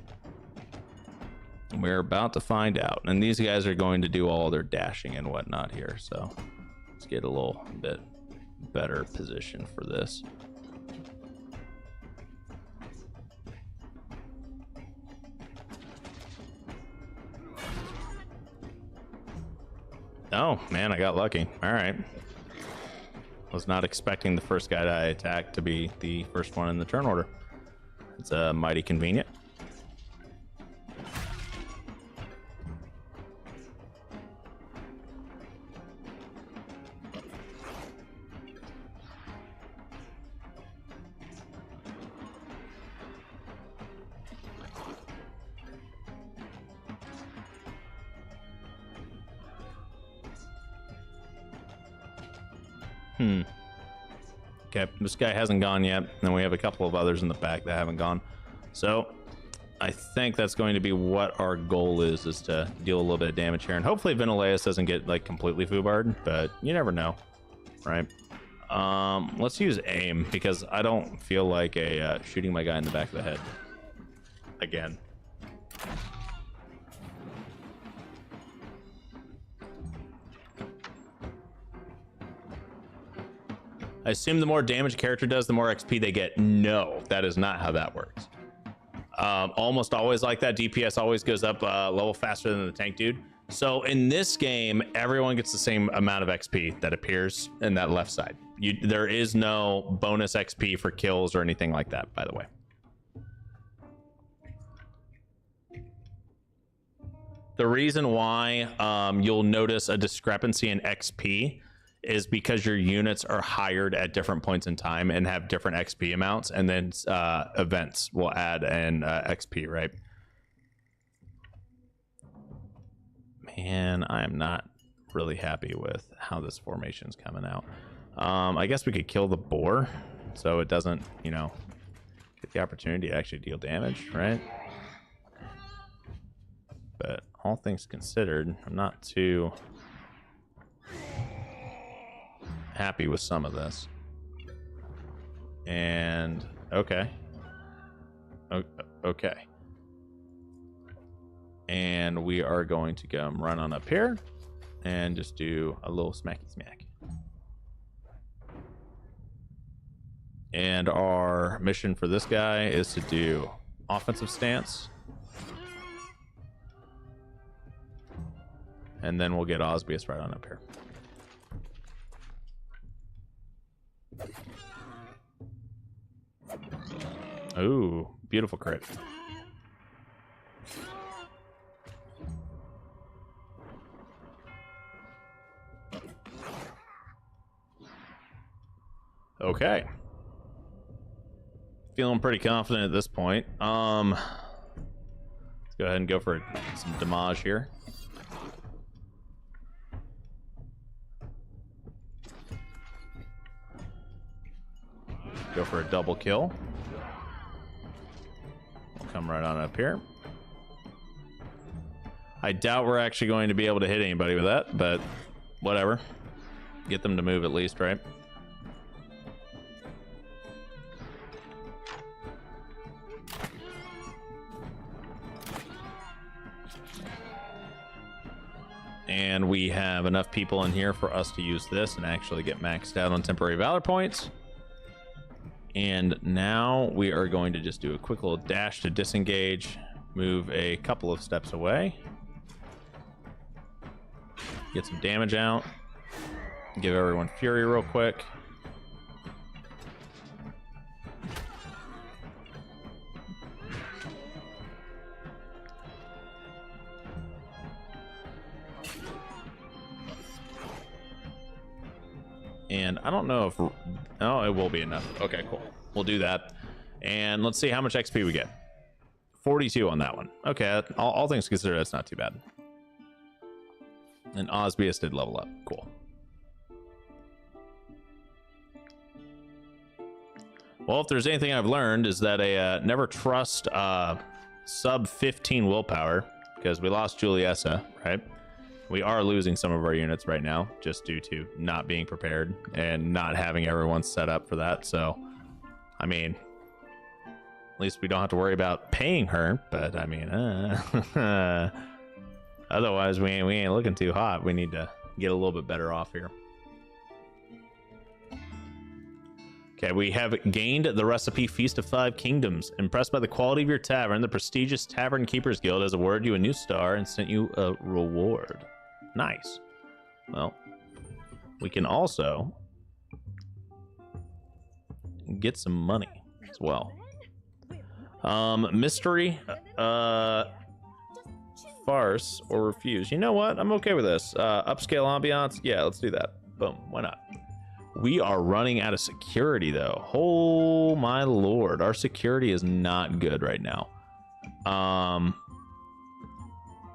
We're about to find out. And these guys are going to do all their dashing and whatnot here. So let's get a little bit better position for this. Oh, man, I got lucky. All right. Was not expecting the first guy that I attacked to be the first one in the turn order. It's mighty convenient. Okay, this guy hasn't gone yet, and then we have a couple of others in the back that haven't gone. So I think that's going to be what our goal is to deal a little bit of damage here. And hopefully Ventileus doesn't get like completely foobarred, but you never know, right? Let's use aim, because I don't feel like shooting my guy in the back of the head again. I assume the more damage a character does, the more XP they get. No, that is not how that works. Almost always like that. DPS always goes up a level faster than the tank dude. So in this game, everyone gets the same amount of XP that appears in that left side. There is no bonus XP for kills or anything like that, by the way. The reason why you'll notice a discrepancy in XP is because your units are hired at different points in time and have different XP amounts, and then events will add an XP, right? Man, I am not really happy with how this formation's coming out. I guess we could kill the boar so it doesn't, you know, get the opportunity to actually deal damage, right? But all things considered, I'm not too happy with some of this. And okay. Okay. And we are going to go run on up here and just do a little smacky smack. And our mission for this guy is to do offensive stance. And then we'll get Osbius right on up here. Ooh, beautiful crit. Okay. Feeling pretty confident at this point. Let's go ahead and go for some damage here. Go for a double kill. We'll come right on up here. I doubt we're actually going to be able to hit anybody with that, but whatever. Get them to move at least, right? And we have enough people in here for us to use this and actually get maxed out on temporary valor points. And now we are going to just do a quick little dash to disengage, move a couple of steps away, get some damage out, give everyone fury real quick. And I don't know if... Oh, it will be enough. Okay, cool. We'll do that. And let's see how much XP we get. 42 on that one. Okay, all things considered, that's not too bad. And Osbius did level up. Cool. Well, if there's anything I've learned is that never trust sub 15 willpower, because we lost Juliessa, right? We are losing some of our units right now just due to not being prepared and not having everyone set up for that. So, I mean, at least we don't have to worry about paying her. But I mean, otherwise we ain't looking too hot. We need to get a little bit better off here. Okay, we have gained the recipe Feast of Five Kingdoms. Impressed by the quality of your tavern, the prestigious Tavern Keepers Guild has awarded you a new star and sent you a reward. Nice. Well, we can also get some money as well. Mystery, farce, or refuse. You know what? I'm okay with this. Upscale ambiance. Yeah, let's do that. Boom. Why not? We are running out of security, though. Oh, my lord. Our security is not good right now.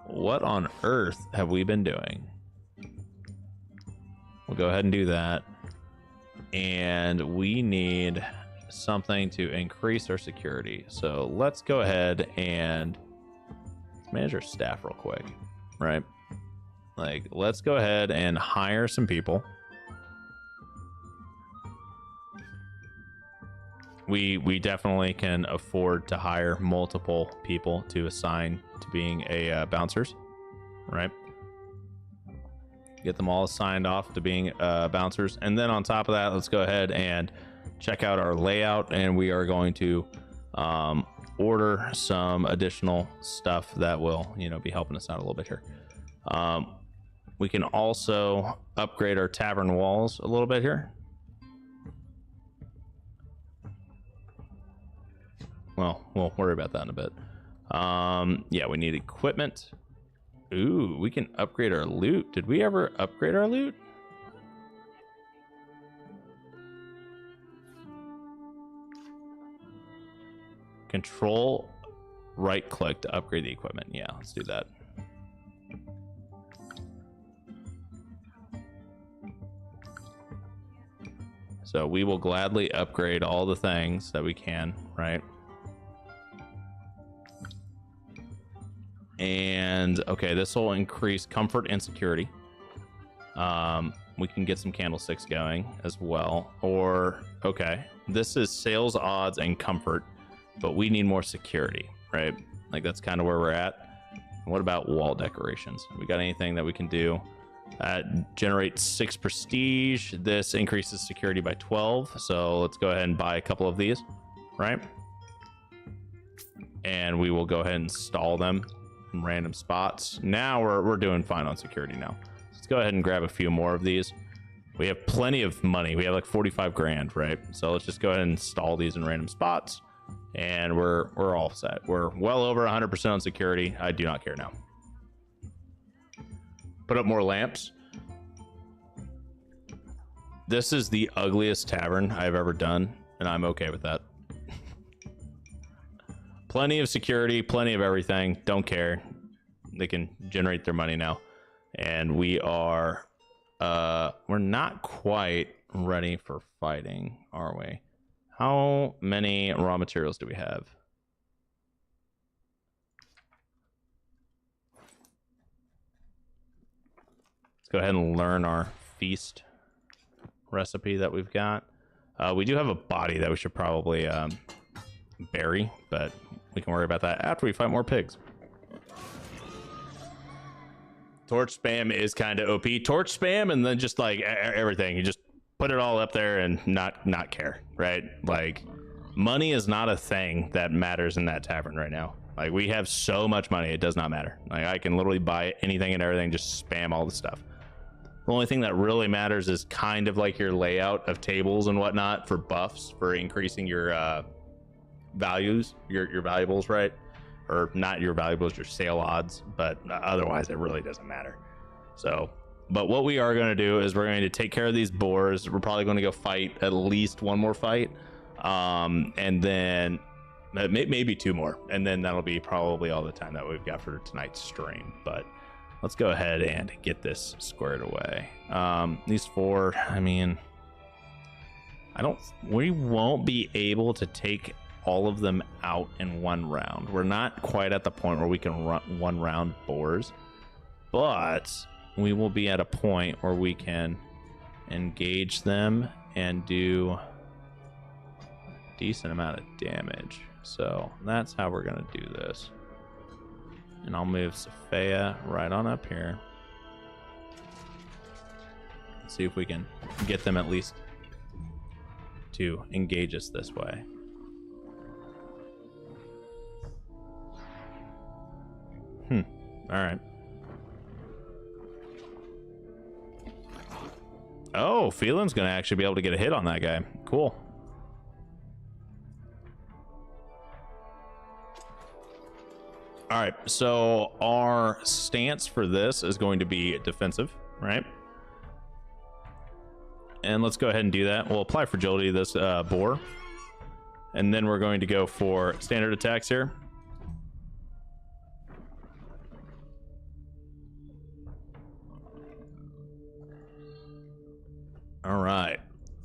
What on earth have we been doing? We'll go ahead and do that. And we need something to increase our security. So let's go ahead and manage our staff real quick, right? Like, let's go ahead and hire some people. We definitely can afford to hire multiple people to assign to being a bouncers, right? Get them all signed off to being bouncers. And then on top of that, let's go ahead and check out our layout, and we are going to order some additional stuff that will, you know, be helping us out a little bit here. We can also upgrade our tavern walls a little bit here. Well, we'll worry about that in a bit. Yeah, we need equipment. Ooh, we can upgrade our loot. Did we ever upgrade our loot? Control right click to upgrade the equipment. Yeah, let's do that. So we will gladly upgrade all the things that we can, right? And okay, this will increase comfort and security. We can get some candlesticks going as well. Or okay, this is sales odds and comfort, but we need more security, right? Like that's kind of where we're at. What about wall decorations? We got anything that we can do? Generates 6 prestige. This increases security by 12. So let's go ahead and buy a couple of these, right? And we will go ahead and install them in random spots. Now we're doing fine on security now. Let's go ahead and grab a few more of these. We have plenty of money. We have like 45 grand, right? So let's just go ahead and install these in random spots, and we're all set. We're well over 100% on security. I do not care now. Put up more lamps. This is the ugliest tavern I've ever done, and I'm okay with that. Plenty of security, plenty of everything. Don't care. They can generate their money now. And we are, we're not quite ready for fighting, are we? How many raw materials do we have? Let's go ahead and learn our feast recipe that we've got. We do have a body that we should probably bury, but we can worry about that after we fight more pigs. Torch spam is kind of OP. Torch spam and then just like everything. You just put it all up there and not care, right? Like money is not a thing that matters in that tavern right now. Like we have so much money, it does not matter. Like I can literally buy anything and everything, just spam all the stuff. The only thing that really matters is kind of like your layout of tables and whatnot for buffs, for increasing your values, your valuables, right? Or not your valuables, your sale odds, but otherwise it really doesn't matter. So, but what we are going to do is we're going to take care of these boars. We're probably going to go fight at least one more fight, and then maybe 2 more, and then that'll be probably all the time that we've got for tonight's stream. But let's go ahead and get this squared away. These 4, I mean, we won't be able to take all of them out in one round. We're not quite at the point where we can run 1 round boars, but we will be at a point where we can engage them and do a decent amount of damage. So that's how we're going to do this. And I'll move Sophia right on up here. See if we can get them at least to engage us this way. All right. Oh, Phelan's gonna actually be able to get a hit on that guy. Cool. All right, so our stance for this is going to be defensive, right? And let's go ahead and do that. We'll apply fragility to this boar. And then we're going to go for standard attacks here. All right.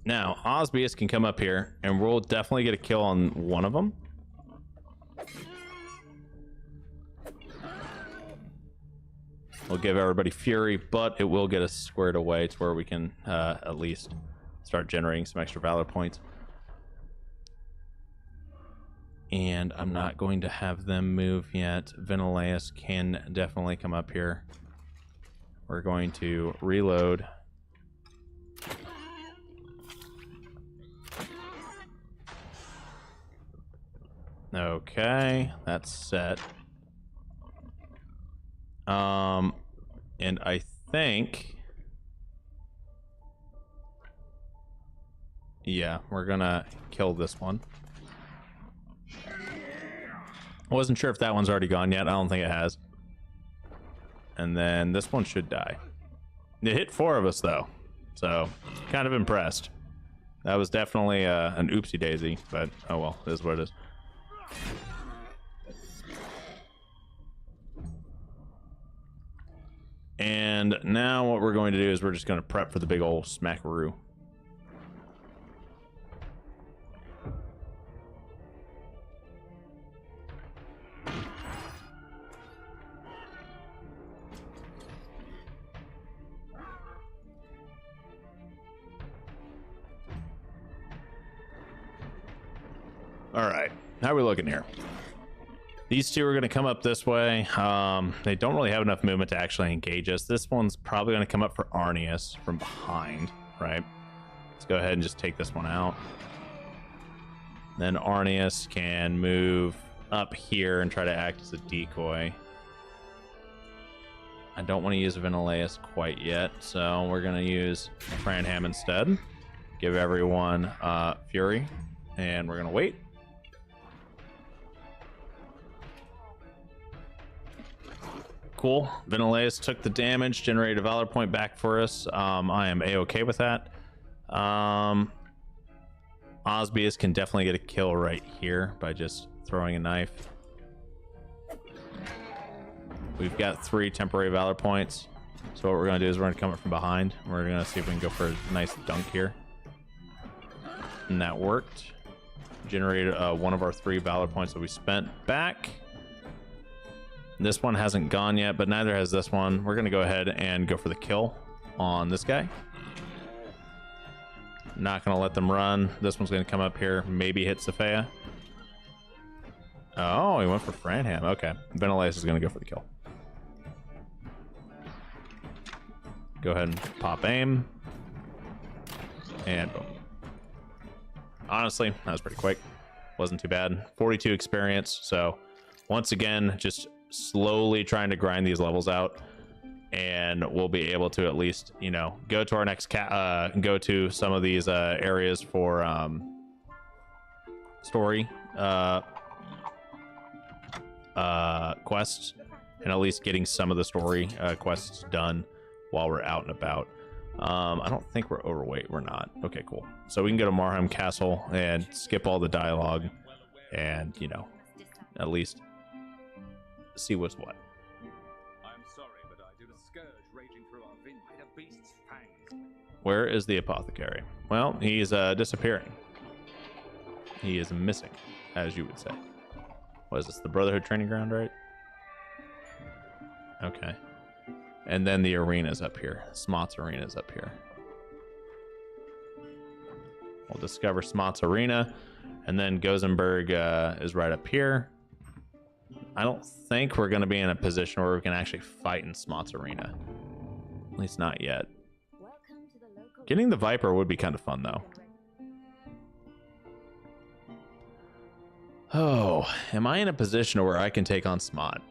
Now, Osbius can come up here, and we'll definitely get a kill on one of them. We'll give everybody fury, but it will get us squared away to where we can at least start generating some extra valor points. And I'm not going to have them move yet. Ventilaeus can definitely come up here. We're going to reload. Okay, that's set. And I think, yeah, we're gonna kill this one. I wasn't sure if that one's already gone yet. I don't think it has. And then this one should die. It hit 4 of us though, so kind of impressed. That was definitely an oopsie daisy, but oh well, it is what it is. And now what we're going to do is we're just going to prep for the big old smackaroo. All right, how are we looking here? These two are going to come up this way. They don't really have enough movement to actually engage us. This one's probably going to come up for Arnius from behind, right? Let's go ahead and just take this one out. Then Arnius can move up here and try to act as a decoy. I don't want to use Ventilaeus quite yet, so we're going to use Franham instead. Give everyone Fury, and we're going to wait. Cool. Ventilaeus took the damage, generated a valor point back for us. I am a-okay with that. Osbius can definitely get a kill right here by just throwing a knife. We've got 3 temporary valor points. So what we're going to do is we're going to come up from behind. We're going to see if we can go for a nice dunk here. And that worked. Generated one of our 3 valor points that we spent back. This one hasn't gone yet, but neither has this one. We're going to go ahead and go for the kill on this guy. Not going to let them run. This one's going to come up here, maybe hit Sophia. Oh, he went for Franham. Okay. Ventilaeus is going to go for the kill. Go ahead and pop aim. And boom. Honestly, that was pretty quick. Wasn't too bad. 42 experience. So once again, just slowly trying to grind these levels out, and we'll be able to at least, you know, go to our next go to some of these areas for story quests, and at least getting some of the story quests done while we're out and about. I don't think we're overweight. We're not. Okay, cool. So we can go to Marheim Castle and skip all the dialogue and, you know, at least see what's what. I'm sorry, but I do the scourge raging through our veins by the beast's fangs. Where is the apothecary? Well, he's disappearing. He is missing, as you would say. What is this, the Brotherhood training ground, right? Okay. And then the arena's up here. Smott's arena's up here. We'll discover Smott's arena, and then Gozenberg is right up here. I don't think we're going to be in a position where we can actually fight in Smott's arena. At least not yet. Getting the Viper would be kind of fun, though. Oh, am I in a position where I can take on Smott?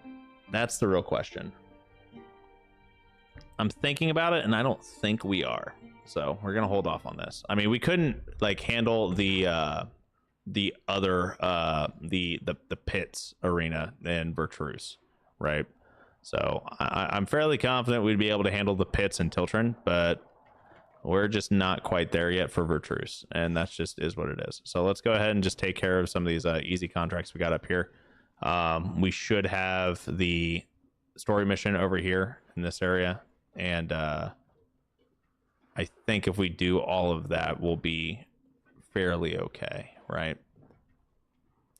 That's the real question. I'm thinking about it, and I don't think we are. So we're going to hold off on this. I mean, we couldn't, like, handle the other the pits arena in Vertruse. right? So I'm fairly confident we'd be able to handle the pits and Tiltren, but we're just not quite there yet for Vertruse, and that's just is what it is. So let's go ahead and just take care of some of these easy contracts we got up here. We should have the story mission over here in this area, and I think if we do all of that, we'll be fairly okay, right?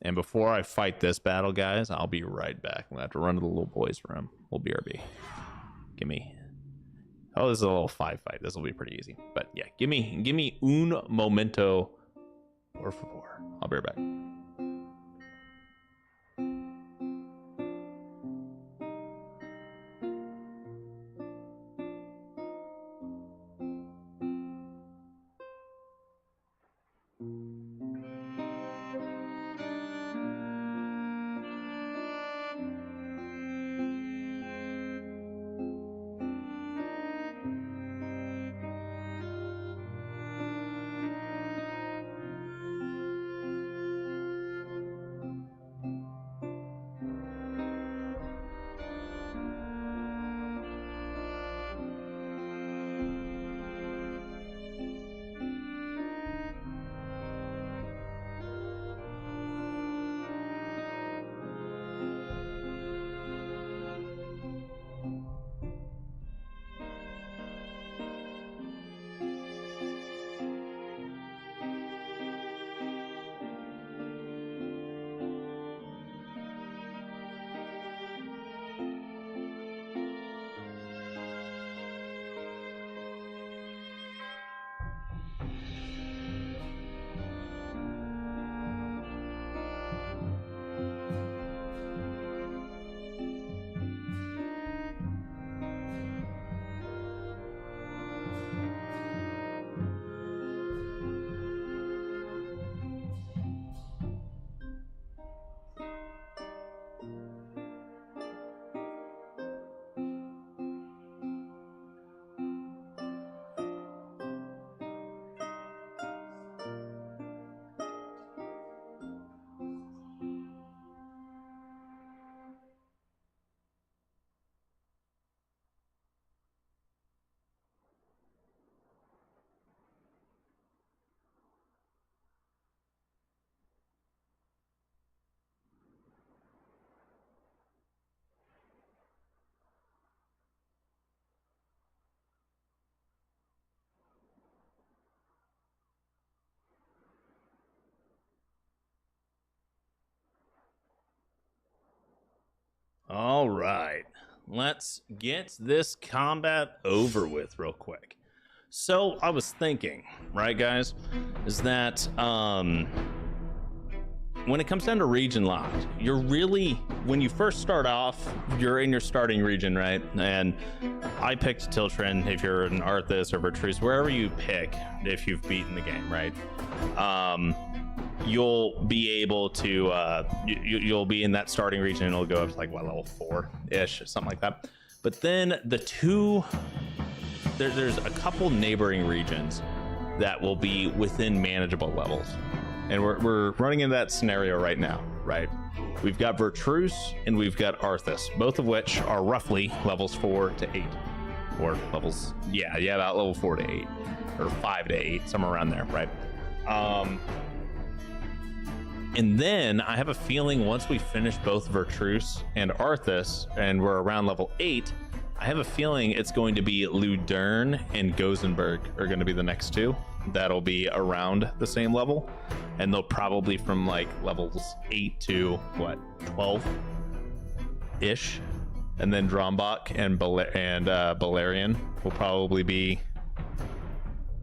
And before I fight this battle, guys, I'll be right back. I'm gonna have to run to the little boys' room. We'll BRB. Gimme. Oh, this is a little 5 fight. This will be pretty easy. But yeah, give me un momento, por favor. I'll be right back. All right, let's get this combat over with real quick. So I was thinking, right, guys, is that when it comes down to region locked, you're really, when you first start off, you're in your starting region, right? And I picked Tiltren if you're in Arthas or Vertruse, wherever you pick, if you've beaten the game, right? You'll be able to you'll be in that starting region, and it'll go up to like what, level 4-ish, something like that. But then there's a couple neighboring regions that will be within manageable levels, and we're running into that scenario right now, right? We've got Vertruse and we've got Arthas, both of which are roughly levels 4 to 8, or levels, yeah, about level 4 to 8, or 5 to 8, somewhere around there, right? And then I have a feeling once we finish both Vertruse and Arthas, and we're around level 8, I have a feeling it's going to be Ludern and Gozenberg are going to be the next two that'll be around the same level, and they'll probably from like levels 8 to what, 12-ish, and then Drombach and Balerion will probably be,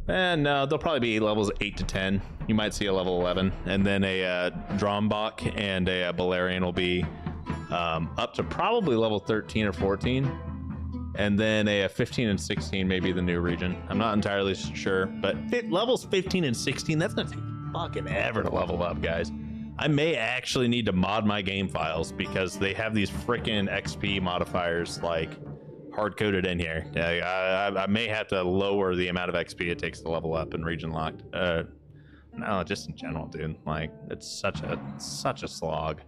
no, they'll probably be levels 8 to 10. You might see a level 11, and then a Drombach and a Balerion will be up to probably level 13 or 14, and then a 15 and 16 may be the new region. I'm not entirely sure, but levels 15 and 16, that's gonna take fucking ever to level up, guys. I may actually need to mod my game files because they have these freaking XP modifiers like hard-coded in here. I may have to lower the amount of XP it takes to level up in region locked. No, just in general, dude. Like, it's such a slog.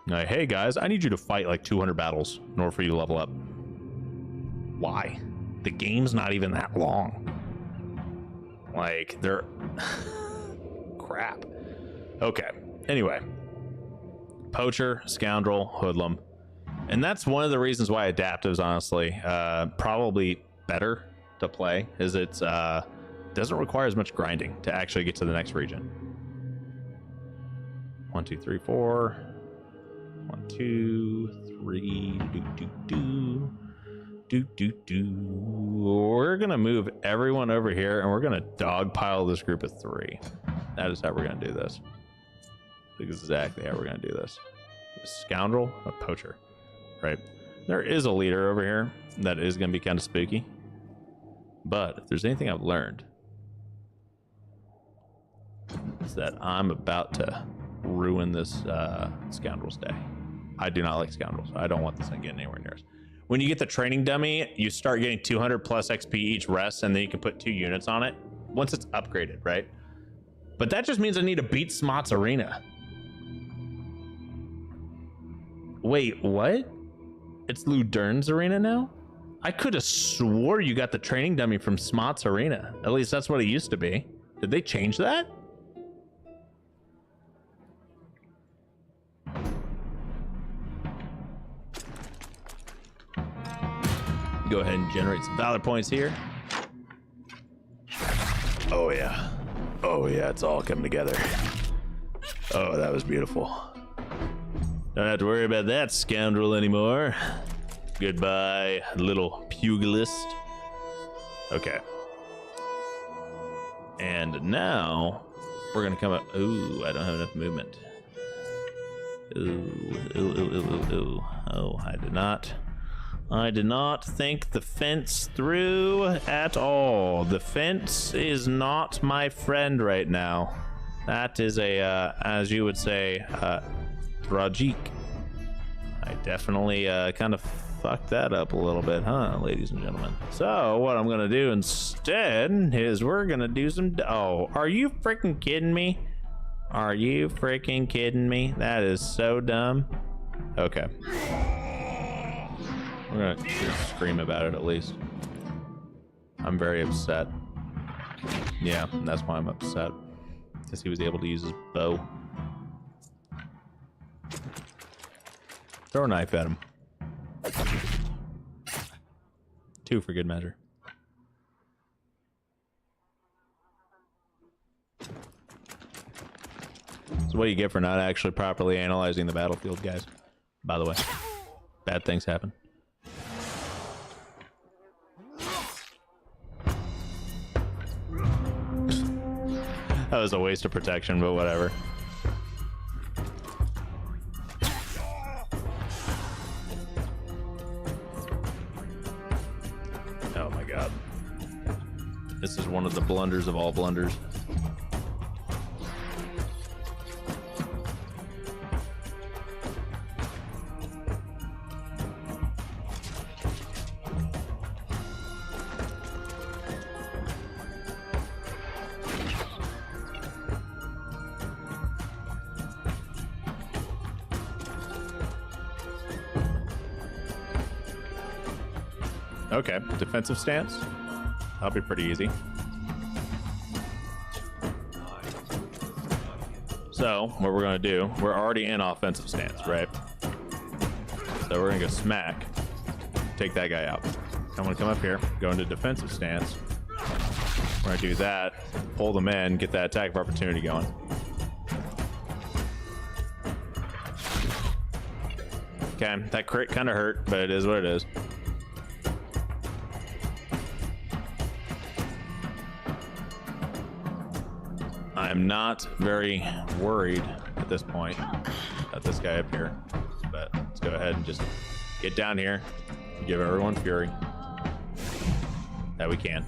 Like, hey guys, I need you to fight like 200 battles in order for you to level up. Why? The game's not even that long. Like, they're... crap. Okay, anyway. Poacher, scoundrel, hoodlum. And that's one of the reasons why Adaptive's honestly probably better to play, is it's doesn't require as much grinding to actually get to the next region. 1, 2, 3, 4. 1, 2, 3. We're gonna move everyone over here, and we're gonna dogpile this group of 3. That is how we're gonna do this. Exactly how we're gonna do this. A scoundrel, a poacher, right? There is a leader over here that is gonna be kind of spooky, but if there's anything I've learned, it's that I'm about to ruin this scoundrel's day. I do not like scoundrels. I don't want this thing getting anywhere near us. When you get the training dummy, you start getting 200 plus XP each rest, and then you can put 2 units on it once it's upgraded, right? But that just means I need to beat Smot's arena. Wait, what? It's Ludern's arena now? I could have swore you got the training dummy from Smot's arena. At least that's what it used to be. Did they change that? Go ahead and generate some valor points here. Oh yeah. Oh yeah, it's all coming together. Oh, that was beautiful. Don't have to worry about that scoundrel anymore. Goodbye, little pugilist. Okay. And now we're gonna come up. Ooh, I don't have enough movement. Ooh. Oh, I did not think the fence through at all. The fence is not my friend right now. That is a, as you would say, tragique. I definitely kind of fucked that up a little bit, huh, ladies and gentlemen? So what I'm gonna do instead is we're gonna do some... Oh, are you freaking kidding me? Are you freaking kidding me? That is so dumb. Okay. We're gonna just scream about it at least. I'm very upset. Yeah, that's why I'm upset. Because he was able to use his bow. Throw a knife at him. 2 for good measure. So what do you get for not actually properly analyzing the battlefield, guys? By the way, bad things happen. That was a waste of protection, but whatever. Oh my god. This is one of the blunders of all blunders. Okay, defensive stance. That'll be pretty easy. So, what we're gonna do, we're already in offensive stance, right? So we're gonna go smack, take that guy out. I'm gonna come up here, go into defensive stance. We're gonna do that, pull them in, get that attack of opportunity going. Okay, that crit kind of hurt, but it is what it is. I'm not very worried at this point about this guy up here, but let's go ahead and just get down here and give everyone fury that we can.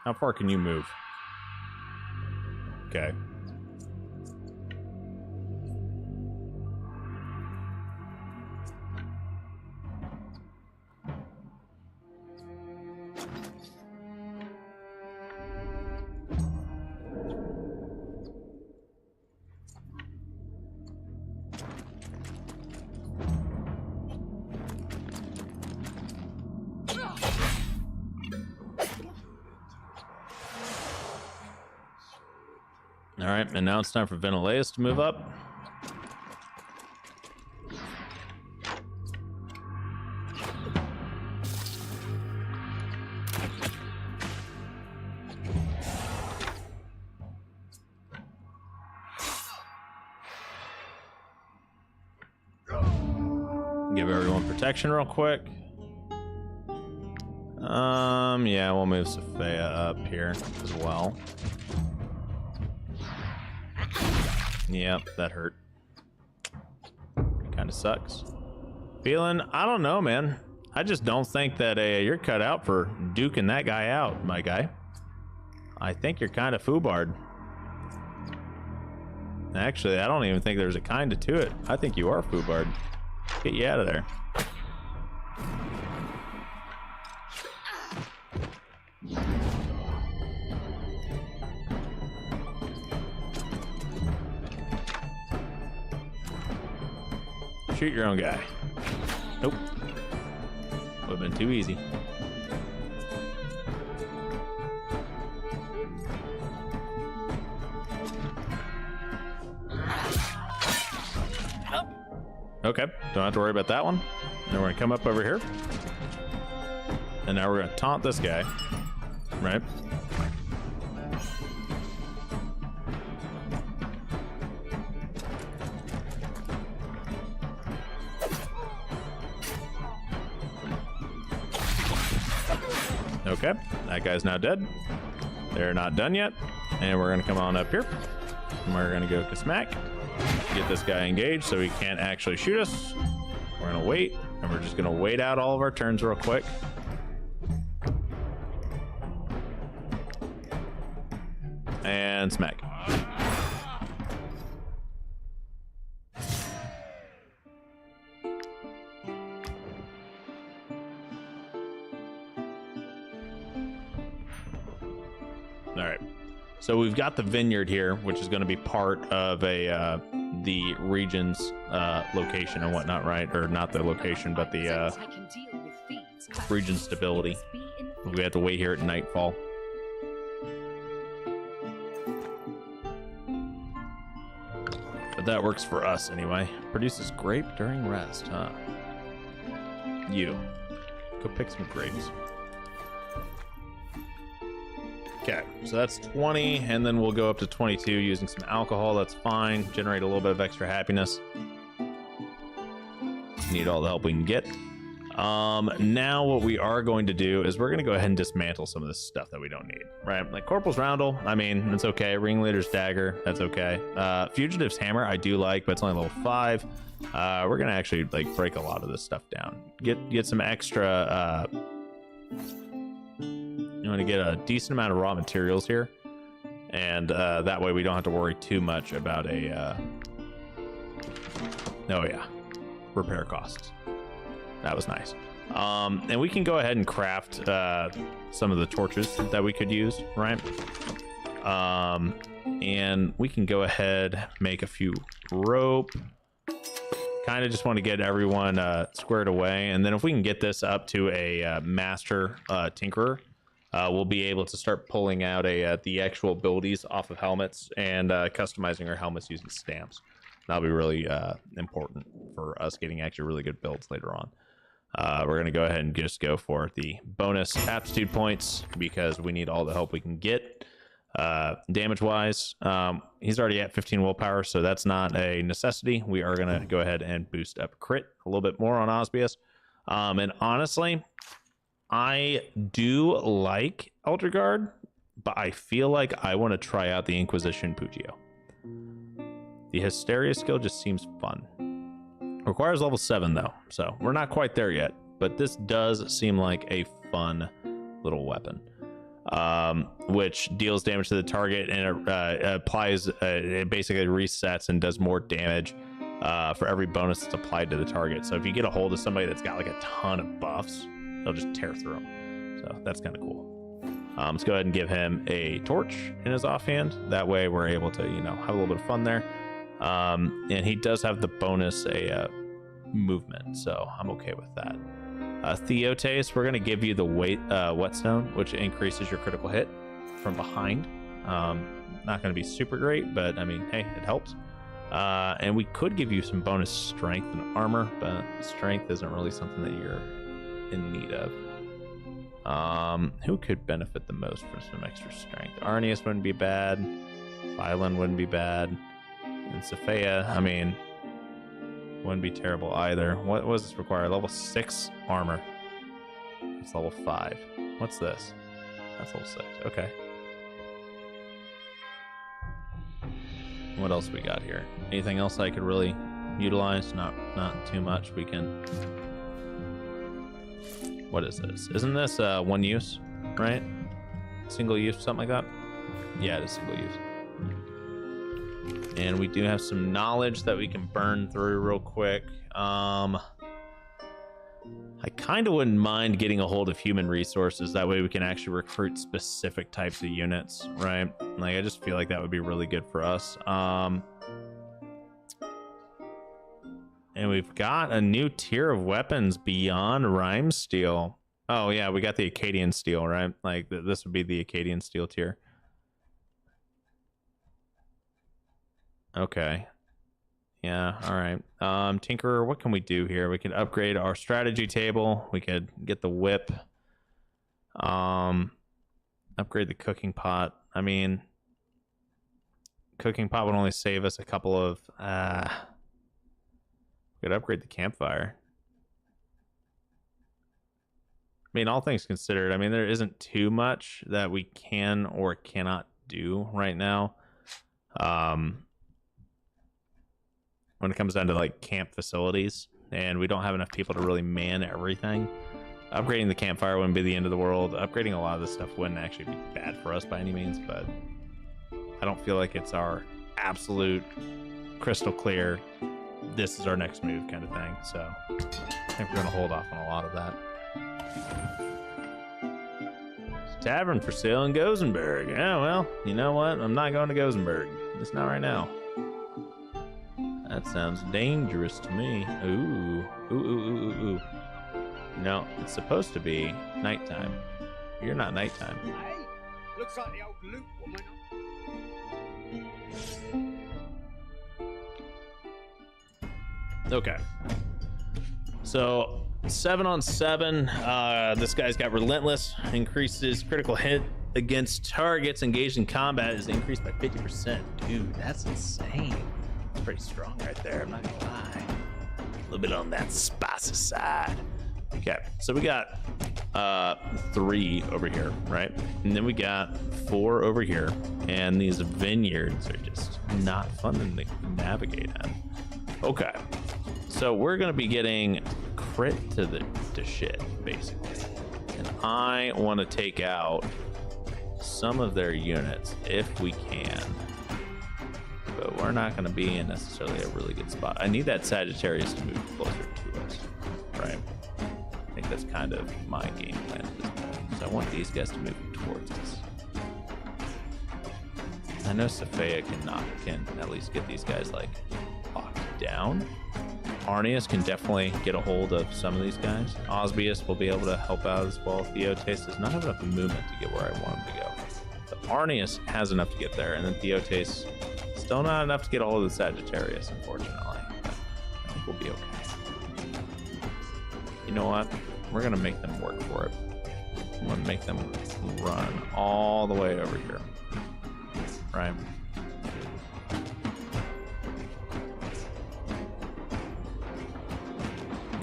How far can you move? Okay. All right, and now it's time for Ventilatus to move up. Give everyone protection real quick. Yeah, we'll move Sophia up here as well. Yep, that hurt. Kind of sucks. Feeling, I don't know, man. I just don't think that you're cut out for duking that guy out, my guy. I think you're kind of foobarred. Actually, I don't even think there's a kind of to it. I think you are foobarred. Get you out of there. Shoot your own guy. Nope. Would have been too easy. Okay, don't have to worry about that one. Then we're gonna come up over here. And now we're gonna taunt this guy. Right? Okay, that guy's now dead. They're not done yet. And we're gonna come on up here. And we're gonna go smack. Get this guy engaged so he can't actually shoot us. We're gonna wait, and we're just gonna wait out all of our turns real quick. And smack. All right. So we've got the vineyard here, which is going to be part of the region's location and whatnot, right? Or not the location, but the region stability. We have to wait here at nightfall. But that works for us anyway. Produces grape during rest, huh? You. Go pick some grapes. Okay, so that's 20, and then we'll go up to 22 using some alcohol. That's fine. Generate a little bit of extra happiness. Need all the help we can get. Now what we are going to do is we're going to go ahead and dismantle some of this stuff that we don't need, right? Like Corporal's Roundel, I mean, it's okay. Ringleader's Dagger, that's okay. Fugitive's Hammer, I do like, but it's only level 5. We're going to actually like break a lot of this stuff down. Get some extra... You want to get a decent amount of raw materials here, and that way we don't have to worry too much about a oh yeah, repair costs. That was nice. And we can go ahead and craft some of the torches that we could use, right? And we can go ahead, make a few rope. Kind of just want to get everyone squared away, and then if we can get this up to a master tinkerer, we'll be able to start pulling out the actual abilities off of helmets and customizing our helmets using stamps. That'll be really important for us getting actually really good builds later on. We're going to go ahead and just go for the bonus aptitude points because we need all the help we can get. Damage wise, he's already at 15 willpower, so that's not a necessity. We are going to go ahead and boost up crit a little bit more on Osbius. And honestly, I do like Elder Guard, but I feel like I want to try out the Inquisition Pugio. The Hysteria skill just seems fun. Requires level 7 though, so we're not quite there yet, but this does seem like a fun little weapon, which deals damage to the target, and it applies, it basically resets and does more damage for every bonus that's applied to the target. So if you get a hold of somebody that's got like a ton of buffs, they'll just tear through them. So that's kind of cool. Let's go ahead and give him a torch in his offhand. That way we're able to, you know, have a little bit of fun there. And he does have the bonus movement, so I'm okay with that. Theotes, we're going to give you the whetstone, which increases your critical hit from behind. Not going to be super great, but I mean, hey, it helps. And we could give you some bonus strength and armor, but strength isn't really something that you're in need of. Who could benefit the most from some extra strength? Arnius wouldn't be bad. Phylan wouldn't be bad. And Sophia, I mean, wouldn't be terrible either. What was this require? Level 6 armor. It's level 5. What's this? That's level 6. Okay. What else we got here? Anything else I could really utilize? Not too much. We can... What is this? Isn't this one use, right? Single use, something like that? Yeah, it is single use. And we do have some knowledge that we can burn through real quick. I kind of wouldn't mind getting a hold of human resources. That way we can actually recruit specific types of units, right? Like, I just feel like that would be really good for us. And we've got a new tier of weapons beyond Rhyme Steel. Oh, yeah, we got the Acadian Steel, right? Like, this would be the Acadian Steel tier. Okay. Yeah, all right. Tinkerer, what can we do here? We can upgrade our strategy table. We could get the whip. Upgrade the cooking pot. I mean, cooking pot would only save us a couple of... we could upgrade the campfire. I mean, all things considered, I mean, there isn't too much that we can or cannot do right now. When it comes down to like camp facilities, and we don't have enough people to really man everything. Upgrading the campfire wouldn't be the end of the world. Upgrading a lot of this stuff wouldn't actually be bad for us by any means, but I don't feel like it's our absolute crystal clear, this is our next move kind of thing. So I think we're going to hold off on a lot of that. Tavern for sale in Gothenburg. Yeah, well, you know what? I'm not going to Gothenburg. It's not right now. That sounds dangerous to me. Ooh. No, it's supposed to be nighttime. You're not nighttime. Hey, looks like the old loot woman. Okay. So 7 on 7. This guy's got relentless. Increases critical hit against targets engaged in combat is increased by 50%. Dude, that's insane. It's pretty strong right there, I'm not gonna lie. A little bit on that spicy side. Okay, so we got 3 over here, right? And then we got 4 over here, and these vineyards are just not fun to navigate in. Okay, so we're gonna be getting crit to shit, basically. And I want to take out some of their units if we can. But we're not going to be in necessarily a really good spot. I need that Sagittarius to move closer to us, right? I think that's kind of my game plan at this point. So I want these guys to move towards us. I know Sophia can at least get these guys like locked down. Arnius can definitely get a hold of some of these guys. Osbius will be able to help out as well. Theotes does not have enough movement to get where I want him to go. But Arnius has enough to get there, and then Theotes still not enough to get a hold of the Sagittarius, unfortunately. But I think we'll be okay. You know what? We're gonna make them work for it. I'm gonna make them run all the way over here. Right?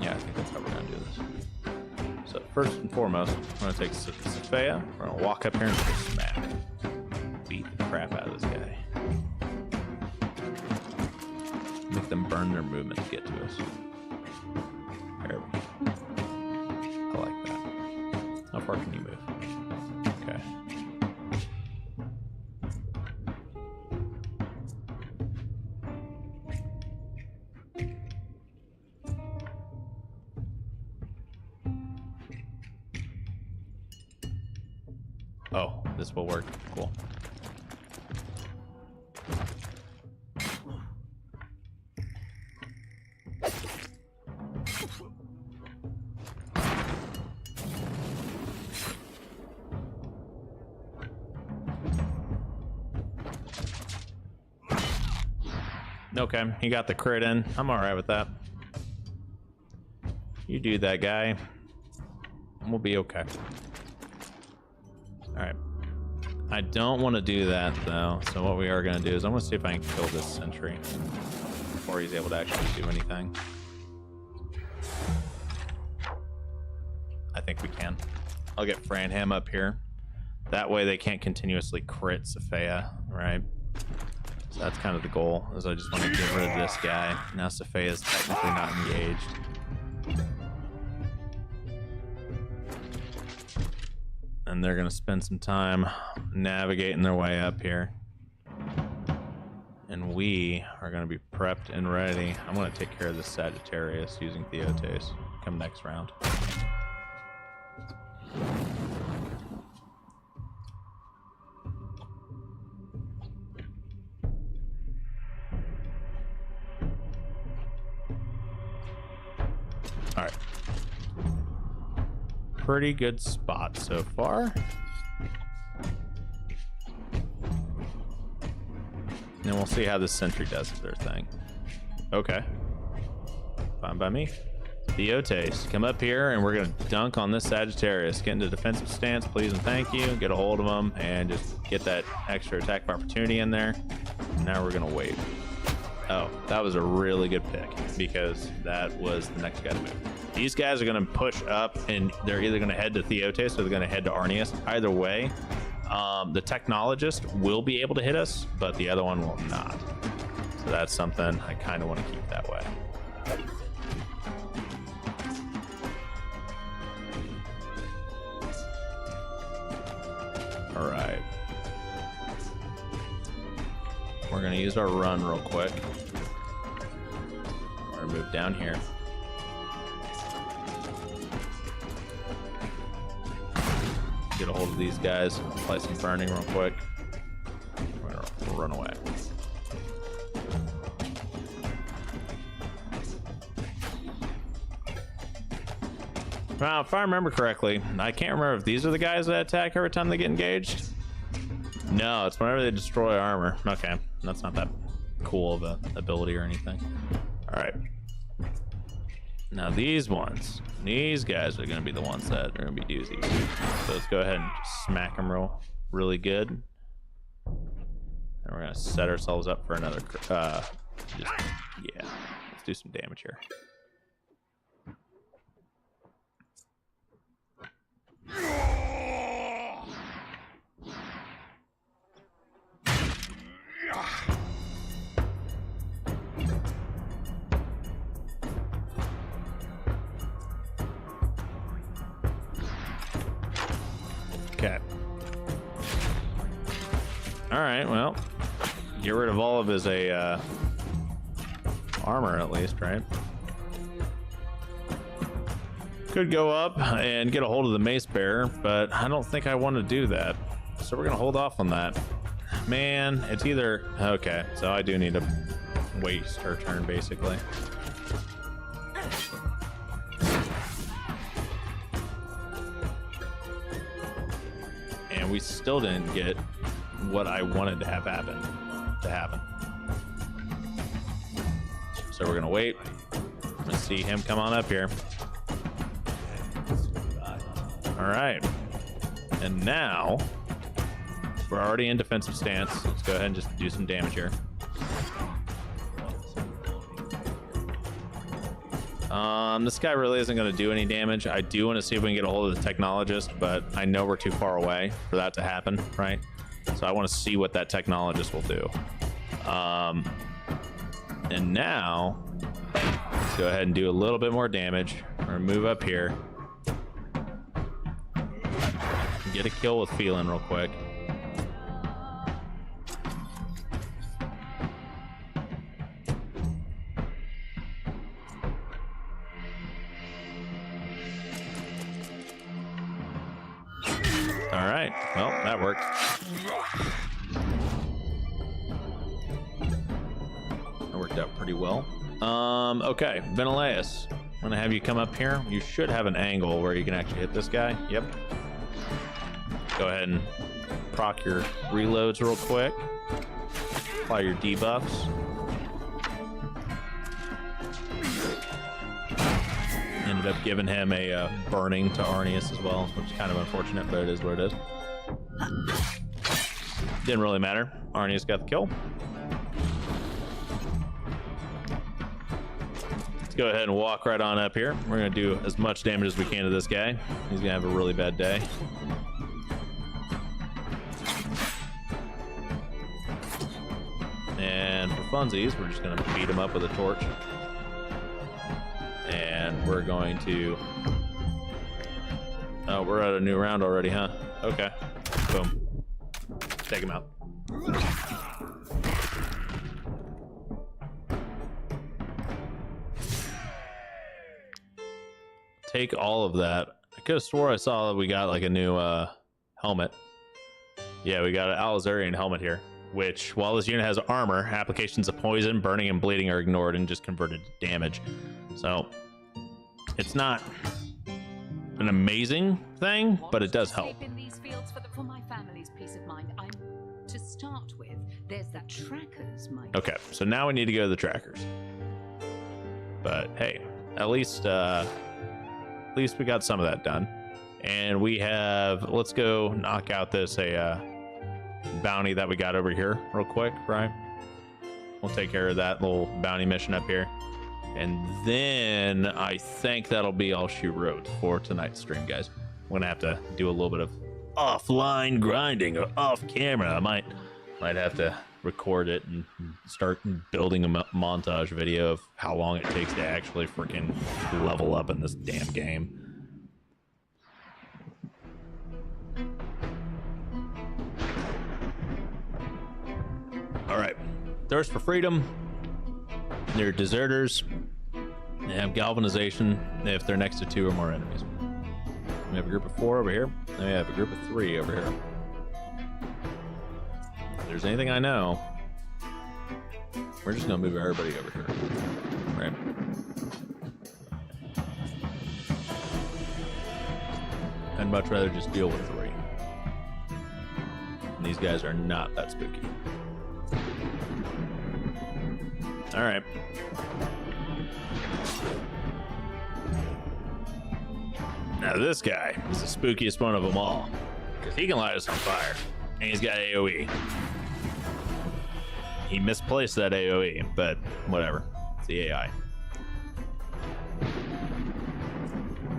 Yeah, I think that's how we're gonna do this. So first and foremost, we're gonna take Sophia. We're gonna walk up here and just smack. Beat the crap out of this guy. Make them burn their movement to get to us. There we go. I like that. How far can you move? Okay. Oh, this will work. Cool. Okay, he got the crit in. I'm alright with that. You do that, guy. We'll be okay. Alright. I don't want to do that, though. So what we are going to do is I'm going to see if I can kill this sentry before he's able to actually do anything. I think we can. I'll get Franham up here. That way they can't continuously crit Sophia, right? So that's kind of the goal, is I just want to get rid of this guy. Now Sophia's technically not engaged. And they're gonna spend some time navigating their way up here. And we are gonna be prepped and ready. I'm gonna take care of this Sagittarius using Theotes. Come next round. All right. Pretty good spot so far. And we'll see how this sentry does their thing. Okay. Fine by me. Theotes, come up here and we're gonna dunk on this Sagittarius. Get into defensive stance, please and thank you. Get a hold of him and just get that extra attack of opportunity in there. Now we're gonna wait. Oh, that was a really good pick because that was the next guy to move. These guys are going to push up and they're either going to head to Theotes or they're going to head to Arnius. Either way, the technologist will be able to hit us, but the other one will not. So that's something I kind of want to keep that way. All right. We're going to use our run real quick. We're going to move down here. Get a hold of these guys, apply some burning real quick. We're going to run away. Now, if I remember correctly, I can't remember if these are the guys that attack every time they get engaged. No, it's whenever they destroy armor. Okay, that's not that cool of an ability or anything. All right. Now these guys are going to be the ones that are going to be doozies. So let's go ahead and just smack them really good. And we're going to set ourselves up for another. Yeah, let's do some damage here. Okay. All right, well, get rid of all of his armor at least, right? Could go up and get a hold of the mace bearer, but I don't think I want to do that. So we're gonna hold off on that. Man, it's either... Okay, so I do need to waste her turn, basically. And we still didn't get what I wanted to have happen. So we're gonna wait. Let's see him come on up here. All right. And now we're already in defensive stance. Let's go ahead and just do some damage here. This guy really isn't going to do any damage. I do want to see if we can get a hold of the technologist, but I know we're too far away for that to happen, right? So I want to see what that technologist will do. And now, let's go ahead and do a little bit more damage. We're going to move up here. Get a kill with Phelan real quick. All right, well, that worked. That worked out pretty well. Okay, Venileus, I'm gonna have you come up here. You should have an angle where you can actually hit this guy. Yep. Go ahead and proc your reloads real quick. Apply your debuffs. ended up giving him a burning to Arnius as well, which is kind of unfortunate, but it is what it is. Didn't really matter. Arnius got the kill. Let's go ahead and walk right on up here. We're going to do as much damage as we can to this guy. He's going to have a really bad day. And for funsies, we're just going to beat him up with a torch. And we're going to... Oh, we're at a new round already, huh? Okay. Boom. Take him out. Take all of that. I could have swore I saw that we got like a new helmet. Yeah, we got an Alizarian helmet here, which, while this unit has armor, applications of poison, burning, and bleeding are ignored and just converted to damage. So, it's not an amazing thing, but it does help. In these fields for my family's peace of mind. I'm to start with. There's that trackers, Mike. Okay, so now we need to go to the trackers. But hey, at least we got some of that done. And we have, let's go knock out this bounty that we got over here real quick, right? We'll take care of that little bounty mission up here. And then I think that'll be all she wrote for tonight's stream, guys. I'm gonna have to do a little bit of offline grinding or off camera. I might have to record it and start building a montage video of how long it takes to actually freaking level up in this damn game. All right, thirst for freedom. They're deserters. They have galvanization if they're next to 2 or more enemies. We have a group of 4 over here. And we have a group of 3 over here. If there's anything I know, we're just gonna move everybody over here. Right? I'd much rather just deal with 3. And these guys are not that spooky. All right. Now this guy is the spookiest one of them all, because he can light us on fire, and he's got AoE. He misplaced that AoE, but whatever. It's the AI.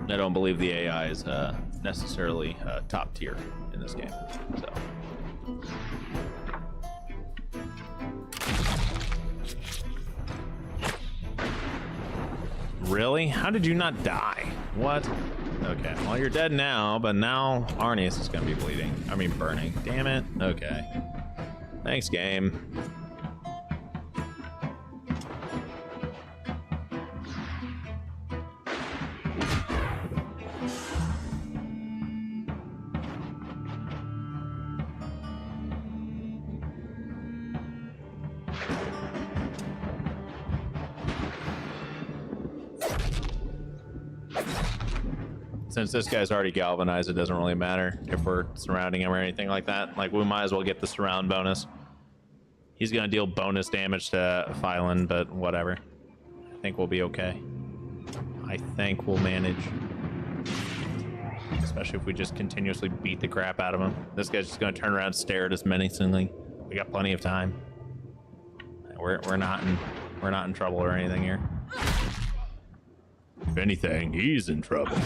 I don't believe the AI is necessarily top tier in this game. So. Really? How did you not die? What? Okay, well, you're dead now, but now Arnius is gonna be bleeding. I mean, burning. Damn it. Okay. Thanks, game. Since this guy's already galvanized, it doesn't really matter if we're surrounding him or anything like that. Like, we might as well get the surround bonus. He's gonna deal bonus damage to Phylan, but whatever. I think we'll be okay. I think we'll manage. Especially if we just continuously beat the crap out of him. This guy's just gonna turn around and stare at us menacingly. We got plenty of time. We're not in trouble or anything here. If anything, he's in trouble.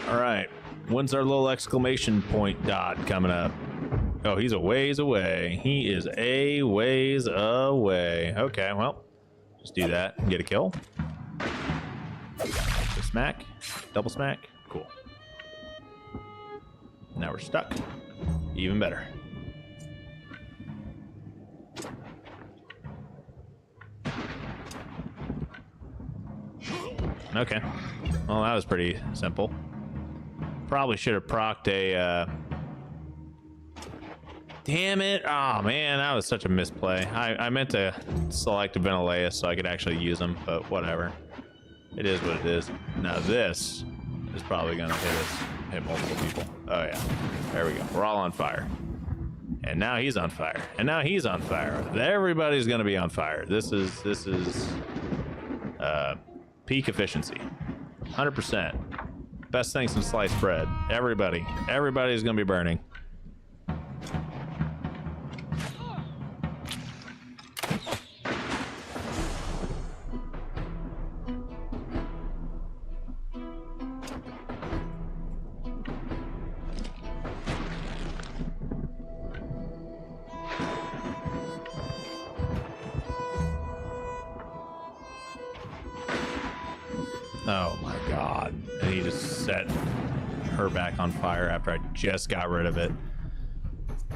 All right, when's our little exclamation point dot coming up? Oh, he's a ways away. He is a ways away. Okay, well, just do that and get a kill. Just smack, double smack, cool. Now we're stuck. Even better. Okay, well, that was pretty simple. Probably should have procced a damn it. Oh man, that was such a misplay. I meant to select a Ventileus so I could actually use them, but whatever. It is what it is. Now this is probably gonna hit multiple people. Oh yeah, there we go. We're all on fire. And now he's on fire. And now he's on fire. Everybody's gonna be on fire. This is peak efficiency. 100%. Best thing since sliced bread. Everybody's gonna be burning. Oh my god. And he just set her back on fire after I just got rid of it.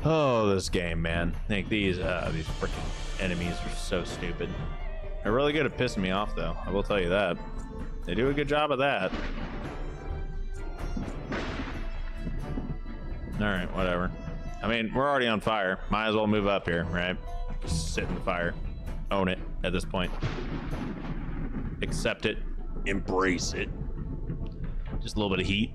Oh, this game, man. I think these freaking enemies are so stupid. They're really good at pissing me off, though. I will tell you that. They do a good job of that. Alright, whatever. I mean, we're already on fire. Might as well move up here, right? Just sit in the fire. Own it at this point. Accept it. Embrace it. Just a little bit of heat.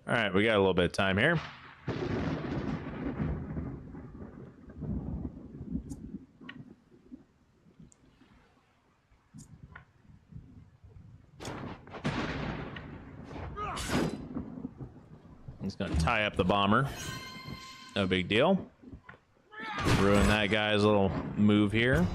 All right, we got a little bit of time here. He's gonna tie up the bomber. No big deal. Ruin that guy's little move here.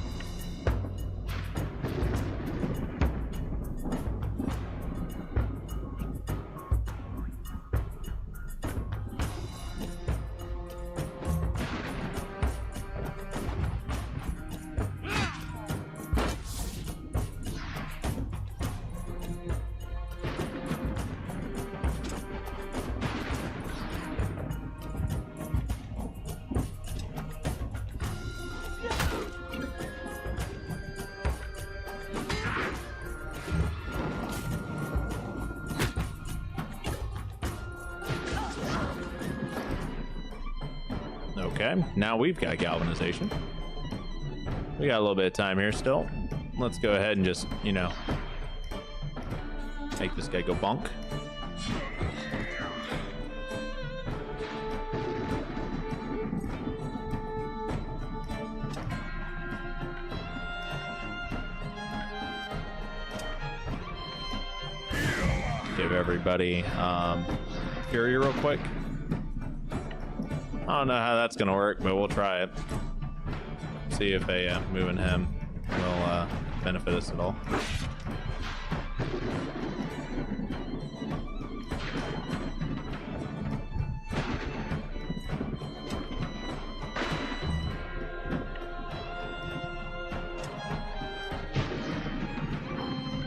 Okay, now we've got galvanization. We got a little bit of time here still. Let's go ahead and just, you know, make this guy go bonk. Give everybody fury real quick. I don't know how that's gonna work, but we'll try it. See if a moving him will benefit us at all.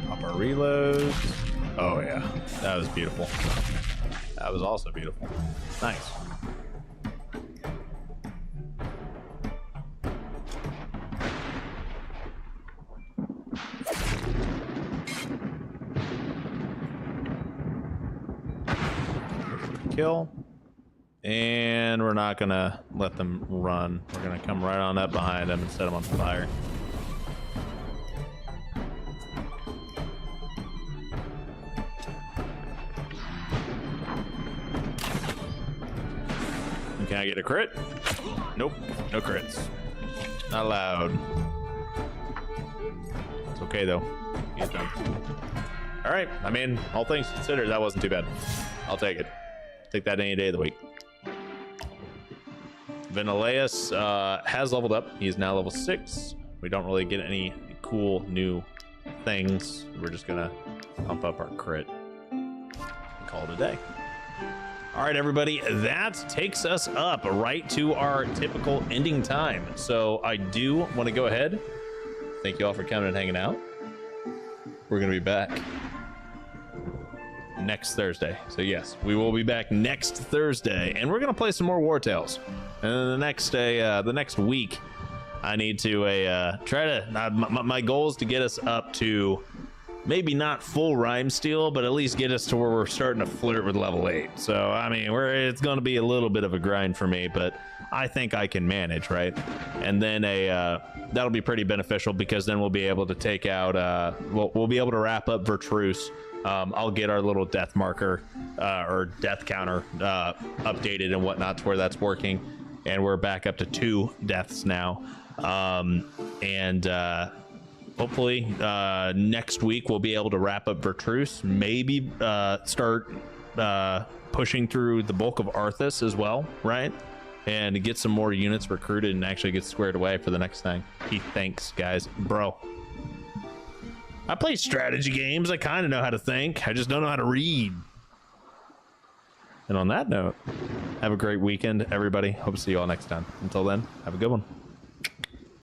Pop our reloads. Oh yeah, that was beautiful. That was also beautiful. Nice. Kill, and we're not gonna let them run. We're gonna come right on up behind them and set them on fire. And can I get a crit? Nope, no crits. Not allowed. It's okay though. He's done. All right. I mean, all things considered, that wasn't too bad. I'll take it. Take that any day of the week. Venileus has leveled up. He's now level 6. We don't really get any cool new things. We're just gonna pump up our crit and call it a day. All right, everybody, that takes us up right to our typical ending time. So I do want to go ahead. Thank you all for coming and hanging out. We're gonna be back next Thursday. So yes, we will be back next Thursday, and we're gonna play some more Wartales. And then the next week, I need to try to. My goal is to get us up to maybe not full rhyme steel, but at least get us to where we're starting to flirt with level 8. So I mean, it's going to be a little bit of a grind for me, but I think I can manage, right? And then that'll be pretty beneficial, because then we'll be able to take out we'll be able to wrap up Vertruse. I'll get our little death marker or death counter updated and whatnot to where that's working, and we're back up to 2 deaths now. And hopefully next week we'll be able to wrap up Vertruse, maybe start pushing through the bulk of Arthas as well, right? And get some more units recruited and actually get squared away for the next thing. Thanks, guys. Bro, I play strategy games. I kind of know how to think. I just don't know how to read. And on that note, have a great weekend, everybody. Hope to see you all next time. Until then, have a good one.